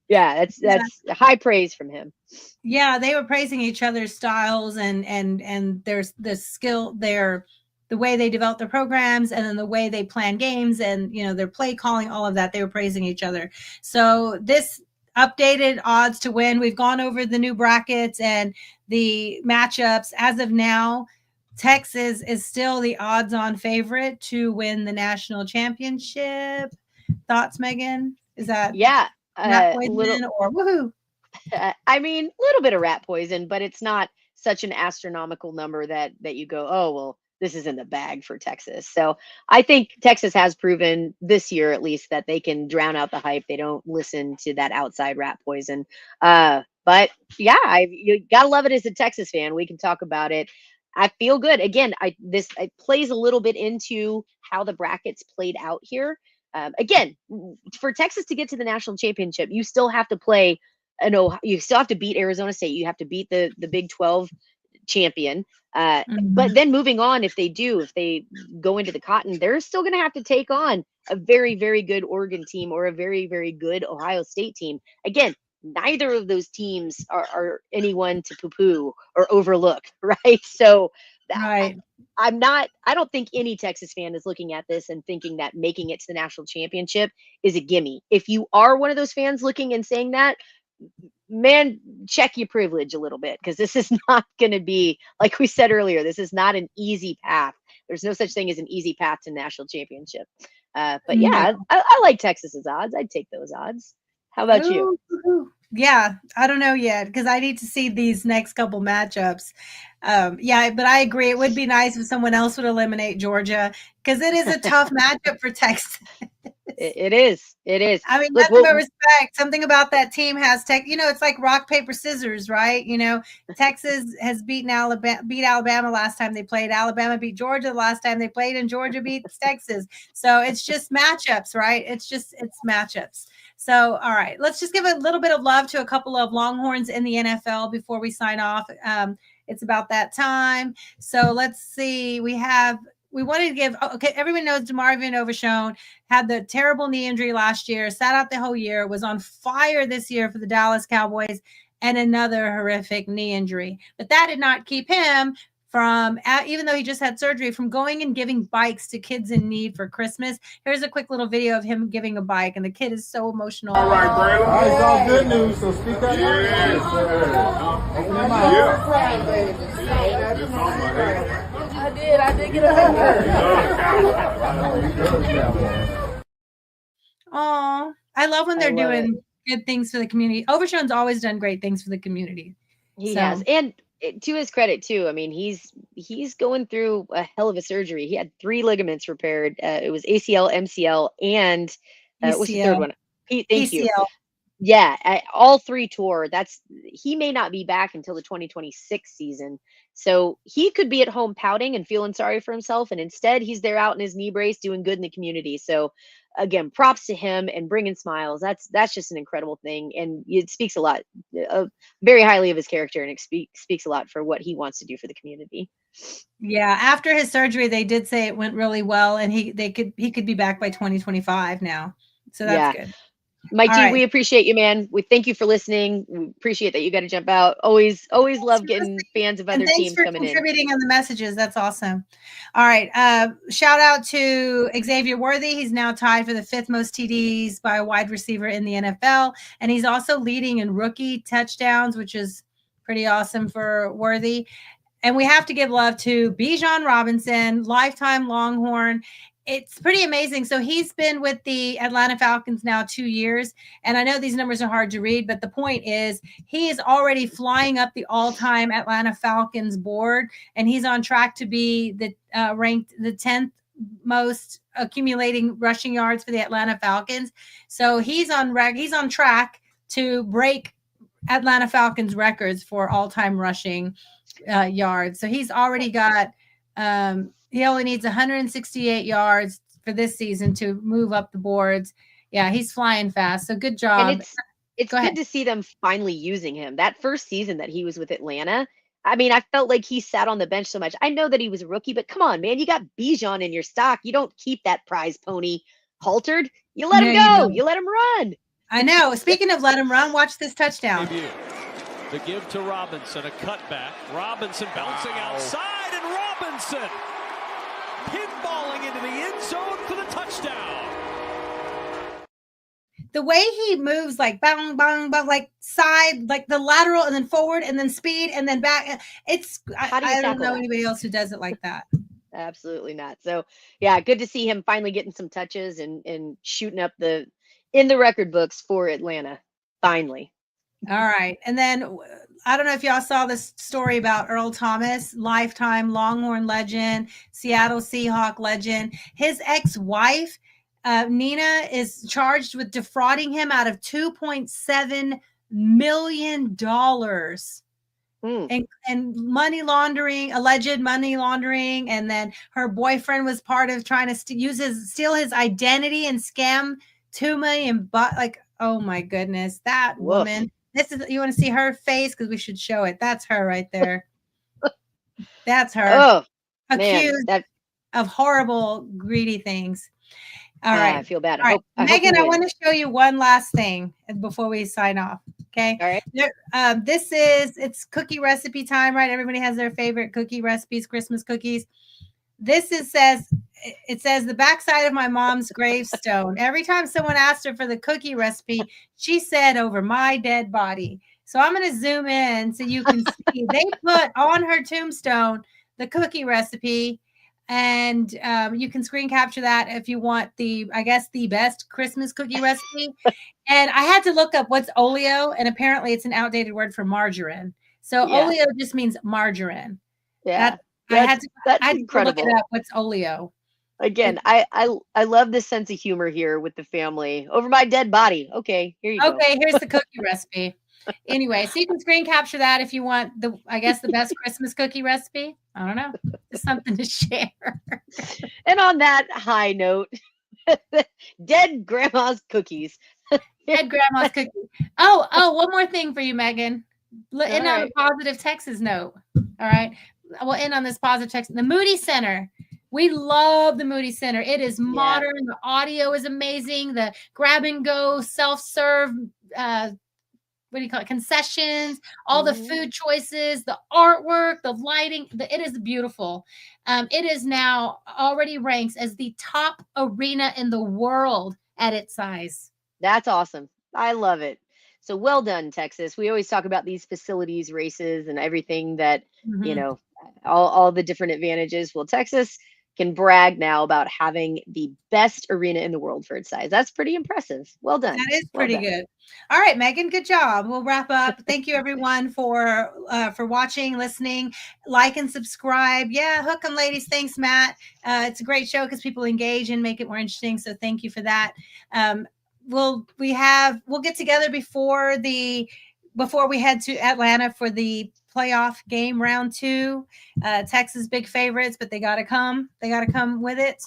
yeah, that's high praise from him. Yeah, they were praising each other's styles and there's the skill, the way they develop their programs, and then the way they plan games, and you know, their play calling, all of that. They were praising each other. So this updated odds to win. We've gone over the new brackets and the matchups. As of now, Texas is still the odds-on favorite to win the national championship. Thoughts, Megan? Is that rat poison or woohoo? I mean, a little bit of rat poison, but it's not such an astronomical number that you go, oh well, this is in the bag for Texas. So I think Texas has proven this year, at least, that they can drown out the hype. They don't listen to that outside rat poison. But yeah, you gotta love it as a Texas fan. We can talk about it. I feel good. Again, it plays a little bit into how the brackets played out here. Again, for Texas to get to the national championship, you still have to play. You still have to beat Arizona State. You have to beat the Big 12 champion. But then moving on, if they go into the Cotton, they're still going to have to take on a very, very good Oregon team or a very, very good Ohio State team. Again, neither of those teams are anyone to poo-poo or overlook, right? So I don't think any Texas fan is looking at this and thinking that making it to the national championship is a gimme. If you are one of those fans looking and saying that, man, check your privilege a little bit, because this is not going to be, like we said earlier, this is not an easy path. There's no such thing as an easy path to national championship. But yeah, I like Texas's odds. I'd take those odds. How about you? Yeah, I don't know yet, because I need to see these next couple matchups. Yeah, but I agree. It would be nice if someone else would eliminate Georgia, because it is a tough matchup for Texas. It is. I mean, nothing but respect. Something about that team has it's like rock, paper, scissors, right? You know, Texas has beat Alabama last time they played. Alabama beat Georgia the last time they played, and Georgia beats Texas. So it's just matchups, right? It's matchups. So, all right, let's just give a little bit of love to a couple of Longhorns in the NFL before we sign off. It's about that time. So let's see. We wanted to give, everyone knows DeMarvin Overshown had the terrible knee injury last year, sat out the whole year, was on fire this year for the Dallas Cowboys, and another horrific knee injury. But that did not keep him from, even though he just had surgery, from going and giving bikes to kids in need for Christmas. Here's a quick little video of him giving a bike, and the kid is so emotional. All right, Braylon. All right, it's all good news, so speak up. I did get a hug. Oh, I love when they're doing good things for the community. Overshown's always done great things for the community. He has. And to his credit too, I mean, he's going through a hell of a surgery. He had 3 ligaments repaired. It was ACL, MCL, and what's the third one? Thank you. Yeah, all 3 tore. He may not be back until the 2026 season. So he could be at home pouting and feeling sorry for himself, and instead he's there out in his knee brace doing good in the community. So again, props to him and bringing smiles. That's just an incredible thing, and it speaks a lot, very highly of his character, and it speaks a lot for what he wants to do for the community. Yeah, after his surgery, they did say it went really well, and he could be back by 2025 now. So that's good. Mikey, we appreciate you, man. We thank you for listening. We appreciate that you got to jump out. Always love getting fans of other teams coming in. Thanks for contributing on the messages. That's awesome. All right. Shout out to Xavier Worthy. He's now tied for the 5th most TDs by a wide receiver in the NFL. And he's also leading in rookie touchdowns, which is pretty awesome for Worthy. And we have to give love to Bijan Robinson, lifetime Longhorn. it's pretty amazing. So he's been with the Atlanta Falcons now 2 years. And I know these numbers are hard to read, but the point is he is already flying up the all-time Atlanta Falcons board. And he's on track to be the ranked the 10th most accumulating rushing yards for the Atlanta Falcons. So he's on track to break Atlanta Falcons records for all-time rushing yards. So he's already got he only needs 168 yards for this season to move up the boards. Yeah, he's flying fast. So good job. And it's good to see them finally using him. That first season that he was with Atlanta, I mean, I felt like he sat on the bench so much. I know that he was a rookie, but come on, man, you got Bijan in your stock. You don't keep that prize pony haltered. You let him go. You let him run. I know. Speaking of let him run, watch this touchdown. The give to Robinson, a cutback. Robinson bouncing outside, and Robinson pinballing into the end zone for the touchdown. The way he moves, like bang, bang, bang, like side, like the lateral, and then forward, and then speed, and then back. I don't know anybody else who does it like that. Absolutely not. So, yeah, good to see him finally getting some touches and shooting up in the record books for Atlanta. Finally. All right. And then I don't know if y'all saw this story about Earl Thomas, lifetime Longhorn legend, Seattle Seahawk legend. His ex-wife, Nina, is charged with defrauding him out of $2.7 million and money laundering, alleged money laundering. And then her boyfriend was part of trying to steal his identity and scam $2 million. Like, oh my goodness, that woman. You want to see her face? Because we should show it. That's her right there. That's her. Oh, accused of horrible, greedy things. All right. I feel bad. All right. Megan, I want to show you one last thing before we sign off. Okay. All right. It's cookie recipe time, right? Everybody has their favorite cookie recipes, Christmas cookies. It says the backside of my mom's gravestone. Every time someone asked her for the cookie recipe, she said over my dead body. So I'm going to zoom in so you can see they put on her tombstone the cookie recipe, and you can screen capture that if you want the best Christmas cookie recipe. And I had to look up what's oleo, and apparently it's an outdated word for margarine. So oleo just means margarine. Yeah. I had to incredible. Look it up. What's oleo? Again, I love this sense of humor here with the family. Over my dead body. Okay, here you go. Okay, here's the cookie recipe. Anyway, so you can screen capture that if you want the best Christmas cookie recipe. I don't know. It's something to share. And on that high note, dead grandma's cookies. Dead grandma's cookies. Oh, one more thing for you, Megan. End on a positive Texas note. All right. We'll end on this positive text. The Moody Center. We love the Moody Center. It is modern. The audio is amazing. The grab and go, self-serve, concessions, all the food choices, the artwork, the lighting. It is beautiful. It is now already ranks as the top arena in the world at its size. That's awesome. I love it. So well done, Texas. We always talk about these facilities, races, and everything that, all the different advantages. Well, Texas can brag now about having the best arena in the world for its size. That's pretty impressive. Well done. That is pretty good. All right, Megan, good job. We'll wrap up. Thank you everyone for watching, listening, like and subscribe. Yeah, hook 'em, ladies. Thanks, Matt. It's a great show because people engage and make it more interesting. So thank you for that. We'll get together before we head to Atlanta for the playoff game round 2. Texas big favorites, but they got to come with it.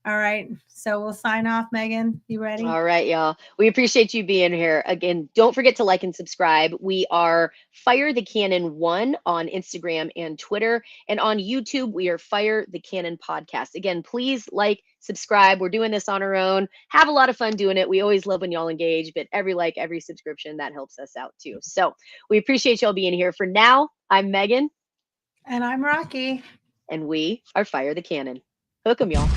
All right. So we'll sign off. Megan, you ready? All right, y'all. We appreciate you being here. Again, don't forget to like and subscribe. We are Fire the Cannon 1 on Instagram and Twitter. And on YouTube, we are Fire the Cannon Podcast. Again, please like, subscribe. We're doing this on our own. Have a lot of fun doing it. We always love when y'all engage, but every like, every subscription, that helps us out too. So we appreciate y'all being here. For now, I'm Megan. And I'm Rocky. And we are Fire the Cannon. Hook 'em, y'all.